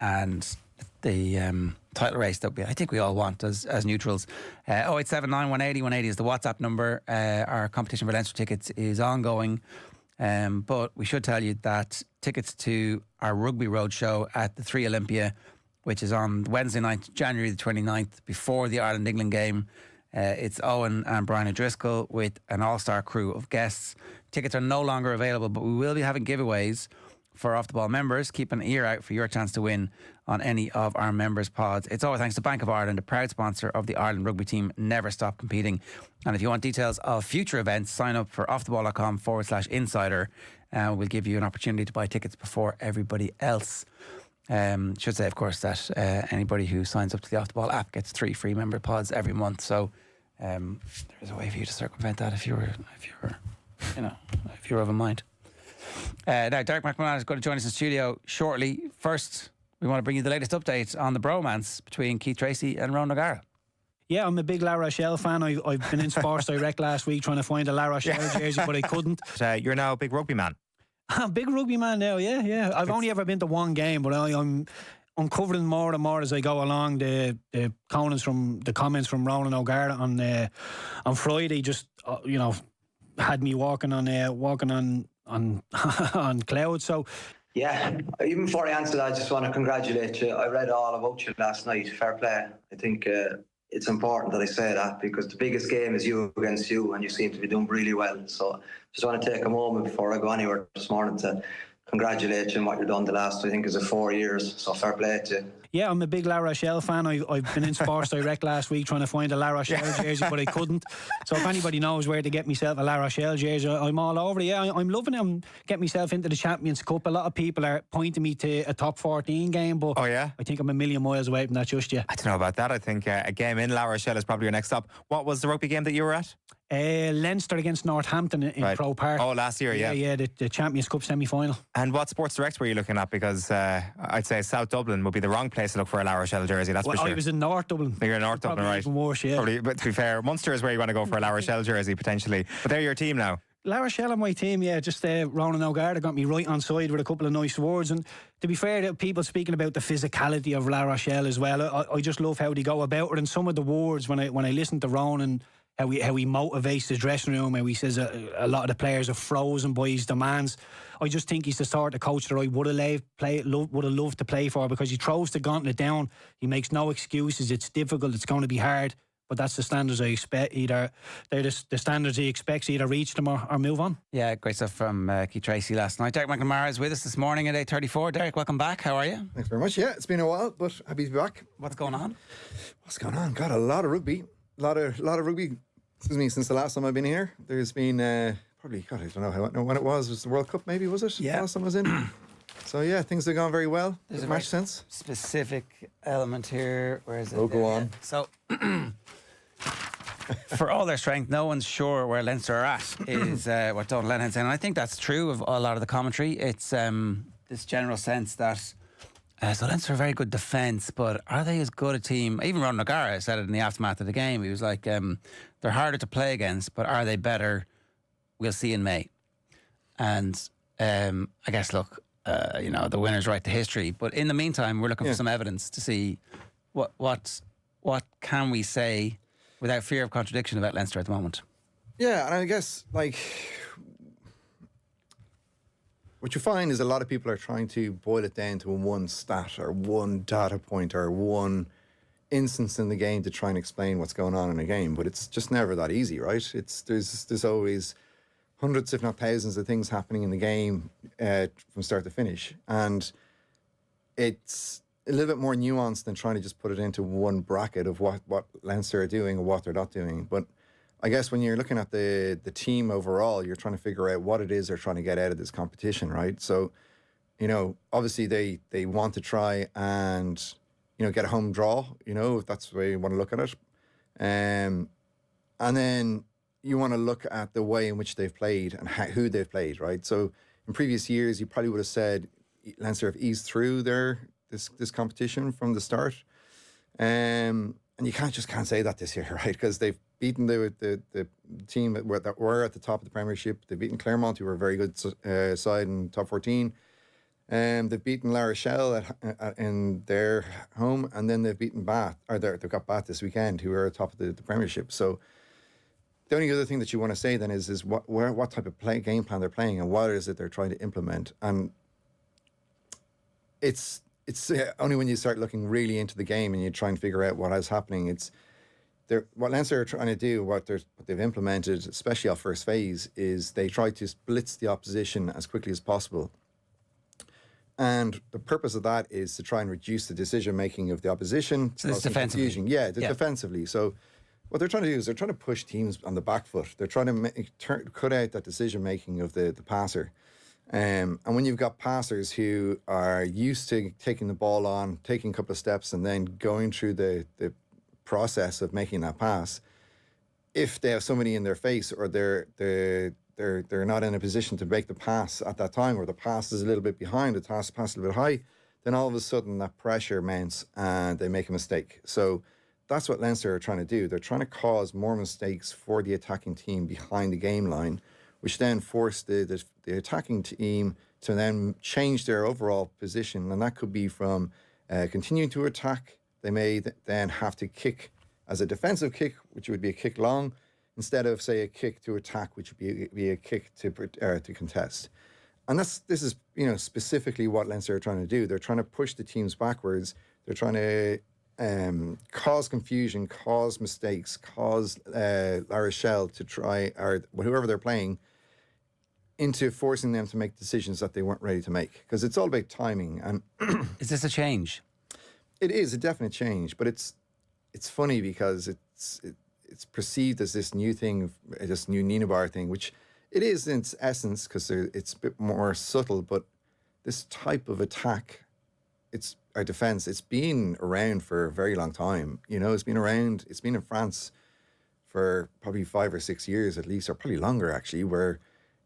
and the title race that I think we all want as neutrals. 0879 180 180 is the WhatsApp number. Our competition for Leinster tickets is ongoing, but we should tell you that tickets to our Rugby Road show at the 3 Olympia, which is on Wednesday night, January the 29th, before the Ireland-England game. It's Owen and Brian O'Driscoll with an all-star crew of guests. Tickets are no longer available, but we will be having giveaways for Off the Ball members. Keep an ear out for your chance to win on any of our members' pods. It's all thanks to Bank of Ireland, a proud sponsor of the Ireland rugby team. Never stop competing. And if you want details of future events, sign up for offtheball.com/insider. We'll give you an opportunity to buy tickets before everybody else. Should say, of course, that anybody who signs up to the Off the Ball app gets 3 free member pods every month. So there's a way for you to circumvent that if you were of a mind. Now, Derek McNamara is going to join us in studio shortly. First, we want to bring you the latest update on the bromance between Keith Tracy and Ron O'Gara. Yeah, I'm a big La Rochelle fan. I've been in Sports Direct last week trying to find a La Rochelle jersey, but I couldn't. You're now a big rugby man. I'm a big rugby man now, yeah. I've only ever been to one game, but I'm uncovering more and more as I go along. The comments from Ronan O'Gara on Friday just had me walking on on clouds. So yeah, even before I answer that, I just want to congratulate you. I read all about you last night. Fair play. I think it's important that I say that, because the biggest game is you against you, and you seem to be doing really well. So just want to take a moment before I go anywhere this morning to congratulate you on what you've done the last, I think, is 4 years. So fair play to you. Yeah, I'm a big La Rochelle fan. I've been in Sports Direct last week trying to find a La Rochelle jersey, but I couldn't. So if anybody knows where to get myself a La Rochelle jersey, I'm all over it. Yeah, I'm loving it. I'm getting myself into the Champions Cup. A lot of people are pointing me to a top 14 game, but I think I'm a million miles away from that just yet. I don't know about that. I think a game in La Rochelle is probably your next stop. What was the rugby game that you were at? Leinster against Northampton in Right. Crow Park. Oh, last year, yeah. Yeah, the Champions Cup semi-final. And what Sports Direct were you looking at? Because I'd say South Dublin would be the wrong place to look for a La Rochelle jersey, that's Well, for sure. I was in North Dublin. You're in North Dublin, Probably right? even worse, yeah. Probably, but to be fair, Munster is where you want to go for a La Rochelle jersey, potentially. But they're your team now. La Rochelle on my team, yeah, just Ronan O'Gara got me right on side with a couple of nice words. And to be fair, the people speaking about the physicality of La Rochelle as well, I just love how they go about it. And some of the words, when I listen to Ronan, how he motivates the dressing room, how he says a lot of the players are frozen by his demands. I just think he's the sort of coach that I would have loved to play for, because he throws the gauntlet down. He makes no excuses. It's difficult. It's going to be hard. But that's the standards I expect. They're the standards he expects. Either reach them or move on. Yeah, great stuff from Keith Tracy last night. Derek McNamara is with us this morning at 8:34. Derek, welcome back. How are you? Thanks very much. Yeah, it's been a while, but happy to be back. What's going on? What's going on? Got a lot of rugby. A lot of rugby. Excuse me. Since the last time I've been here, there's been probably, God, I don't know when it was. Was the World Cup? Maybe, was it? Yeah. Last time I was in. So yeah, things have gone very well. There's a match very sense. specific element here. Where is it? Oh, go on. So, for all their strength, no one's sure where Leinster are at, is what Donald Lenihan's saying. And I think that's true of a lot of the commentary. It's this general sense that so Leinster are a very good defence, but are they as good a team? Even Ron O'Gara said it in the aftermath of the game. He was like, they're harder to play against, but are they better? We'll see in May. And I guess, look, the winners write the history. But in the meantime, we're looking for some evidence to see what can we say without fear of contradiction about Leinster at the moment. Yeah, and I guess, like, what you find is a lot of people are trying to boil it down to one stat or one data point or one instance in the game to try and explain what's going on in a game, but it's just never that easy, right? There's always hundreds, if not thousands, of things happening in the game from start to finish, and it's a little bit more nuanced than trying to just put it into one bracket of what Leinster are doing or what they're not doing. But I guess when you're looking at the team overall, you're trying to figure out what it is they're trying to get out of this competition, right? So, obviously they want to try and, get a home draw, if that's the way you want to look at it. And then you want to look at the way in which they've played and who they've played, right? So in previous years, you probably would have said Leinster have eased through this competition from the start. And you can't say that this year, right? Because they've beaten the team that were at the top of the Premiership. They've beaten Claremont, who were a very good side in top 14. They've beaten La Rochelle in their home, and then they've beaten Bath, or they've got Bath this weekend, who are atop of the Premiership. So the only other thing that you want to say then is what type of game plan they're playing and what is it they're trying to implement. And it's only when you start looking really into the game and you try and figure out what is happening. What Leinster are trying to do, what they've implemented, especially our first phase, is they try to blitz the opposition as quickly as possible. And the purpose of that is to try and reduce the decision making of the opposition. So it's defensively. Confusion. Yeah, defensively. So what they're trying to do is they're trying to push teams on the back foot. They're trying to cut out that decision making of the passer. And when you've got passers who are used to taking the ball on, taking a couple of steps, and then going through the process of making that pass, if they have somebody in their face or they're not in a position to make the pass at that time, or the pass is a little bit behind, the pass a little bit high, then all of a sudden that pressure mounts and they make a mistake. So that's what Leinster are trying to do. They're trying to cause more mistakes for the attacking team behind the game line, which then force the attacking team to then change their overall position. And that could be from continuing to attack. They may then have to kick as a defensive kick, which would be a kick long, instead of, say, a kick to attack, which would be a kick to contest. And this is specifically what Leinster are trying to do. They're trying to push the teams backwards. They're trying to cause confusion, cause mistakes, cause La Rochelle to try, or whoever they're playing, into forcing them to make decisions that they weren't ready to make. Because it's all about timing. And is this a change? It is a definite change, but it's funny because it's perceived as this new thing, this new Nina Bar thing, which it is in its essence because it's a bit more subtle. But this type of attack, it's our defence. It's been around for a very long time. It's been around. It's been in France for probably 5 or 6 years at least, or probably longer actually, where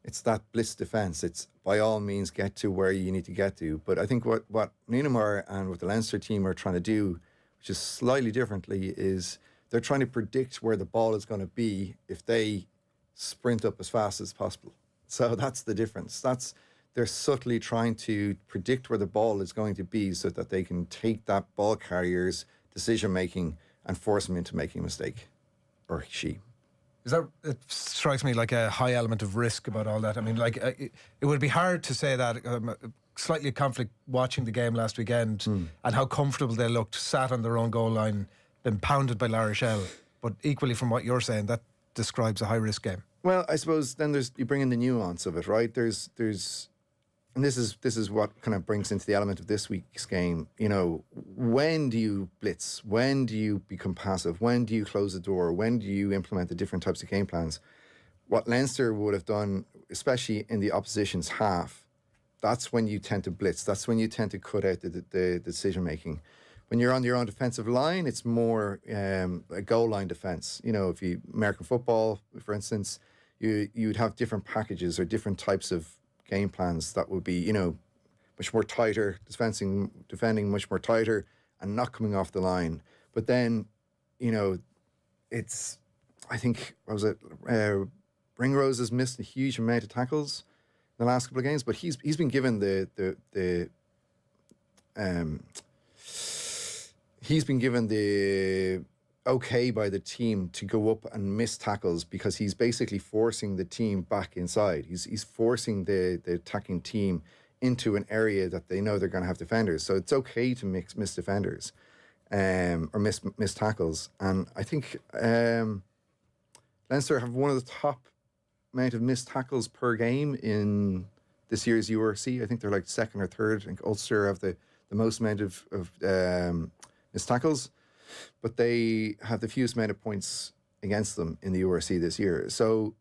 it's that blitz defence. It's by all means get to where you need to get to. But I think what McNamara and what the Leinster team are trying to do, which is slightly differently, is they're trying to predict where the ball is going to be if they sprint up as fast as possible. So that's the difference. They're subtly trying to predict where the ball is going to be so that they can take that ball carrier's decision making and force him into making a mistake, or she. It strikes me like a high element of risk about all that. I mean, like it would be hard to say that. Slightly conflict watching the game last weekend and how comfortable they looked, sat on their own goal line, been pounded by La Rochelle. But equally, from what you're saying, that describes a high risk game. Well, I suppose then you bring in the nuance of it, right? There's and this is what kind of brings into the element of this week's game. You know, when do you blitz? When do you become passive? When do you close the door? When do you implement the different types of game plans? What Leinster would have done, especially in the opposition's half, that's when you tend to blitz. That's when you tend to cut out the decision making. When you're on your own defensive line, it's more a goal line defense. You know, if you American football, for instance, you'd have different packages or different types of game plans that would be, you know, much more tighter, defending much more tighter and not coming off the line. But then, you know, I think, what was it? Ringrose has missed a huge amount of tackles in the last couple of games, but he's been given the okay by the team to go up and miss tackles because he's basically forcing the team back inside. He's forcing the attacking team into an area that they know they're going to have defenders. So it's okay to miss defenders or miss tackles. And I think Leinster have one of the top amount of missed tackles per game in this year's URC. I think they're like second or third. I think Ulster have the most amount of missed tackles, but they have the fewest amount of points against them in the URC this year. So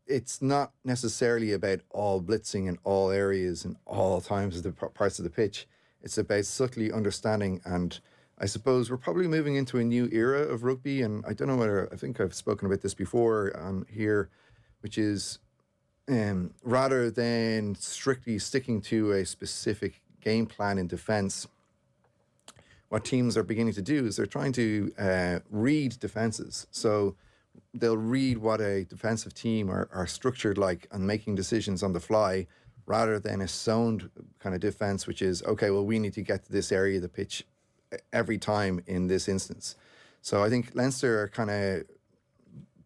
it's not necessarily about all blitzing in all areas and all times of the parts of the pitch. It's about subtly understanding, and I suppose we're probably moving into a new era of rugby, and I don't know whether, I think I've spoken about this before on here, which is rather than strictly sticking to a specific game plan in defence, what teams are beginning to do is they're trying to read defences. So they'll read what a defensive team are structured like and making decisions on the fly rather than a zoned kind of defence, which is, okay, well, we need to get to this area of the pitch every time in this instance. So I think Leinster are kind of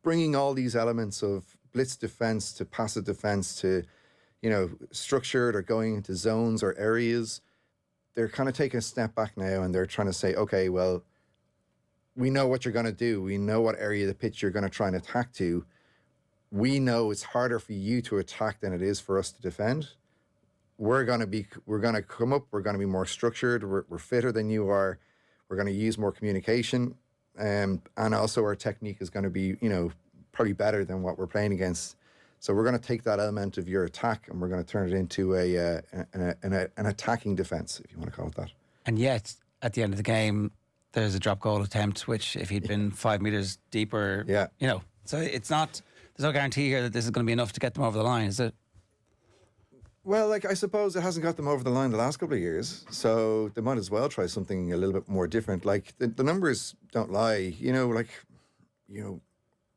bringing all these elements of blitz defence to passive defence to, you know, structured or going into zones or areas. They're kind of taking a step back now and they're trying to say, okay, well, we know what you're going to do. We know what area of the pitch you're going to try and attack to. We know it's harder for you to attack than it is for us to defend. We're going to come up. We're going to be more structured. We're fitter than you are. We're going to use more communication. And also our technique is going to be, you know, probably better than what we're playing against. So we're going to take that element of your attack and we're going to turn it into an attacking defence, if you want to call it that. And yet, at the end of the game, there's a drop goal attempt, which if he'd been 5 metres deeper, you know. So it's not, there's no guarantee here that this is going to be enough to get them over the line, is it? Well, like, I suppose it hasn't got them over the line the last couple of years, so they might as well try something a little bit more different. Like, the numbers don't lie, you know, like, you know,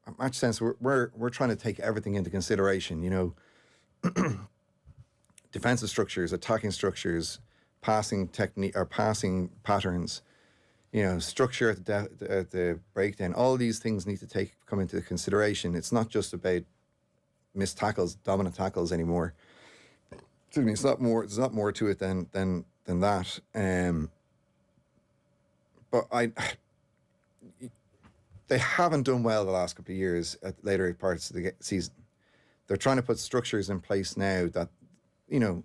at Match Sense, we're trying to take everything into consideration, you know, defensive structures, attacking structures, passing technique or passing patterns, you know, structure at the breakdown. All these things need to come into consideration. It's not just about missed tackles, dominant tackles anymore. Excuse me, it's not more. There's not more to it than that. But they haven't done well the last couple of years at later parts of the season. They're trying to put structures in place now that, you know,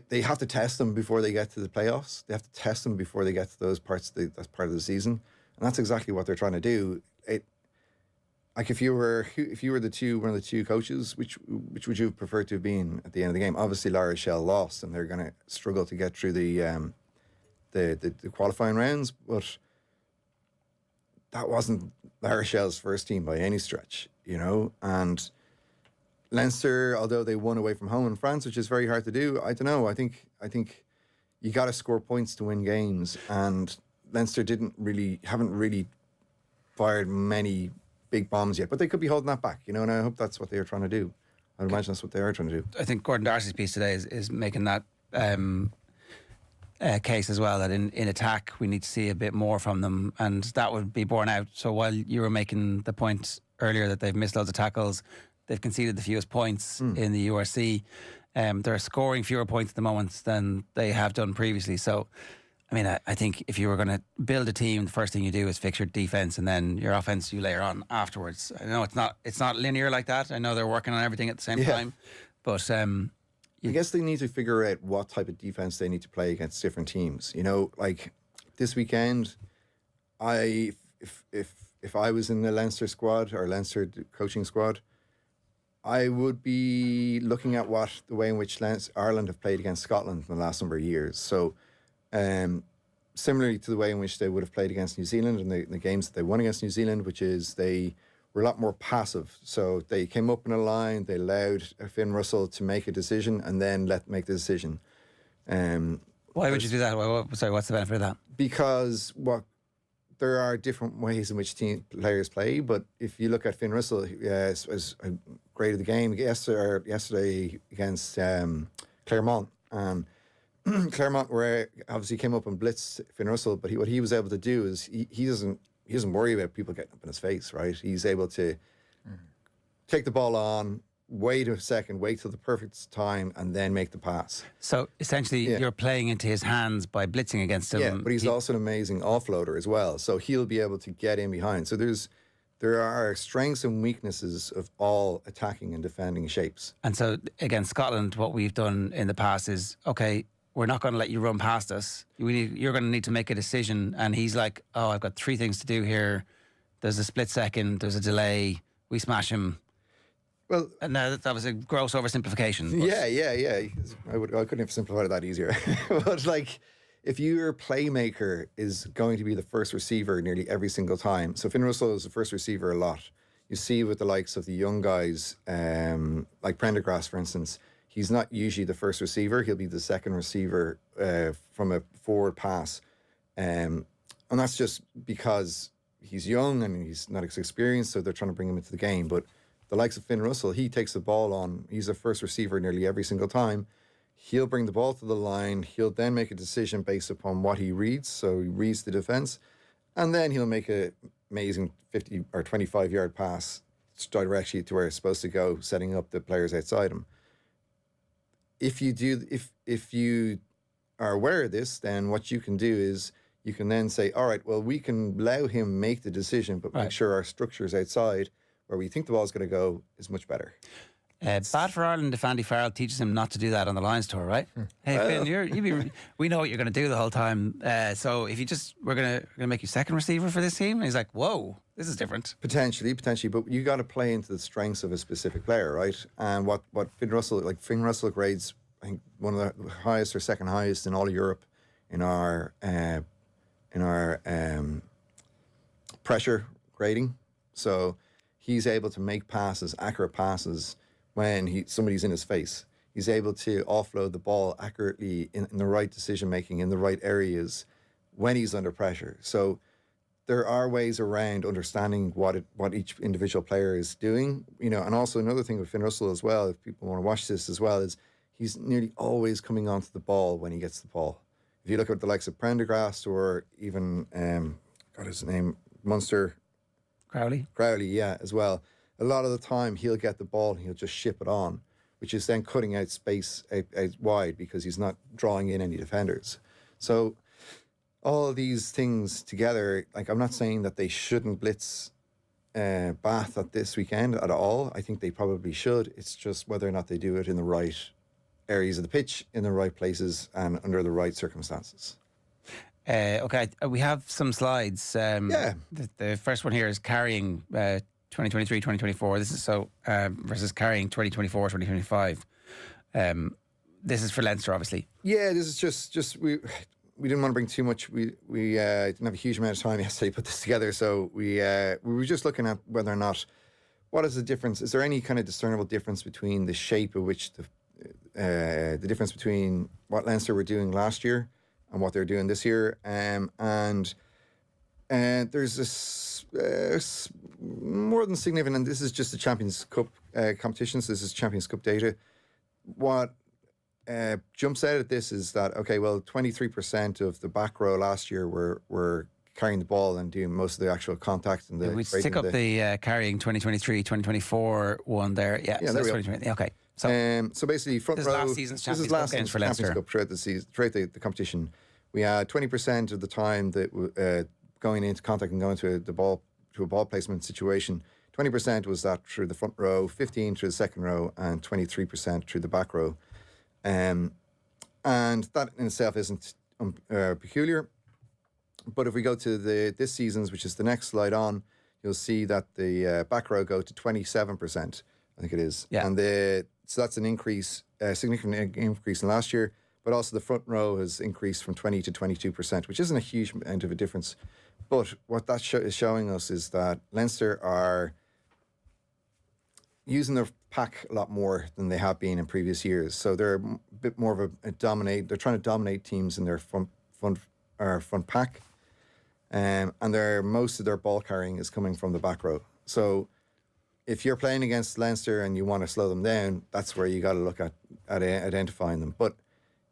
they have to test them before they get to the playoffs. They have to test them before they get to those parts that part of the season, and that's exactly what they're trying to do. Like if you were one of the two coaches, which would you have preferred to have been at the end of the game? Obviously, La Rochelle lost, and they're going to struggle to get through the qualifying rounds. But that wasn't La Rochelle's first team by any stretch, you know. And Leinster, although they won away from home in France, which is very hard to do, I don't know. I think you got to score points to win games, and Leinster haven't really fired many big bombs yet, but they could be holding that back, you know. And I hope that's what they are trying to do. I'd imagine that's what they are trying to do. I think Gordon Darcy's piece today is making that case as well, that in attack we need to see a bit more from them, and that would be borne out. So while you were making the point earlier that they've missed loads of tackles, they've conceded the fewest points in the URC. They're scoring fewer points at the moment than they have done previously. So, I mean, I think if you were going to build a team, the first thing you do is fix your defence, and then your offence you layer on afterwards. I know it's not linear like that. I know they're working on everything at the same time, but I guess they need to figure out what type of defence they need to play against different teams. You know, like this weekend, if I was in the Leinster squad or Leinster coaching squad, I would be looking at the way in which Ireland have played against Scotland in the last number of years. So, similarly to the way in which they would have played against New Zealand in the games that they won against New Zealand, which is they were a lot more passive. So they came up in a line, they allowed Finn Russell to make a decision and then make the decision. Why would you do that? Sorry, what's the benefit of that? Because there are different ways in which team players play, but if you look at Finn Russell, was great at the game yesterday against Claremont. Claremont obviously came up and blitzed Finn Russell, but what he was able to do is he doesn't worry about people getting up in his face, right? He's able to take the ball on, wait a second, wait till the perfect time, and then make the pass. So essentially, you're playing into his hands by blitzing against him. Yeah, but he's also an amazing offloader as well, so he'll be able to get in behind. So there are strengths and weaknesses of all attacking and defending shapes. And so against Scotland, what we've done in the past is, okay, we're not going to let you run past us. You're going to need to make a decision. And he's like, oh, I've got three things to do here. There's a split second. There's a delay. We smash him. Well, and that was a gross oversimplification. Yeah. I couldn't have simplified it that easier. But like, if your playmaker is going to be the first receiver nearly every single time, so Finn Russell is the first receiver a lot. You see with the likes of the young guys, like Prendergast, for instance, he's not usually the first receiver. He'll be the second receiver from a forward pass. And that's just because he's young and he's not as experienced, so they're trying to bring him into the game. But the likes of Finn Russell, he takes the ball on. He's the first receiver nearly every single time. He'll bring the ball to the line. He'll then make a decision based upon what he reads. So he reads the defence. And then he'll make an amazing 50 or 25-yard pass directly to where it's supposed to go, setting up the players outside him. If you are aware of this, then what you can do is you can then say, all right, well, we can allow him make the decision, but make sure our structures outside where we think the ball's going to go is much better. Bad for Ireland if Andy Farrell teaches him not to do that on the Lions tour, right? Hey, Finn, we know what you're going to do the whole time. So if we're going to make you second receiver for this team, and he's like, whoa, this is different. Potentially, but you got to play into the strengths of a specific player, right? And what Finn Russell grades, I think one of the highest or second highest in all of Europe in our pressure grading. So he's able to make accurate passes when somebody's in his face. He's able to offload the ball accurately in the right decision making in the right areas when he's under pressure. So there are ways around understanding what each individual player is doing, you know. And also another thing with Finn Russell as well, if people want to watch this as well, is he's nearly always coming onto the ball when he gets the ball. If you look at the likes of Prendergast or even his name, Munster. Crowley, yeah, as well. A lot of the time he'll get the ball and he'll just ship it on, which is then cutting out space out wide because he's not drawing in any defenders. So all of these things together, like, I'm not saying that they shouldn't blitz Bath at this weekend at all. I think they probably should. It's just whether or not they do it in the right areas of the pitch, in the right places and under the right circumstances. Okay, we have some slides. The first one here is carrying 2023-2024. This is versus carrying 2024-2025. This is for Leinster, obviously. Yeah, this is just we didn't want to bring too much. We didn't have a huge amount of time yesterday to put this together, so we were just looking at whether or not, what is the difference? Is there any kind of discernible difference between the shape of which the difference between what Leinster were doing last year and what they're doing this year? And there's this more than significant, and this is just the Champions Cup competition, so this is Champions Cup data. What jumps out at this is that, okay, well, 23% of the back row last year were carrying the ball and doing most of the actual contact. And we stick up the carrying 2023, 2024 one there. Yeah, so there that's 2020. Okay. So basically, front this row. Last season's this is Champions last Cup games season's for Champions Leinster. Cup throughout the season, throughout the competition. We had 20% of the time that going into contact and going to a ball placement situation. 20% was that through the front row, 15% through the second row, and 23% through the back row. And that in itself isn't peculiar. But if we go to this season's, which is the next slide on, you'll see that the back row go to 27%. I think it is. Yeah. And so that's an increase, a significant increase in last year. But also the front row has increased from 20 to 22%, which isn't a huge amount of a difference. But what that is showing us is that Leinster are using their pack a lot more than they have been in previous years. So they're a bit more of a dominate. They're trying to dominate teams in their front pack, and most of their ball carrying is coming from the back row. So if you're playing against Leinster and you want to slow them down, that's where you got to look at identifying them. But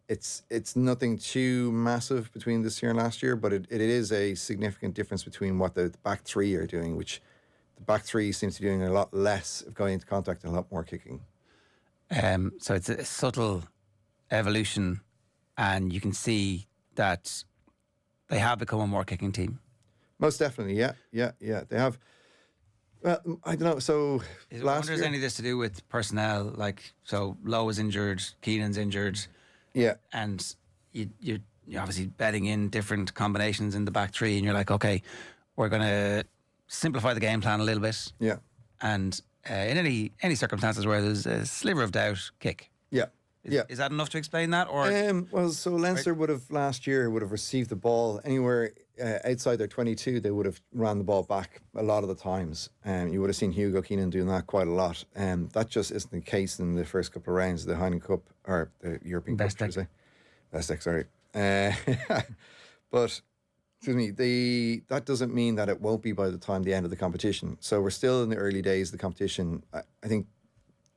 it's nothing too massive between this year and last year, but it is a significant difference between what the back three are doing, which the back three seems to be doing a lot less of going into contact and a lot more kicking. So it's a subtle evolution, and you can see that they have become a more kicking team. Most definitely, yeah. They have. Well, I don't know. So last year, is any of this to do with personnel? Like, so Lowe is injured, Keenan's injured. Yeah. And you're obviously betting in different combinations in the back three, and you're like, okay, we're going to simplify the game plan a little bit. Yeah. And in any circumstances where there's a sliver of doubt, kick. Yeah. Is that enough to explain that? Or well, so Leinster would have last year received the ball anywhere outside their 22. They would have ran the ball back a lot of the times. You would have seen Hugo Keenan doing that quite a lot. That just isn't the case in the first couple of rounds of the Heineken Cup or the European Cup. Bestec, sorry. But excuse me, that doesn't mean that it won't be by the time the end of the competition. So we're still in the early days of the competition. I think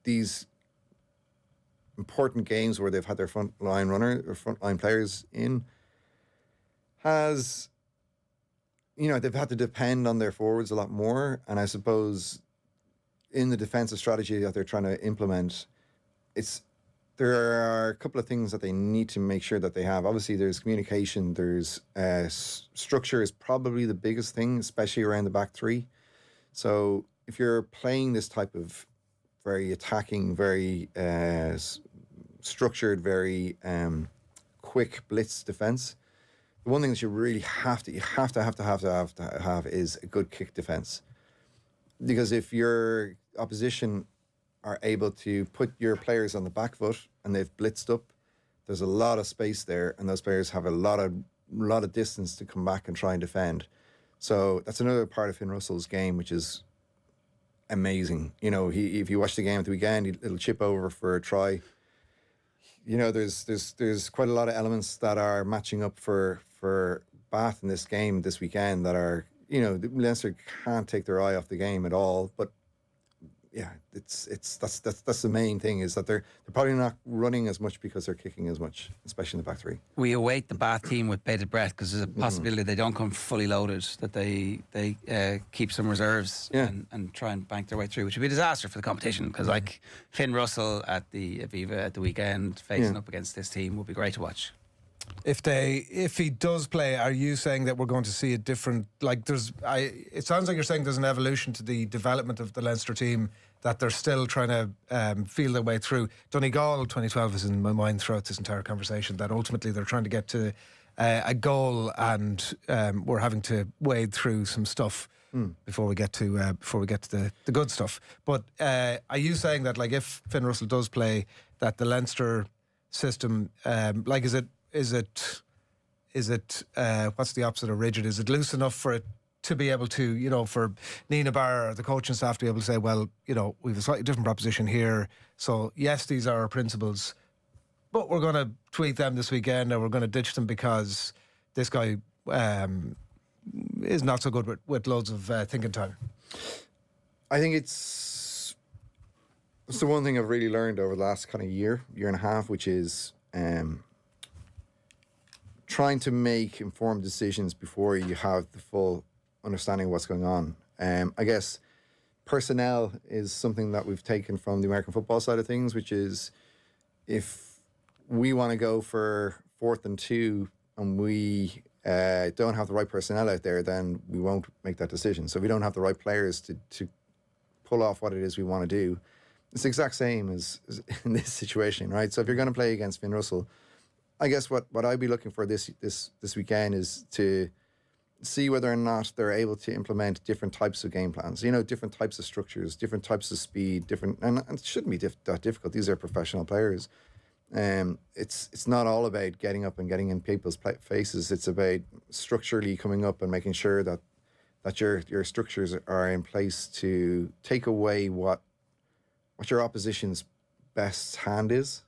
these important games where they've had their front line runner or front line players in they've had to depend on their forwards a lot more. And I suppose in the defensive strategy that they're trying to implement, there are a couple of things that they need to make sure that they have. Obviously, there's communication. There's structure is probably the biggest thing, especially around the back three. So if you're playing this type of very attacking, very structured, very quick blitz defense, the one thing that you really have to have is a good kick defense. Because if your opposition are able to put your players on the back foot and they've blitzed up, there's a lot of space there, and those players have a lot of distance to come back and try and defend. So that's another part of Finn Russell's game, which is amazing. If you watch the game at the weekend, it'll chip over for a try. There's quite a lot of elements that are matching up for Bath in this game this weekend that are, Leinster can't take their eye off the game at all. But yeah, that's the main thing, is that they're probably not running as much because they're kicking as much, especially in the back three. We await the Bath team with bated breath, because there's a possibility they don't come fully loaded, that they keep some reserves and try and bank their way through, which would be a disaster for the competition, because like Finn Russell at the Aviva at the weekend facing up against this team would be great to watch. If he does play, are you saying that we're going to see a different, it sounds like you're saying there's an evolution to the development of the Leinster team, that they're still trying to feel their way through. Donegal 2012 is in my mind throughout this entire conversation, that ultimately they're trying to get to a goal, and we're having to wade through some stuff before we get to the good stuff. But are you saying that, like, if Finn Russell does play, that the Leinster system, is Is it what's the opposite of rigid? Is it loose enough for it to be able to, you know, for Nina Barr or the coaching staff to be able to say, well, you know, we have a slightly different proposition here. So yes, these are our principles, but we're going to tweak them this weekend, or we're going to ditch them because this guy is not so good with loads of thinking time. I think it's the one thing I've really learned over the last kind of year and a half, which is trying to make informed decisions before you have the full understanding of what's going on. I guess personnel is something that we've taken from the American football side of things, which is if we want to go for 4th and 2 and we don't have the right personnel out there, then we won't make that decision. So if we don't have the right players to pull off what it is we want to do, it's the exact same as in this situation, right? So if you're going to play against Finn Russell, I guess what I'd be looking for this weekend is to see whether or not they're able to implement different types of game plans, you know, different types of structures, different types of speed, and it shouldn't be that difficult. These are professional players. It's not all about getting up and getting in people's faces. It's about structurally coming up and making sure that your structures are in place to take away what your opposition's best hand is.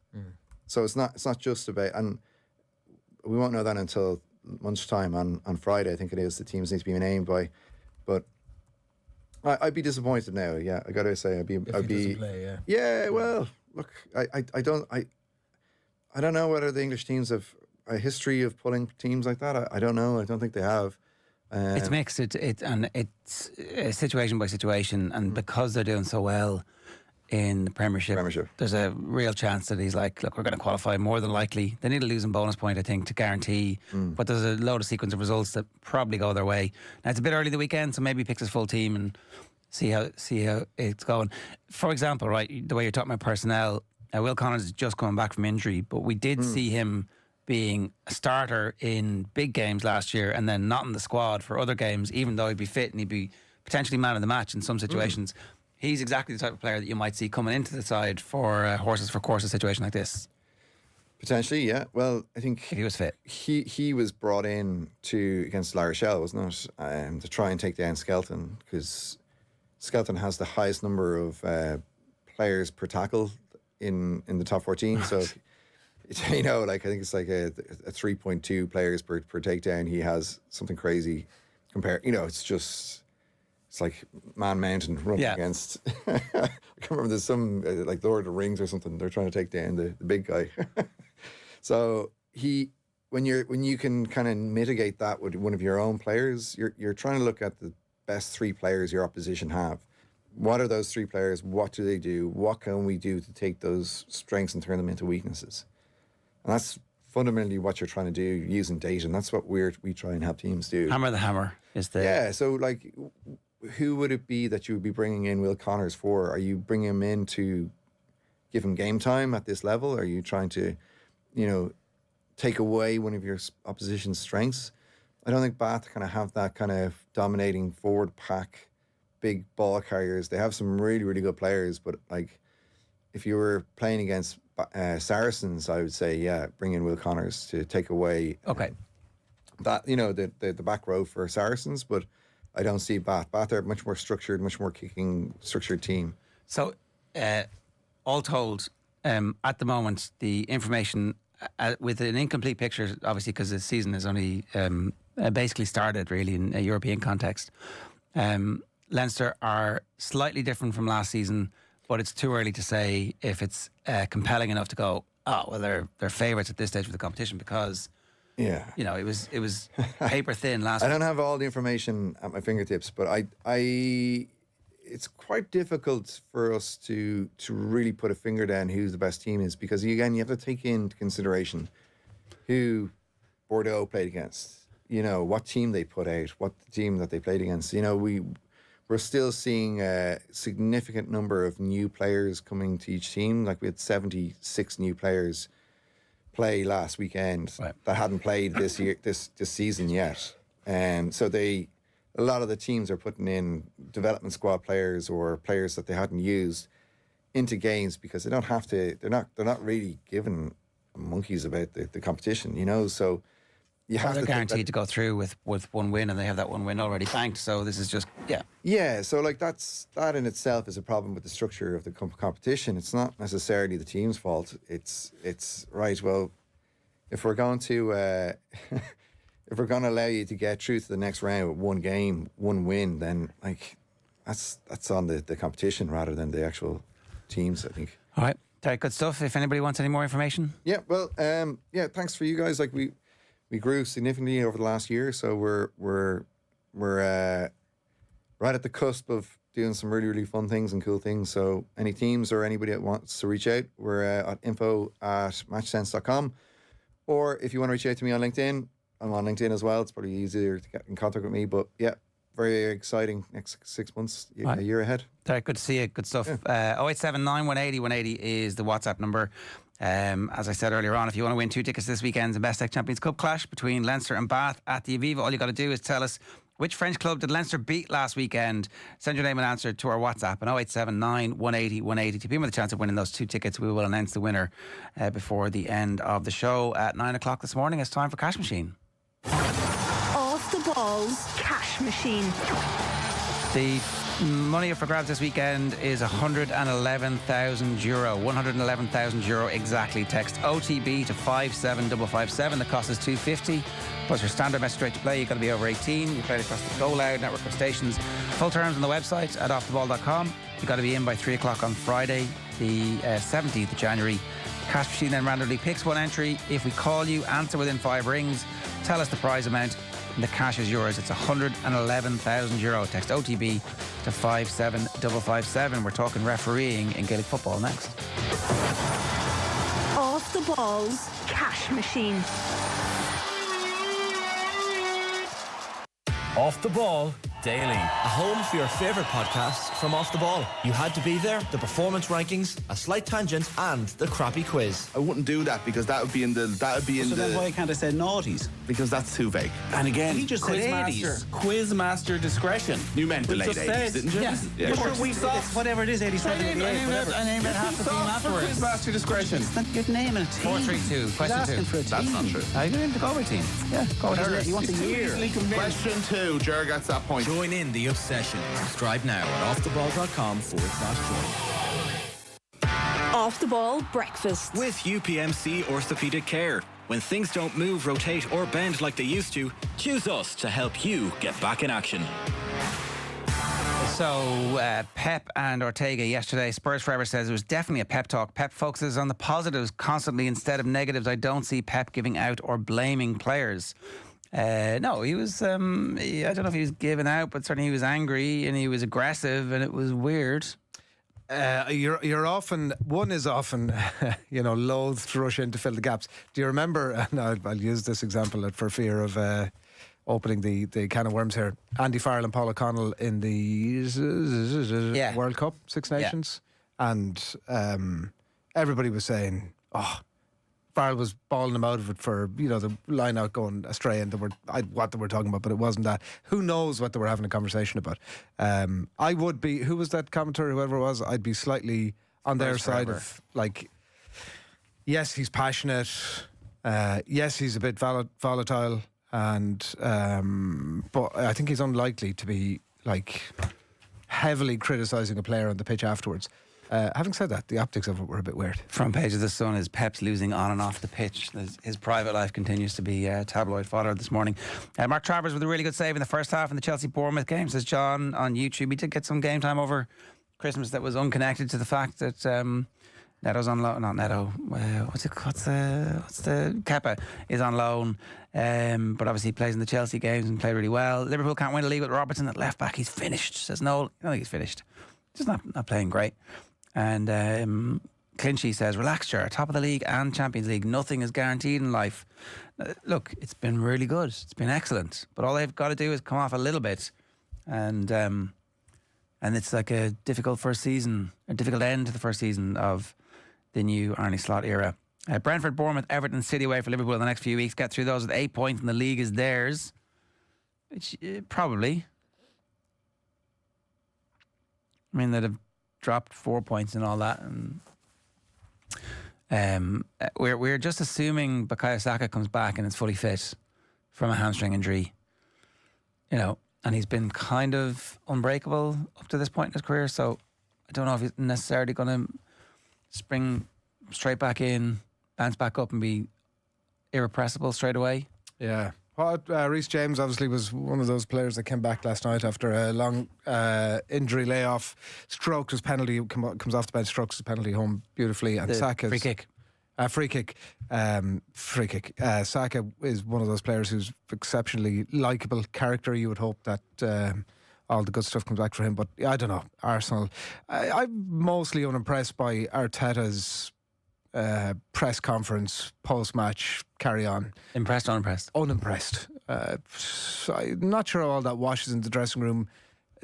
So it's not just about, and we won't know that until lunchtime on Friday, I think it is. The teams need to be named by, but I'd be disappointed now. Yeah, I got to say, I'd be. Play, yeah. Well, look, I don't know whether the English teams have a history of pulling teams like that. I don't know. I don't think they have. It's mixed. It's situation by situation, and because they're doing so well in the Premiership, there's a real chance that he's like, look, we're going to qualify more than likely. They need a losing bonus point, I think, to guarantee. But there's a load of sequence of results that probably go their way. Now, it's a bit early the weekend, so maybe he picks his full team and see how it's going. For example, right, the way you're talking about personnel, Will Connors is just coming back from injury, but we did see him being a starter in big games last year and then not in the squad for other games, even though he'd be fit and he'd be potentially man of the match in some situations. He's exactly the type of player that you might see coming into the side for horses for courses situation like this. Potentially, yeah. Well, I think if he was fit, he was brought in against La Rochelle, wasn't it, to try and take down Skelton, because Skelton has the highest number of players per tackle in the top 14. So, you know, like I think it's like a 3.2 players per takedown. He has something crazy compared. You know, it's like Man Mountain running against. I can't remember. There's some like Lord of the Rings or something. They're trying to take down the big guy. So when you can kind of mitigate that with one of your own players, you're trying to look at the best 3 players your opposition have. What are those 3 players? What do they do? What can we do to take those strengths and turn them into weaknesses? And that's fundamentally what you're trying to do using data, and that's what we try and help teams do. Hammer the hammer is the... Yeah, so like, who would it be that you would be bringing in Will Connors for? Are you bringing him in to give him game time at this level? Are you trying to, you know, take away one of your opposition's strengths? I don't think Bath kind of have that kind of dominating forward pack, big ball carriers. They have some really, really good players, but like, if you were playing against Saracens, I would say, yeah, bring in Will Connors to take away that, you know, the back row for Saracens, but I don't see Bath. Bath are much more structured, much more kicking structured team. So, all told, at the moment, the information with an incomplete picture, obviously, because the season has only basically started really in a European context. Leinster are slightly different from last season, but it's too early to say if it's compelling enough to go, oh, well, they're favourites at this stage of the competition, because you know, it was paper thin last week. I don't have all the information at my fingertips, but it's quite difficult for us to really put a finger down who's the best team is, because again, you have to take into consideration who Bordeaux played against, you know, what team they put out, what team that they played against. You know, we're still seeing a significant number of new players coming to each team. Like, we had 76 new players play last weekend that hadn't played this year, this season yet. So a lot of the teams are putting in development squad players or players that they hadn't used into games because they don't have to. They're not really giving monkeys about the competition, you know. So you have they're to think guaranteed that, to go through with one win, and they have that one win already banked. So this is just yeah. So like that in itself is a problem with the structure of the competition. It's not necessarily the team's fault. It's right. Well, if we're going to if we're going to allow you to get through to the next round with one game, one win, then like that's on the competition rather than the actual teams, I think. all right. Good stuff. If anybody wants any more information, Yeah, well, thanks for you guys. Like we grew significantly over the last year, so we're right at the cusp of doing some really, really fun things and cool things. So any teams or anybody that wants to reach out, we're at info@matchsense.com. Or if you want to reach out to me on LinkedIn, I'm on LinkedIn as well. It's probably easier to get in contact with me. But yeah, very exciting next 6 months, a year ahead. Derek, good to see you. Good stuff. 0879 180 180 is the WhatsApp number. As I said earlier on, if you want to win 2 tickets this weekend's Investec Champions Cup clash between Leinster and Bath at the Aviva, all you got to do is tell us which French club did Leinster beat last weekend. Send your name and answer to our WhatsApp on 0879 180 180 to be with a chance of winning those 2 tickets. We will announce the winner before the end of the show at 9 o'clock this morning. It's time for Cash Machine. Off the Ball's Cash Machine. The money up for grabs this weekend is €111,000. €111,000 exactly. Text OTB to 57557. The cost is $2.50. Plus your standard message rate to play. You've got to be over 18. You play across the Go Loud network of stations. Full terms on the website at offtheball.com. You've got to be in by 3 o'clock on Friday, the 17th of January. Cash Machine then randomly picks one entry. If we call you, answer within 5 rings. Tell us the prize amount. And the cash is yours. It's €111,000. Text OTB to 57557. We're talking refereeing in Gaelic football next. Off the Ball's Cash Machine. Off the Ball Daily. A home for your favourite podcasts from Off the Ball. You had to be there, the performance rankings, a slight tangent, and the crappy quiz. I wouldn't do that because that would be in the. So then why can't I say naughties? Because that's too vague. And again, he just said Quizmaster discretion. You meant the late 80s, didn't you? Yeah. Sure, we saw whatever it is, 87, 88, whatever. I named it half the team afterwards. Quizmaster discretion. You're naming a team. 432. Question 2. For a team. That's not true. I named the Galway team. Yeah, Galway. You want the year. Question 2. Jer gets that point. Join in the obsession. Subscribe now at offtheball.com/join. Off the Ball Breakfast. With UPMC Orthopaedic Care. When things don't move, rotate or bend like they used to, choose us to help you get back in action. So, Pep and Ortega yesterday, Spurs Forever says it was definitely a pep talk. Pep focuses on the positives constantly instead of negatives. I don't see Pep giving out or blaming players. No, he was, I don't know if he was giving out, but certainly he was angry and he was aggressive and it was weird. You're often, one is often, loath to rush in to fill the gaps. Do you remember, and I'll use this example for fear of opening the can of worms here, Andy Farrell and Paul O'Connell in the World Cup, Six Nations, and everybody was saying, Farrell was balling him out of it for, the line out going astray and what they were talking about, but it wasn't that. Who knows what they were having a conversation about. I would be, who was that commentator, whoever it was, I'd be slightly on their side of, like, yes, he's passionate, yes, he's a bit volatile, and but I think he's unlikely to be, like, heavily criticising a player on the pitch afterwards. Having said that, the optics of it were a bit weird. Front page of the Sun is Pep's losing on and off the pitch. His private life continues to be tabloid fodder this morning. Mark Travers with a really good save in the first half in the Chelsea-Bournemouth game, says John on YouTube. He did get some game time over Christmas that was unconnected to the fact that Neto's on loan. Not Neto. What's the Kepa is on loan. But obviously he plays in the Chelsea games and played really well. Liverpool can't win a league with Robertson at left back. He's finished, says Noel. I don't think he's finished. Just not playing great. And Clinchy says, relax, Ger, top of the league and Champions League. Nothing is guaranteed in life. Look, it's been really good. It's been excellent. But all they've got to do is come off a little bit. And it's like a difficult first season, a difficult end to the first season of the new Arne Slot era. Brentford, Bournemouth, Everton, City away for Liverpool in the next few weeks. Get through those with 8 points and the league is theirs. Which probably. I mean, they'd have dropped 4 points and all that, and we're just assuming Bukayo Saka comes back and is fully fit from a hamstring injury, you know, and he's been kind of unbreakable up to this point in his career. So I don't know if he's necessarily going to spring straight back in, bounce back up and be irrepressible straight away. Yeah. Well, Reece James obviously was one of those players that came back last night after a long injury layoff. Stroked his penalty, comes off the bench, strokes his penalty home beautifully. And Saka's free kick. Free kick. Saka is one of those players who's exceptionally likeable character. You would hope that all the good stuff comes back for him. But I don't know. Arsenal. I'm mostly unimpressed by Arteta's press conference post-match carry on. Impressed or unimpressed? Unimpressed. I'm not sure how all that washes in the dressing room.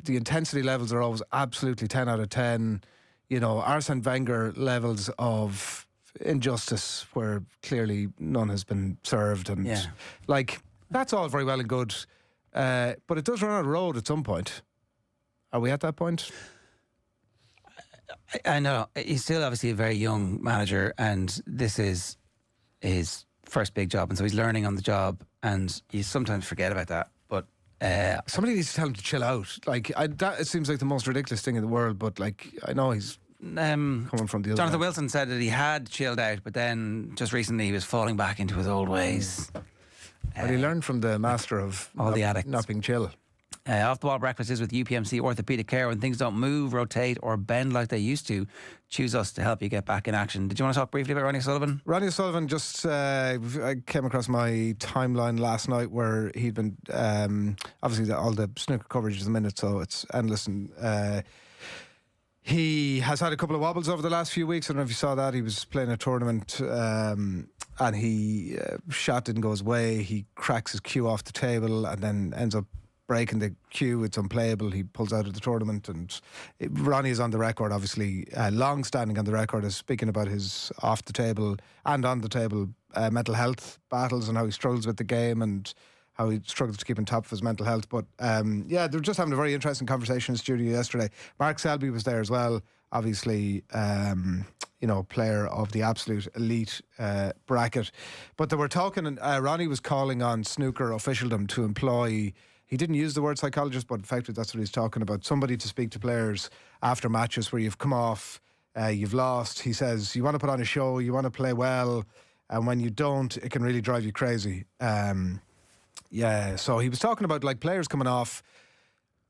The intensity levels are always absolutely 10 out of 10. You know, Arsene Wenger levels of injustice where clearly none has been served, and like that's all very well and good, but it does run out of road at some point. Are we at that point? I know he's still obviously a very young manager, and this is his first big job, and so he's learning on the job, and you sometimes forget about that. But somebody needs to tell him to chill out. Like it seems like the most ridiculous thing in the world, but like I know he's coming from the other. Jonathan Wilson said that he had chilled out, but then just recently he was falling back into his old ways. But he learned from the master of all the addicts not being chill. Off the Ball Breakfast is with UPMC Orthopaedic Care. When things don't move, rotate or bend like they used to, choose us to help you get back in action. Did you want to talk briefly about Ronnie O'Sullivan? Ronnie O'Sullivan just I came across my timeline last night where he'd been obviously all the snooker coverage is a minute, so it's endless, and he has had a couple of wobbles over the last few weeks. I don't know if you saw that. He was playing a tournament and he shot didn't go his way. He cracks his cue off the table and then ends up breaking the cue. It's unplayable. He pulls out of the tournament, and Ronnie is on the record, obviously long standing on the record, as speaking about his off the table and on the table mental health battles and how he struggles with the game and how he struggles to keep on top of his mental health. But they were just having a very interesting conversation in the studio yesterday. Mark Selby was there as well, obviously player of the absolute elite bracket. But they were talking, and Ronnie was calling on snooker officialdom to employ, he didn't use the word psychologist, but in fact that's what he's talking about, somebody to speak to players after matches where you've come off, you've lost. He says you want to put on a show, you want to play well, and when you don't, it can really drive you crazy. So he was talking about like players coming off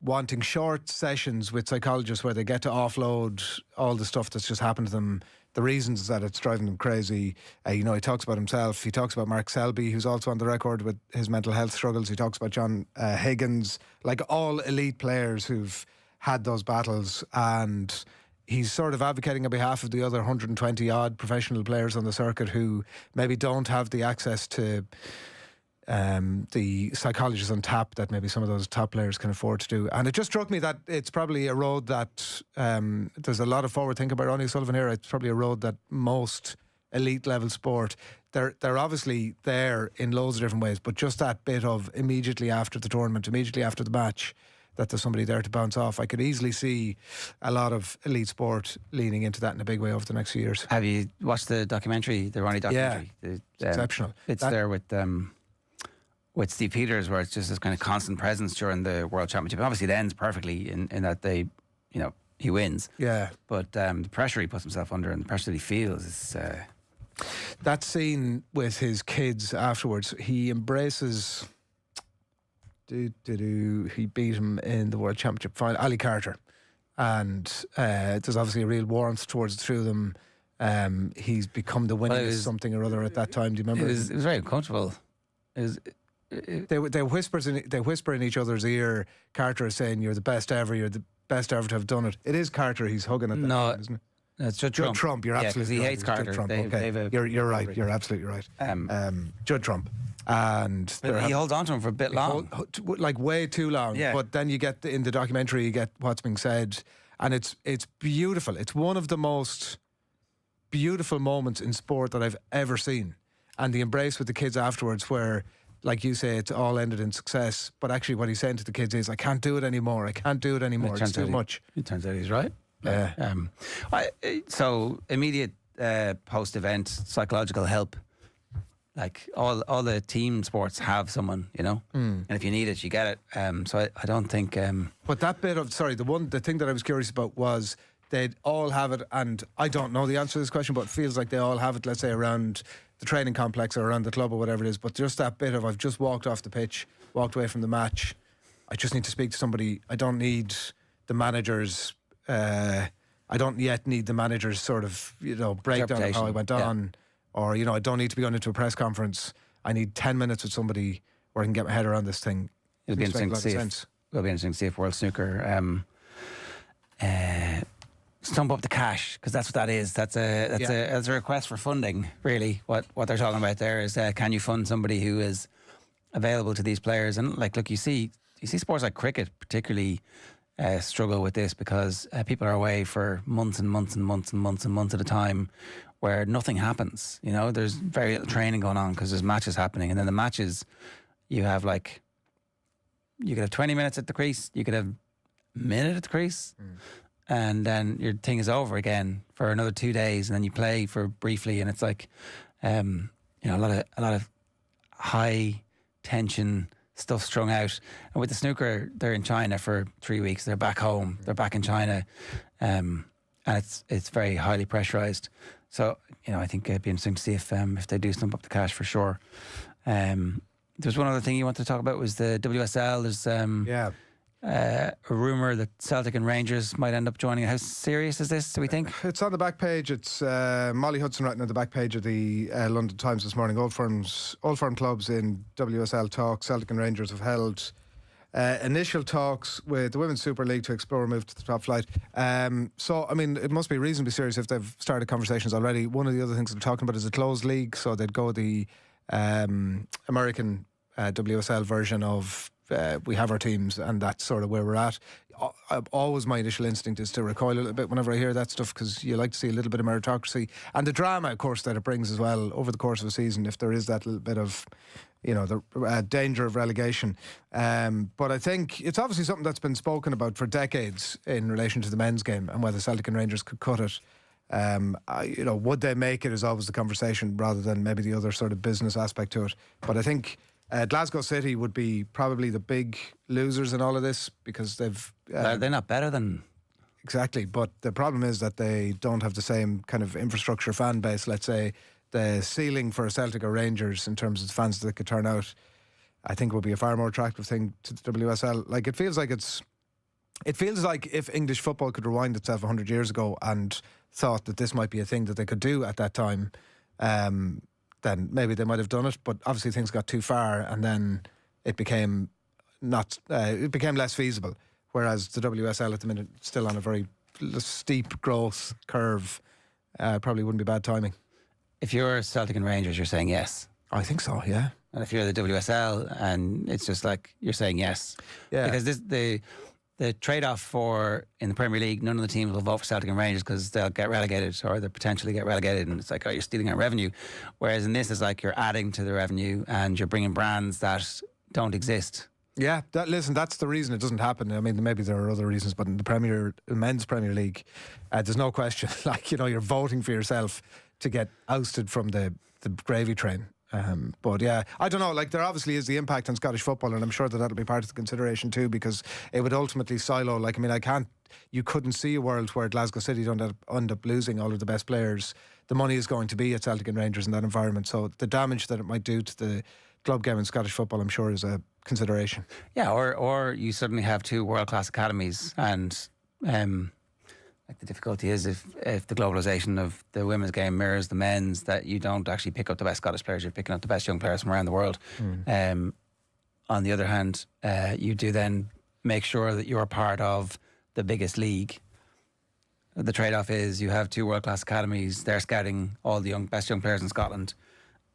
wanting short sessions with psychologists where they get to offload all the stuff that's just happened to them, the reasons that it's driving them crazy. He talks about himself. He talks about Mark Selby, who's also on the record with his mental health struggles. He talks about John Higgins, like all elite players who've had those battles, and he's sort of advocating on behalf of the other 120 odd professional players on the circuit who maybe don't have the access to the psychologists on tap that maybe some of those top players can afford to do. And it just struck me that it's probably a road that there's a lot of forward thinking about Ronnie O'Sullivan here. It's probably a road that most elite level sport, they're obviously there in loads of different ways, but just that bit of immediately after the tournament, immediately after the match, that there's somebody there to bounce off. I could easily see a lot of elite sport leaning into that in a big way over the next few years. Have you watched the documentary, the Ronnie documentary? Yeah, it's exceptional. It's there with Steve Peters, where it's just this kind of constant presence during the World Championship. And obviously it ends perfectly in that they, he wins. Yeah. But the pressure he puts himself under and the pressure that he feels is... that scene with his kids afterwards, he embraces... He beat him in the World Championship final, Ali Carter. And there's obviously a real warmth towards the two of them. He's become the winningest something or other at that time. Do you remember? It was very uncomfortable. They whisper in each other's ear. Carter is saying, "You're the best ever. You're the best ever to have done it." It is Carter. He's hugging at that time, isn't it? It's Judd Trump. You're absolutely he right. hates Carter. Judd Trump. Okay. You're right. You're absolutely right. Judd Trump. And he holds on to him for a bit long, like way too long. Yeah. But then you get in the documentary, you get what's being said, and it's beautiful. It's one of the most beautiful moments in sport that I've ever seen. And the embrace with the kids afterwards, where, like you say, it's all ended in success. But actually, what he's saying to the kids is, "I can't do it anymore. I can't do it anymore. It's too much." It turns out he's right. Yeah. So immediate post-event psychological help. like all the team sports have someone, you know, and if you need it, you get it. So I don't think. But that bit of the thing that I was curious about was they'd all have it, and I don't know the answer to this question, but it feels like they all have it. Let's say around the training complex or around the club or whatever it is. But just that bit of I've just walked off the pitch, walked away from the match. I just need to speak to somebody. I don't need the manager's. I don't yet need the manager's sort of breakdown of how I went on, or I don't need to be going into a press conference. I need 10 minutes with somebody where I can get my head around this thing. It'll be interesting to see. It'll be interesting to see if World Snooker stump up the cash, because that's what that is. That's a request for funding. Really, what they're talking about there is can you fund somebody who is available to these players? And look, you see sports like cricket particularly struggle with this, because people are away for months and months and months and months and months at a time where nothing happens. There's very little training going on because there's matches happening, and then the matches you have you could have 20 minutes at the crease, you could have a minute at the crease, and then your thing is over again for another 2 days, and then you play for briefly, and it's a lot of high tension stuff strung out. And with the snooker, they're in China for 3 weeks, they're back home, they're back in China, and it's very highly pressurised. So I think it'd be interesting to see if they do stump up the cash for sure. There's one other thing you wanted to talk about, was the WSL. There's a rumour that Celtic and Rangers might end up joining. How serious is this, do we think? It's on the back page. It's Molly Hudson writing on the back page of the London Times this morning. All firm clubs in WSL talk. Celtic and Rangers have held initial talks with the Women's Super League to explore a move to the top flight. So, it must be reasonably serious if they've started conversations already. One of the other things they're talking about is a closed league, so they'd go the American WSL version of we have our teams, and that's sort of where we're at. Always my initial instinct is to recoil a little bit whenever I hear that stuff, because you like to see a little bit of meritocracy and the drama, of course, that it brings as well over the course of a season, if there is that little bit of the danger of relegation. But I think it's obviously something that's been spoken about for decades in relation to the men's game and whether Celtic and Rangers could cut it. Would they make it is always the conversation, rather than maybe the other sort of business aspect to it. But I think Glasgow City would be probably the big losers in all of this, because they've... they're not better than... Exactly, but the problem is that they don't have the same kind of infrastructure fan base. Let's say the ceiling for Celtic or Rangers in terms of the fans that they could turn out, I think would be a far more attractive thing to the WSL. It feels like if English football could rewind itself 100 years ago and thought that this might be a thing that they could do at that time, then maybe they might have done it. But obviously things got too far, and then it became less feasible. Whereas the WSL at the minute is still on a very steep growth curve. Probably wouldn't be bad timing. If you're Celtic and Rangers, you're saying yes. I think so, yeah. And if you're the WSL, and it's just you're saying yes. Yeah. Because the trade-off for in the Premier League, none of the teams will vote for Celtic and Rangers because they'll get relegated, or they'll potentially get relegated, and it's you're stealing our revenue. Whereas in this, it's you're adding to the revenue and you're bringing brands that don't exist. Yeah, that's the reason it doesn't happen. Maybe there are other reasons, but in the men's Premier League, there's no question. You're voting for yourself to get ousted from the gravy train. But yeah, I don't know. There obviously is the impact on Scottish football, and I'm sure that'll be part of the consideration too, because it would ultimately silo. You couldn't see a world where Glasgow City don't end up losing all of the best players. The money is going to be at Celtic and Rangers in that environment, so the damage that it might do to the club game in Scottish football, I'm sure, is a consideration. Yeah, or you suddenly have two world-class academies, and the difficulty is if the globalisation of the women's game mirrors the men's, that you don't actually pick up the best Scottish players, you're picking up the best young players from around the world. On the other hand, you do then make sure that you're part of the biggest league. The trade-off is you have two world-class academies, they're scouting all the best young players in Scotland.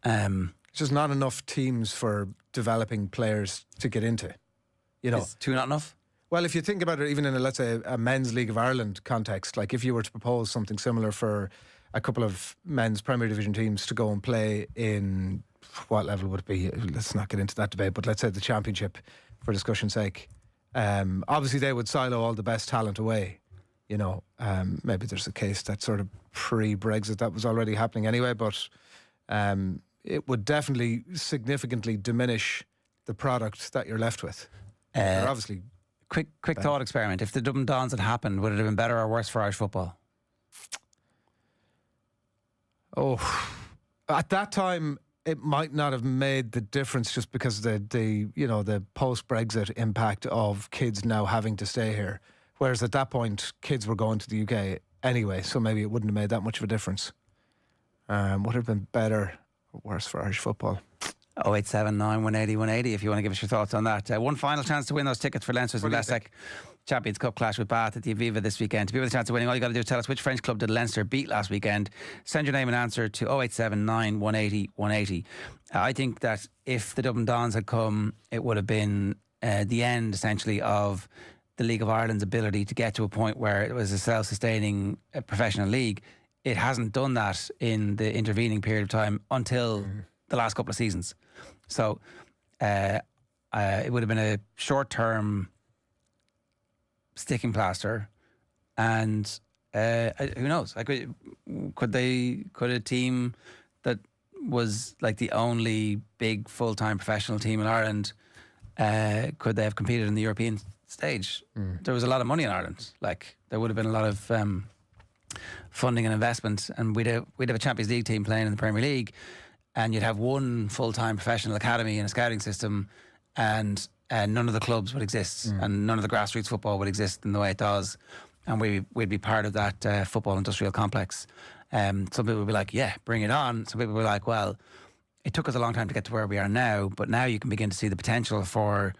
It's just not enough teams for developing players to get into. Is two not enough? Well, if you think about it, even in let's say a men's League of Ireland context, if you were to propose something similar for a couple of men's Premier Division teams to go and play in, what level would it be? Let's not get into that debate, but let's say the Championship, for discussion's sake. Obviously, they would silo all the best talent away. Maybe there's a case that sort of pre-Brexit that was already happening anyway, but it would definitely significantly diminish the product that you're left with. They're obviously quick thought experiment. If the Dublin Dons had happened, would it have been better or worse for Irish football? Oh, at that time, it might not have made the difference just because the post-Brexit impact of kids now having to stay here. Whereas at that point, kids were going to the UK anyway, so maybe it wouldn't have made that much of a difference. Would have been better or worse for Irish football? 0879 180 180 if you want to give us your thoughts on that. One final chance to win those tickets for Leinster's and Leicester Champions Cup clash with Bath at the Aviva this weekend. To be with a chance of winning, all you got to do is tell us which French club did Leinster beat last weekend. Send your name and answer to 0879 180 180. I think that if the Dublin Dons had come, it would have been the end, essentially, of the League of Ireland's ability to get to a point where it was a self-sustaining professional league. It hasn't done that in the intervening period of time until the last couple of seasons. So it would have been a short-term sticking plaster, and who knows? Like, could a team that was like the only big full-time professional team in Ireland, could they have competed in the European stage? There was a lot of money in Ireland. Like, there would have been a lot of funding and investment, and we'd have a Champions League team playing in the Premier League, and you'd have one full-time professional academy and a scouting system, and none of the clubs would exist, and none of the grassroots football would exist in the way it does, and we'd be part of that football industrial complex. Some people would be like, yeah, bring it on. Some people were like, well, it took us a long time to get to where we are now, but now you can begin to see the potential for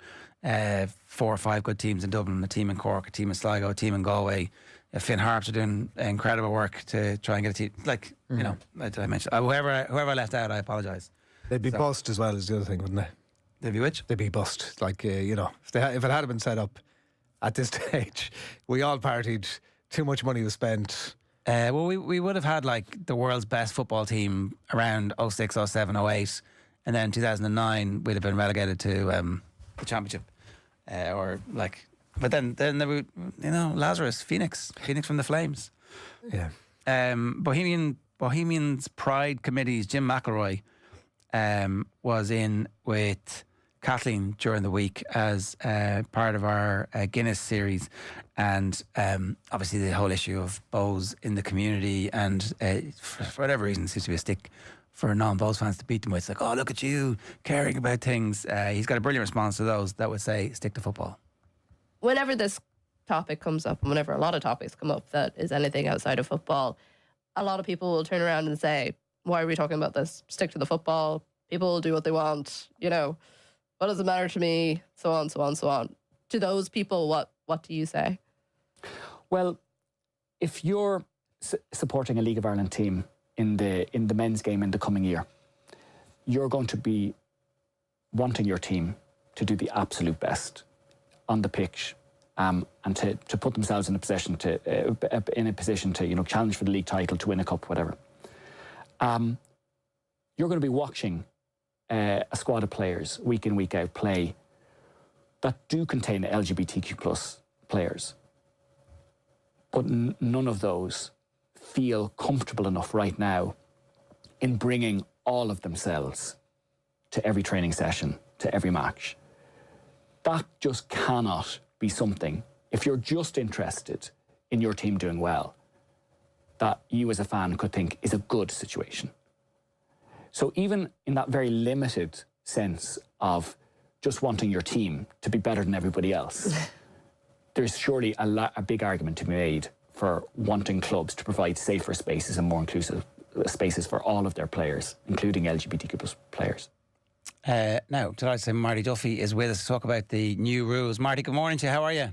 4 or 5 good teams in Dublin, a team in Cork, a team in Sligo, a team in Galway. Finn Harps are doing incredible work to try and get a team. Like, you know, did I mention whoever I left out, I apologise. They'd be bust as well as the other thing, wouldn't they? They'd be which? They'd be bust. Like, you know, if it had been set up at this stage, we all partied, too much money was spent. Well, we would have had like the world's best football team around 06, 07, 08, and then 2009 we'd have been relegated to the Championship, or like. But then there were, you know, Lazarus, Phoenix from the Flames. Yeah. Bohemians Pride Committee's Jim McElroy was in with Kathleen during the week as part of our Guinness series, and obviously the whole issue of Bows in the community, and for whatever reason seems to be a stick for non-Bows fans to beat them with. It's like, oh, look at you caring about things. He's got a brilliant response to those that would say stick to football. Whenever this topic comes up, and whenever a lot of topics come up that is anything outside of football, a lot of people will turn around and say, why are we talking about this? Stick to the football. People will do what they want. You know, what does it matter to me? So on, so on, so on. To those people, what do you say? Well, if you're supporting a League of Ireland team in the men's game in the coming year, you're going to be wanting your team to do the absolute best on the pitch, and to put themselves in a position to you know, challenge for the league title, to win a cup, whatever. You're going to be watching a squad of players week in, week out play that do contain LGBTQ plus players, but none of those feel comfortable enough right now in bringing all of themselves to every training session, to every match. That just cannot be something, if you're just interested in your team doing well, that you as a fan could think is a good situation. So even in that very limited sense of just wanting your team to be better than everybody else, there's surely a big argument to be made for wanting clubs to provide safer spaces and more inclusive spaces for all of their players, including LGBTQ plus players. Now, did I say Marty Duffy is with us to talk about the new rules? Marty, good morning to you. How are you?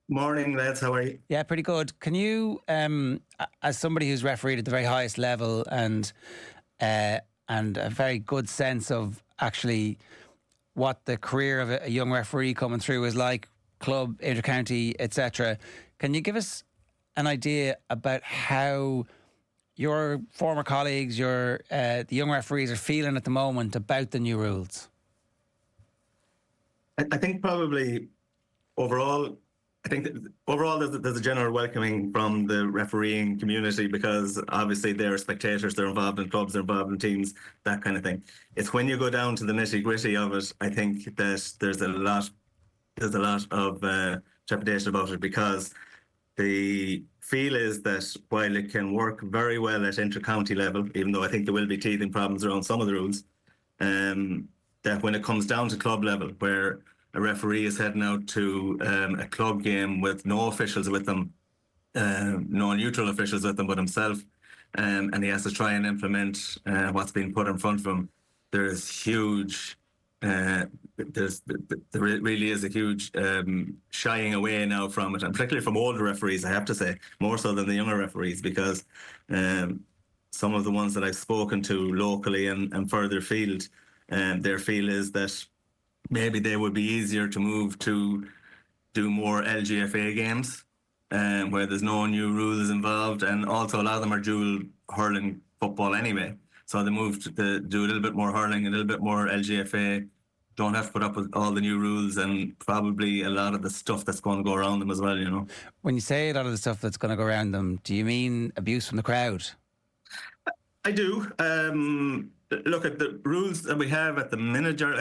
Morning, lads. How are you? Yeah, pretty good. Can you, as somebody who's refereed at the very highest level and a very good sense of actually what the career of a young referee coming through is like, club, intercounty, etc., can you give us an idea about how your former colleagues, the young referees are feeling at the moment about the new rules? I think probably overall I think that overall there's a general welcoming from the refereeing community because obviously they're spectators, they're involved in clubs, they're involved in teams, that kind of thing. It's when you go down to the nitty gritty of it, I think that there's a lot of trepidation about it because the feel is that while it can work very well at inter-county level, even though I think there will be teething problems around some of the rules, that when it comes down to club level, where a referee is heading out to a club game with no officials with them, no neutral officials with them but himself, and he has to try and implement what's being put in front of him, there is huge... there really is a huge shying away now from it, and particularly from older referees, I have to say, more so than the younger referees, because some of the ones that I've spoken to locally and further afield, their feel is that maybe they would be easier to move to do more LGFA games, where there's no new rules involved, and also a lot of them are dual hurling football anyway. So they moved to do a little bit more hurling, a little bit more LGFA, don't have to put up with all the new rules and probably a lot of the stuff that's going to go around them as well, you know. When you say a lot of the stuff that's going to go around them, do you mean abuse from the crowd? I do. Look at the rules that we have at the manager,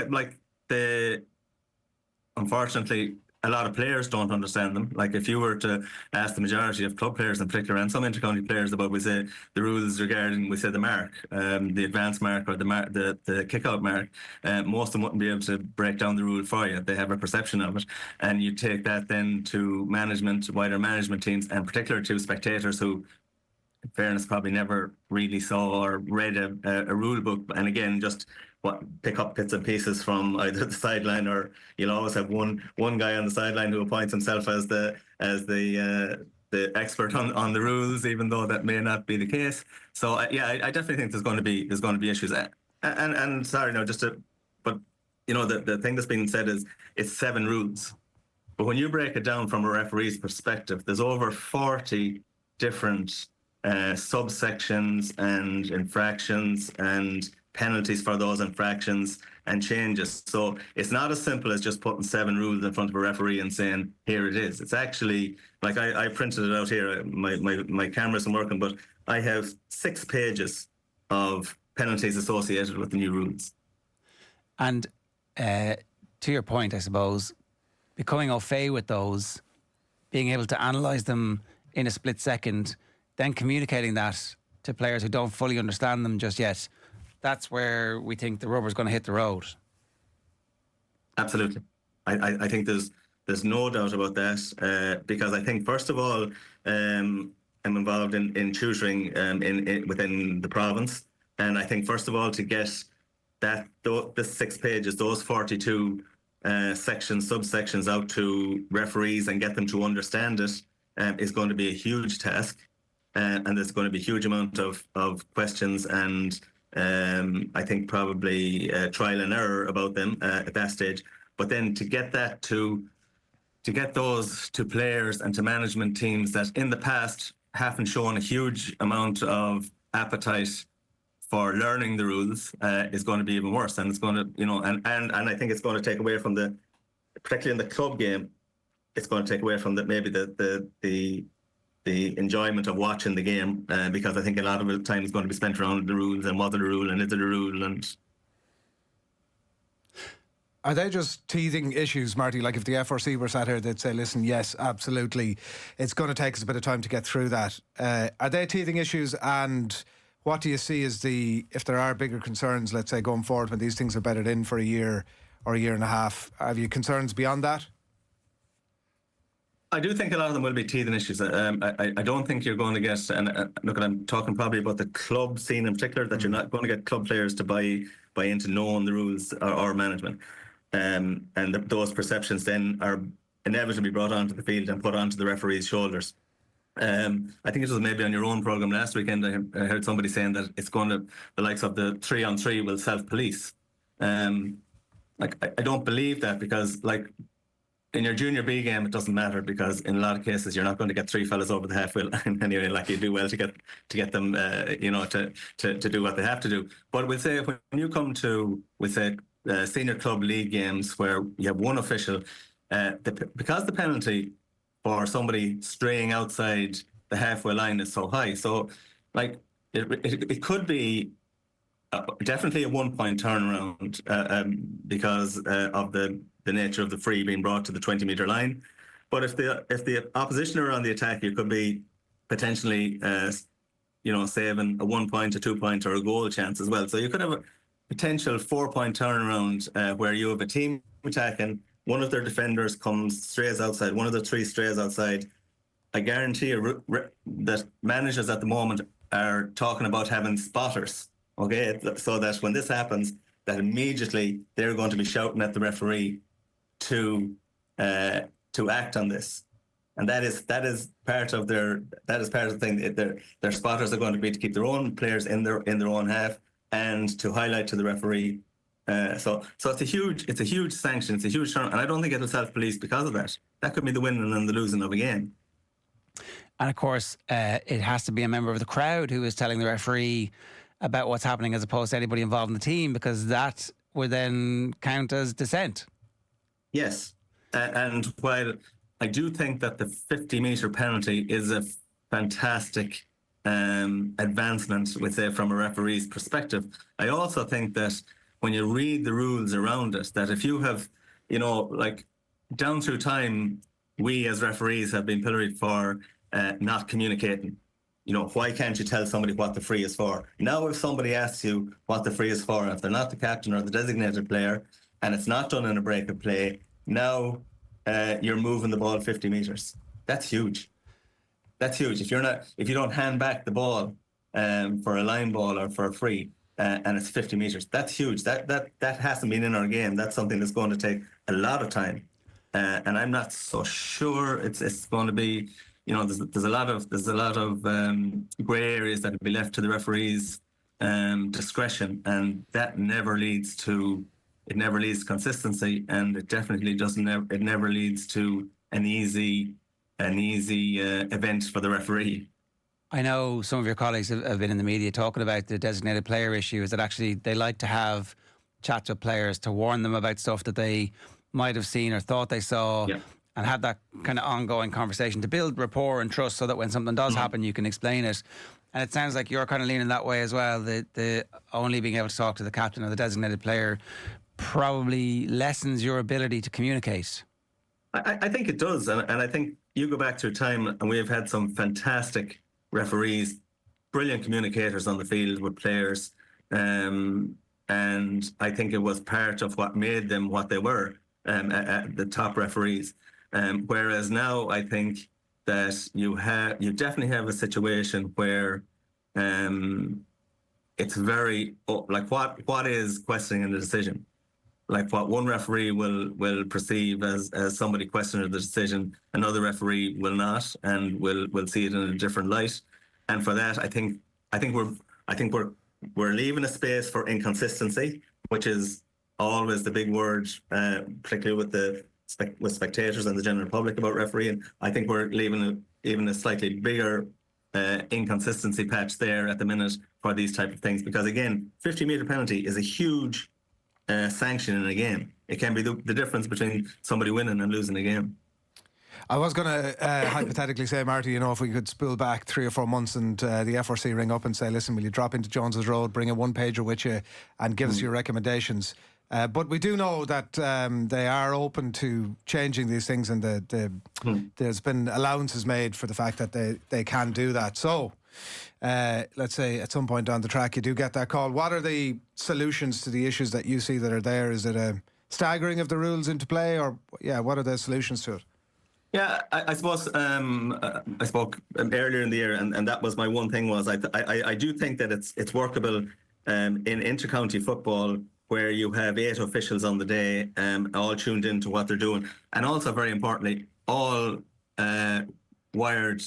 unfortunately, a lot of players don't understand them. Like if you were to ask the majority of club players in particular and some inter-county players about, we say, the rules regarding, we say, the mark, the advance mark or the kick-out mark, most of them wouldn't be able to break down the rule for you. They have a perception of it. And you take that then to management, wider management teams, and particularly to spectators who, in fairness, probably never really saw or read a rule book. And again, just pick up bits and pieces from either the sideline, or you'll always have one guy on the sideline who appoints himself as the expert on the rules, even though that may not be the case. So I definitely think there's going to be issues. And sorry, no, but you know the thing that's being said is it's 7 rules, but when you break it down from a referee's perspective, there's over 40 different subsections and infractions and penalties for those infractions and changes. So it's not as simple as just putting 7 rules in front of a referee and saying, here it is. It's actually, like I printed it out here, my camera isn't working, but I have 6 pages of penalties associated with the new rules. And to your point, I suppose, becoming au fait with those, being able to analyse them in a split second, then communicating that to players who don't fully understand them just yet, that's where we think the rubber's going to hit the road. Absolutely. I think there's no doubt about that, because I think, first of all, I'm involved in tutoring within the province, and I think, first of all, to get the 6 pages, those 42 sections, subsections out to referees and get them to understand it is going to be a huge task, and there's going to be a huge amount of questions and I think probably trial and error about them at that stage. But then to get those to players and to management teams that in the past haven't shown a huge amount of appetite for learning the rules is going to be even worse. And it's going to, you know, and I think it's going to take away from particularly in the club game, it's going to take away from maybe the enjoyment of watching the game, because I think a lot of the time is going to be spent around the rules and what are the rule and is it a rule. And are they just teething issues, Marty? Like if the FRC were sat here, they'd say, listen, yes, absolutely, it's going to take us a bit of time to get through that. Are they teething issues, and what do you see as if there are bigger concerns, let's say, going forward when these things are bedded in for a year or a year and a half? Have you concerns beyond that? I do think a lot of them will be teething issues. I don't think you're going to get, and look, I'm talking probably about the club scene in particular, that you're not going to get club players to buy into knowing the rules or management. And those perceptions then are inevitably brought onto the field and put onto the referee's shoulders. I think it was maybe on your own programme last weekend, I heard somebody saying that it's going to, the likes of the 3-on-3 will self-police. I don't believe that, because in your junior B game, it doesn't matter, because in a lot of cases you're not going to get 3 fellas over the half wheel anyway. Like, you do well to get them, to do what they have to do. But we'll say when you come to, senior club league games where you have one official, because the penalty for somebody straying outside the halfway line is so high. So, like, it could be definitely a 1 point turnaround because of the nature of the free being brought to the 20-metre line. But if the opposition are on the attack, you could be potentially saving a 1 point, a 2 point, or a goal chance as well. So you could have a potential 4 point turnaround where you have a team attacking, one of their defenders strays outside, one of the three strays outside. I guarantee you that managers at the moment are talking about having spotters, okay? So that when this happens, that immediately they're going to be shouting at the referee to act on this. And that is part of the thing. Their spotters are going to be to keep their own players in their own half and to highlight to the referee. So it's a huge sanction. It's a huge turn, and I don't think it'll self-police because of that. That could be the winning and the losing of a game. And of course, it has to be a member of the crowd who is telling the referee about what's happening, as opposed to anybody involved in the team, because that would then count as dissent. Yes, and while I do think that the 50-metre penalty is a fantastic advancement, we say, from a referee's perspective, I also think that when you read the rules around it, that if you have, like down through time, we as referees have been pilloried for not communicating. Why can't you tell somebody what the free is for? Now, if somebody asks you what the free is for, if they're not the captain or the designated player, and it's not done in a break of play, now you're moving the ball 50 metres. That's huge. That's huge. If you don't hand back the ball for a line ball or for a free, and it's 50 metres, that's huge. That hasn't been in our game. That's something that's going to take a lot of time, and I'm not so sure it's going to be. There's a lot of grey areas that will be left to the referee's discretion, and that never leads to consistency, and it definitely doesn't. It never leads to an easy event for the referee. I know some of your colleagues have been in the media talking about the designated player issue, is that actually they like to have chats with players to warn them about stuff that they might have seen or thought they saw, and have that kind of ongoing conversation to build rapport and trust, so that when something does happen, you can explain it. And it sounds like you're kind of leaning that way as well. The only being able to talk to the captain or the designated player probably lessens your ability to communicate. I think it does, and I think you go back through time, and we have had some fantastic referees, brilliant communicators on the field with players, and I think it was part of what made them what they were, the top referees. Whereas now, I think that you definitely have a situation where it's very like what is questioning the decision. Like what one referee will perceive as somebody questioning the decision, another referee will not, and will see it in a different light. And for that, I think we're leaving a space for inconsistency, which is always the big word, particularly with spectators and the general public about refereeing. I think we're leaving even a slightly bigger inconsistency patch there at the minute for these type of things, because again, 50-metre penalty is a huge sanction in a game. It can be the difference between somebody winning and losing a game. I was going to hypothetically say, Marty, if we could spool back 3 or 4 months and the FRC ring up and say, listen, will you drop into Jones's Road, bring a one-pager with you and give us your recommendations. But we do know that they are open to changing these things, and there's been allowances made for the fact that they can do that. So let's say at some point down the track you do get that call. What are the solutions to the issues that you see that are there? Is it a staggering of the rules into play, or what are the solutions to it? Yeah, I suppose I spoke earlier in the year, and that was my one thing was I do think that it's workable in inter-county football, where you have 8 officials on the day, all tuned into what they're doing, and also very importantly, all wired,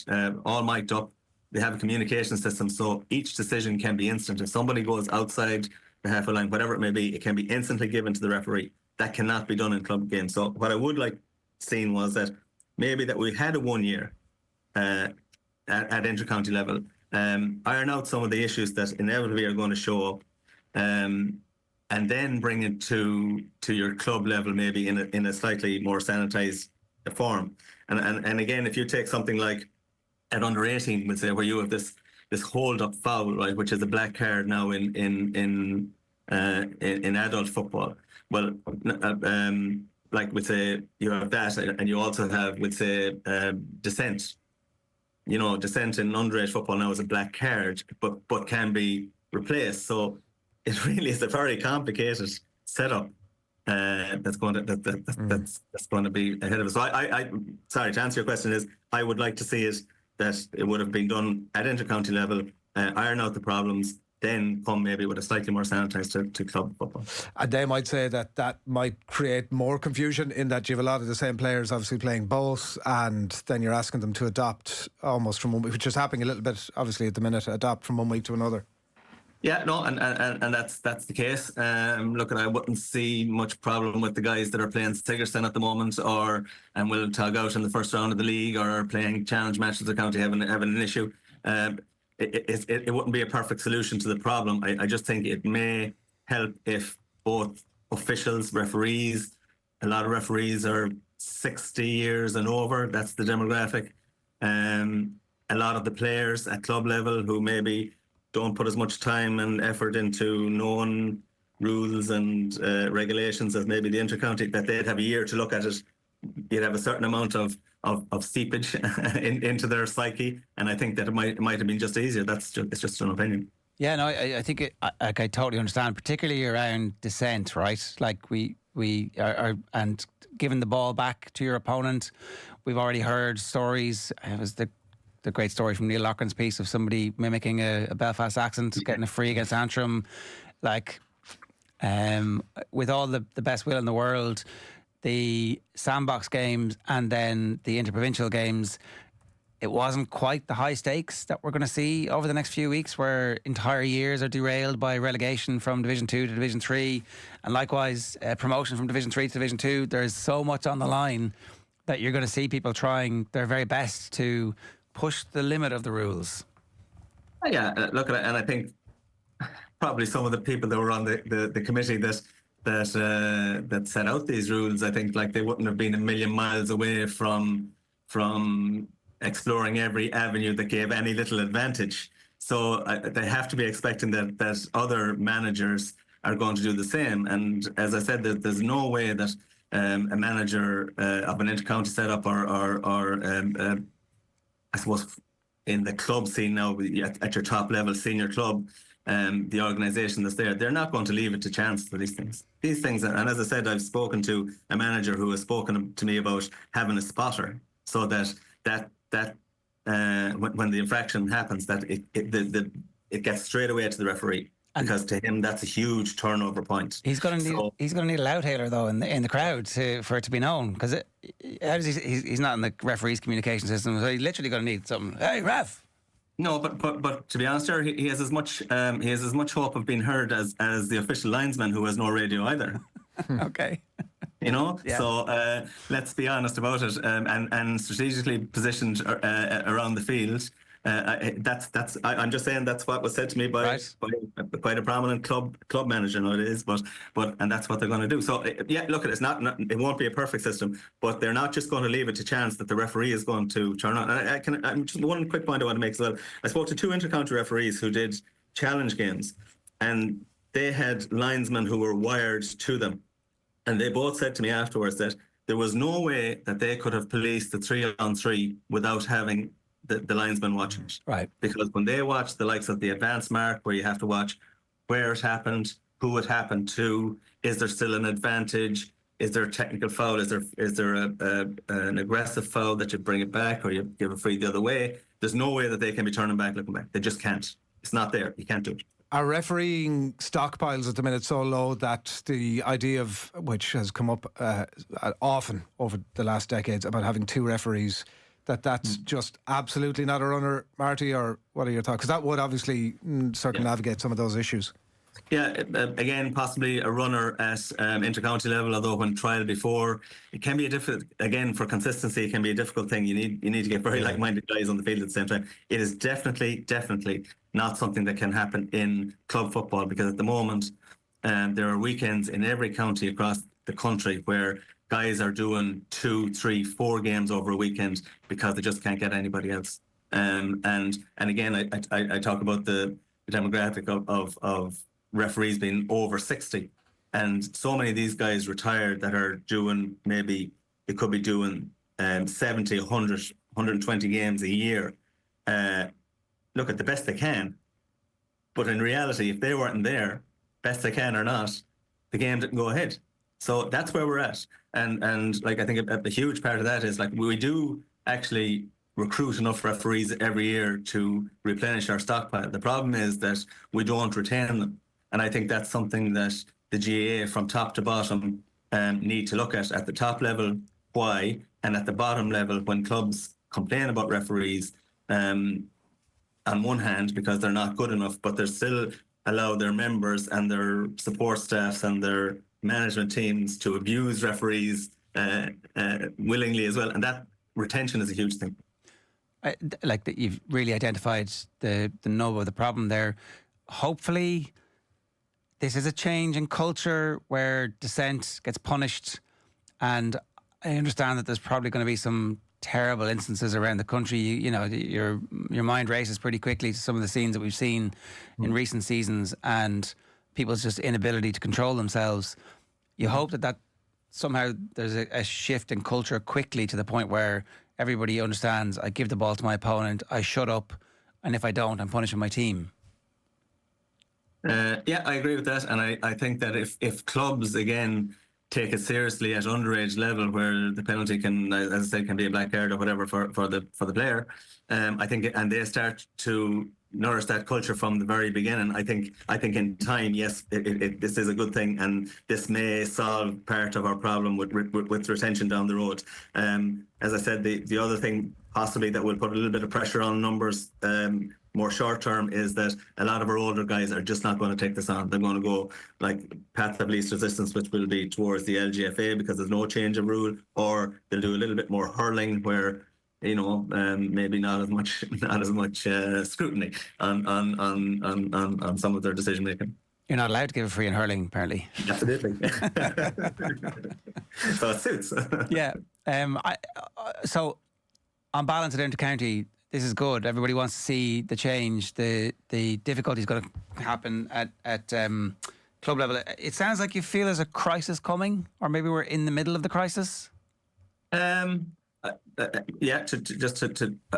all mic'd up. They have a communication system, so each decision can be instant. If somebody goes outside the halfway line, whatever it may be, it can be instantly given to the referee. That cannot be done in club games. So what I would like seen was that maybe that we had a 1 year at inter-county level, iron out some of the issues that inevitably are going to show up, and then bring it to your club level, maybe in a slightly more sanitised form. And again, if you take something like at under 18, we'll say, where you have this hold up foul, right, which is a black card now in adult football. Well, like we'd say, you have that, and you also have, we'd say, dissent. You know, dissent in underage football now is a black card, but can be replaced. So it really is a very complicated setup that's going to that's going to be ahead of us. So I sorry, to answer your question, is I would like to see it that it would have been done at intercounty level, iron out the problems, then come maybe with a slightly more sanitised to club football. And they might say that might create more confusion in that you have a lot of the same players obviously playing both, and then you're asking them to adopt almost from one week, which is happening a little bit obviously at the minute, adopt from one week to another. Yeah, no, and that's the case. Look, I wouldn't see much problem with the guys that are playing Sigerson at the moment, and will tug out in the first round of the league, or are playing challenge matches of county having an issue. It wouldn't be a perfect solution to the problem. I just think it may help if both officials, referees, a lot of referees are 60 years and over. That's the demographic. A lot of the players at club level who maybe don't put as much time and effort into known rules and regulations as maybe the intercounty, that they'd have a year to look at it. You'd have a certain amount of seepage into their psyche, and I think that it might have been just easier. It's just an opinion. Yeah, no, I think I totally understand, particularly around dissent, right? Like we are, and giving the ball back to your opponent. We've already heard stories. It was the great story from Neil Loughran's piece of somebody mimicking a Belfast accent, getting a free against Antrim. Like, with all the best will in the world, the sandbox games and then the interprovincial games, it wasn't quite the high stakes that we're going to see over the next few weeks, where entire years are derailed by relegation from Division 2 to Division 3, and likewise promotion from Division 3 to Division 2. There's so much on the line that you're going to see people trying their very best to push the limit of the rules. Yeah, look at it, and I think probably some of the people that were on the committee that set out these rules, I think, like, they wouldn't have been a million miles away from exploring every avenue that gave any little advantage. So they have to be expecting that other managers are going to do the same. And as I said, there's no way that a manager of an intercounty setup or I suppose in the club scene now, at your top level senior club, the organisation that's there, they're not going to leave it to chance for these things. These things, and as I said, I've spoken to a manager who has spoken to me about having a spotter, so that when the infraction happens, that it gets straight away to the referee. Because to him, that's a huge turnover point. He's going to need a louthailer though in the crowd for it to be known. Because he's not in the referee's communication system, so he's literally going to need something. Hey, ref! No, but to be honest, here he has as much hope of being heard as the official linesman, who has no radio either. Okay. You know, yeah. So let's be honest about it, and strategically positioned around the field. I'm just saying that's what was said to me by quite a prominent club manager nowadays, but and that's what they're going to do. So yeah, look, it won't be a perfect system, but they're not just going to leave it to chance that the referee is going to turn on. And just one quick point I want to make as well. I spoke to 2 intercounty referees who did challenge games, and they had linesmen who were wired to them, and they both said to me afterwards that there was no way that they could have policed the 3-on-3 without having the linesman watching it. Right. Because when they watch the likes of the advanced mark, where you have to watch where it happened, who it happened to, is there still an advantage, is there a technical foul, is there an aggressive foul that you bring it back, or you give a free the other way, there's no way that they can be turning back, looking back. They just can't. It's not there. You can't do it. Are refereeing stockpiles at the minute so low that the idea of, which has come up often over the last decades, about having 2 referees, that's just absolutely not a runner, Marty? Or what are your thoughts? Because that would obviously circumnavigate some of those issues. Yeah, again, possibly a runner at intercounty level, although when tried before, it can be a difficult, again, for consistency, it can be a difficult thing. You need to get very like-minded guys on the field at the same time. It is definitely not something that can happen in club football, because at the moment, there are weekends in every county across the country where guys are doing 2, 3, 4 games over a weekend because they just can't get anybody else. And again, I talk about the demographic of referees being over 60, and so many of these guys retired that are doing, maybe they could be doing 70, 100, 120 games a year. Look at the best they can, but in reality, if they weren't there, best they can or not, the game didn't go ahead. So that's where we're at. And like, I think a huge part of that is, like, we do actually recruit enough referees every year to replenish our stockpile. The problem is that we don't retain them. And I think that's something that the GAA from top to bottom need to look at the top level, why, and at the bottom level, when clubs complain about referees, on one hand, because they're not good enough, but they're still allow their members and their support staffs and their management teams to abuse referees willingly as well. And that retention is a huge thing. Like that, you've really identified the nub of the problem there. Hopefully, this is a change in culture where dissent gets punished, and I understand that there's probably going to be some terrible instances around the country. You know, your mind races pretty quickly to some of the scenes that we've seen in recent seasons, and people's just inability to control themselves. You hope that somehow there's a shift in culture quickly to the point where everybody understands, I give the ball to my opponent, I shut up, and if I don't, I'm punishing my team. Yeah, I agree with that. And I think that if clubs, again, take it seriously at underage level, where the penalty can, as I said, can be a black card or whatever for the player, I think, and they start to nourish that culture from the very beginning, I think in time, yes, this is a good thing, and this may solve part of our problem with retention down the road. As I said, the other thing possibly that will put a little bit of pressure on numbers more short term is that a lot of our older guys are just not going to take this on. They're going to go like path of least resistance, which will be towards the LGFA because there's no change of rule, or they'll do a little bit more hurling where, you know, maybe not as much scrutiny on some of their decision making. You're not allowed to give a free in hurling, apparently. Absolutely. So it suits. Yeah. So on balance at inter-county, this is good. Everybody wants to see the change. The difficulty is going to happen at club level. It sounds like you feel there's a crisis coming, or maybe we're in the middle of the crisis. Yeah,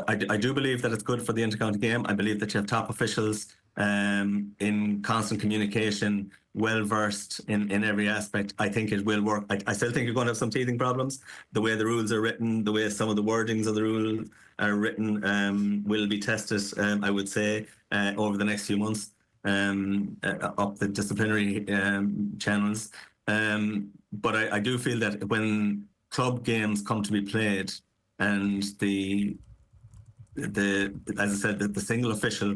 I do believe that it's good for the inter-county game. I believe that you have top officials in constant communication, well versed in every aspect. I think it will work. I still think you're going to have some teething problems. The way the rules are written, the way some of the wordings of the rule are written, will be tested, I would say, over the next few months, up the disciplinary channels. But I do feel that when club games come to be played, and the as I said, the single official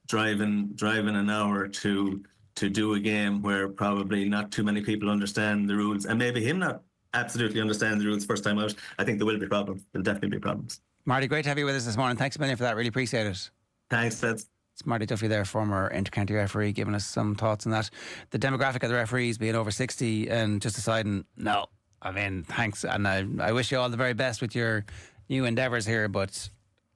driving an hour to do a game where probably not too many people understand the rules, and maybe him not absolutely understand the rules first time out, I think there will be problems. There'll definitely be problems. Marty, great to have you with us this morning. Thanks a million for that. Really appreciate it. Thanks, Feds. It's Marty Duffy there, former inter-county referee, giving us some thoughts on that. The demographic of the referees being over 60 and just deciding, no, I mean, thanks. And I wish you all the very best with your new endeavours here, but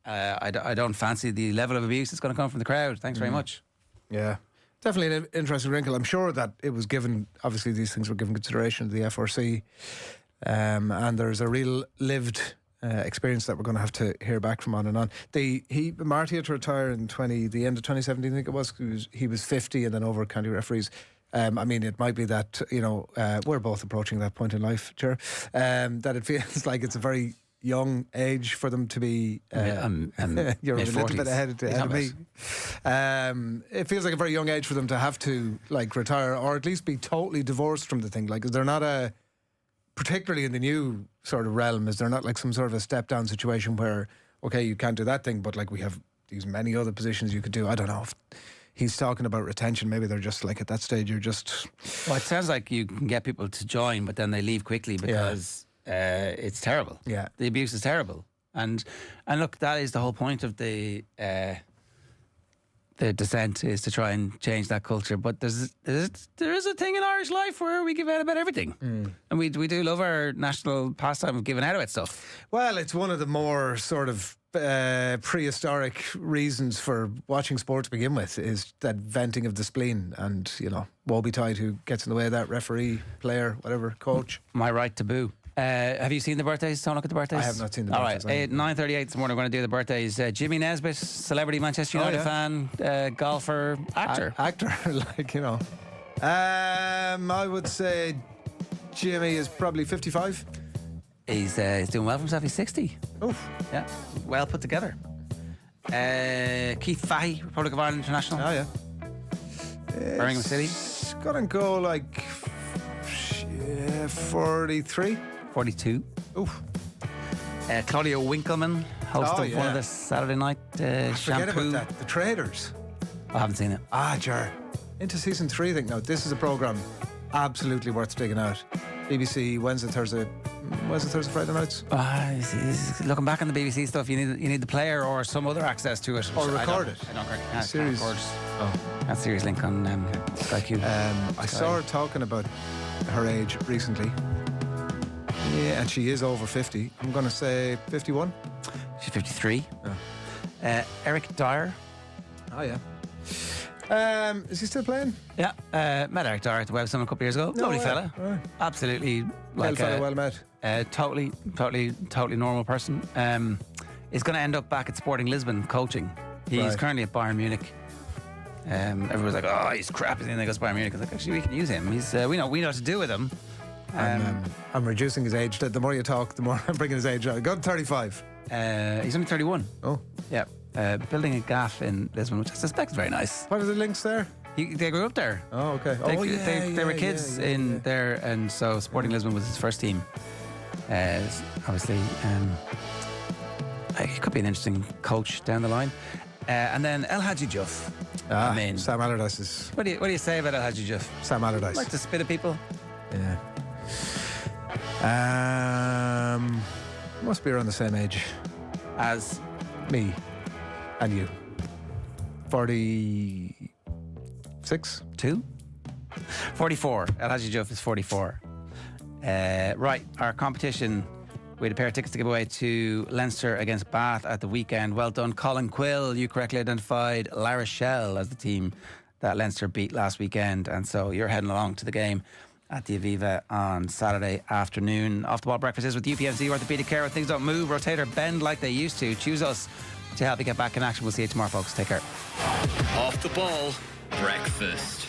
I don't fancy the level of abuse that's going to come from the crowd. Thanks very much. Yeah. Definitely an interesting wrinkle. I'm sure that it was given, obviously these things were given consideration to the FRC, and there's a real lived experience that we're going to have to hear back from on and on. Marty had to retire in the end of 2017, I think it was. He was 50 and then over county referees. I mean, it might be that, you know, we're both approaching that point in life, Chair, that it feels like it's a very young age for them to be you're a little bit ahead of me. It feels like a very young age for them to have to like retire, or at least be totally divorced from the thing. Like, is there not particularly in the new sort of realm, is there not like some sort of a step down situation where, okay, you can't do that thing, but like we have these many other positions you could do? I don't know if he's talking about retention. Maybe they're just like at that stage, you're just... Well, it sounds like you can get people to join, but then they leave quickly because it's terrible. Yeah. The abuse is terrible. And look, that is the whole point of the the descent is to try and change that culture. But there is a thing in Irish life where we give out about everything. And we do love our national pastime of giving out about stuff. Well, it's one of the more sort of prehistoric reasons for watching sport to begin with, is that venting of the spleen, and woe betide who gets in the way of that, referee, player, whatever, coach. My right to boo. Have you seen the birthdays? Don't look at the birthdays. I have not seen the birthdays. All right, 9:38 this morning. We're going to do the birthdays. Jimmy Nesbitt, celebrity Manchester United fan, golfer, actor. Actor, I would say Jimmy is probably 55. He's doing well for himself. He's 60. Oh, yeah, well put together. Keith Fahey, Republic of Ireland international. Oh yeah. Birmingham City. It's gonna go like 43, 42. Oof. Claudio Winkleman, host of one of the Saturday night Forget shampoo. about that. The Traders. I haven't seen it. Jar. Into season 3, I think. Now, this is a programme absolutely worth digging out. BBC Wednesday, Thursday, Friday nights. Looking back on the BBC stuff, you need the player or some other access to it. Or record it. I don't Series. That series link on Sky Q. I saw her talking about her age recently. Yeah, and she is over 50. I'm going to say 51. She's 53. Eric Dyer. Oh, yeah. Is he still playing? Yeah. Met Eric Dyer at the Web Summit a couple of years ago. Lovely fella. Right. Absolutely. Well met. Totally normal person. Is going to end up back at Sporting Lisbon coaching. He's currently at Bayern Munich. Everyone's like, oh, he's crap. And then they go to Bayern Munich. I was like, actually, we can use him. He's we know what to do with him. I'm reducing his age. The more you talk, the more I'm bringing his age down. Go to 35. He's only 31. Oh. Yeah. Building a gaff in Lisbon, which I suspect is very nice. What are the links there? They grew up there. Oh, okay. They were kids in there, and so Sporting Lisbon was his first team. Obviously, he could be an interesting coach down the line. And then El Hadji Juff. Sam Allardyce is... What do you say about El Hadji Juff? Sam Allardyce. Like to spit at people? Yeah. Must be around the same age as me and you. 46? 44. El Hadji Juff is 44. Right, our competition. We had a pair of tickets to give away to Leinster against Bath at the weekend. Well done, Colin Quill. You correctly identified La Rochelle as the team that Leinster beat last weekend. And so you're heading along to the game at the Aviva on Saturday afternoon. Off the Ball Breakfast is with UPMC Orthopaedic Care. When things don't move, rotate or bend like they used to. Choose us to help you get back in action. We'll see you tomorrow, folks. Take care. Off the Ball Breakfast.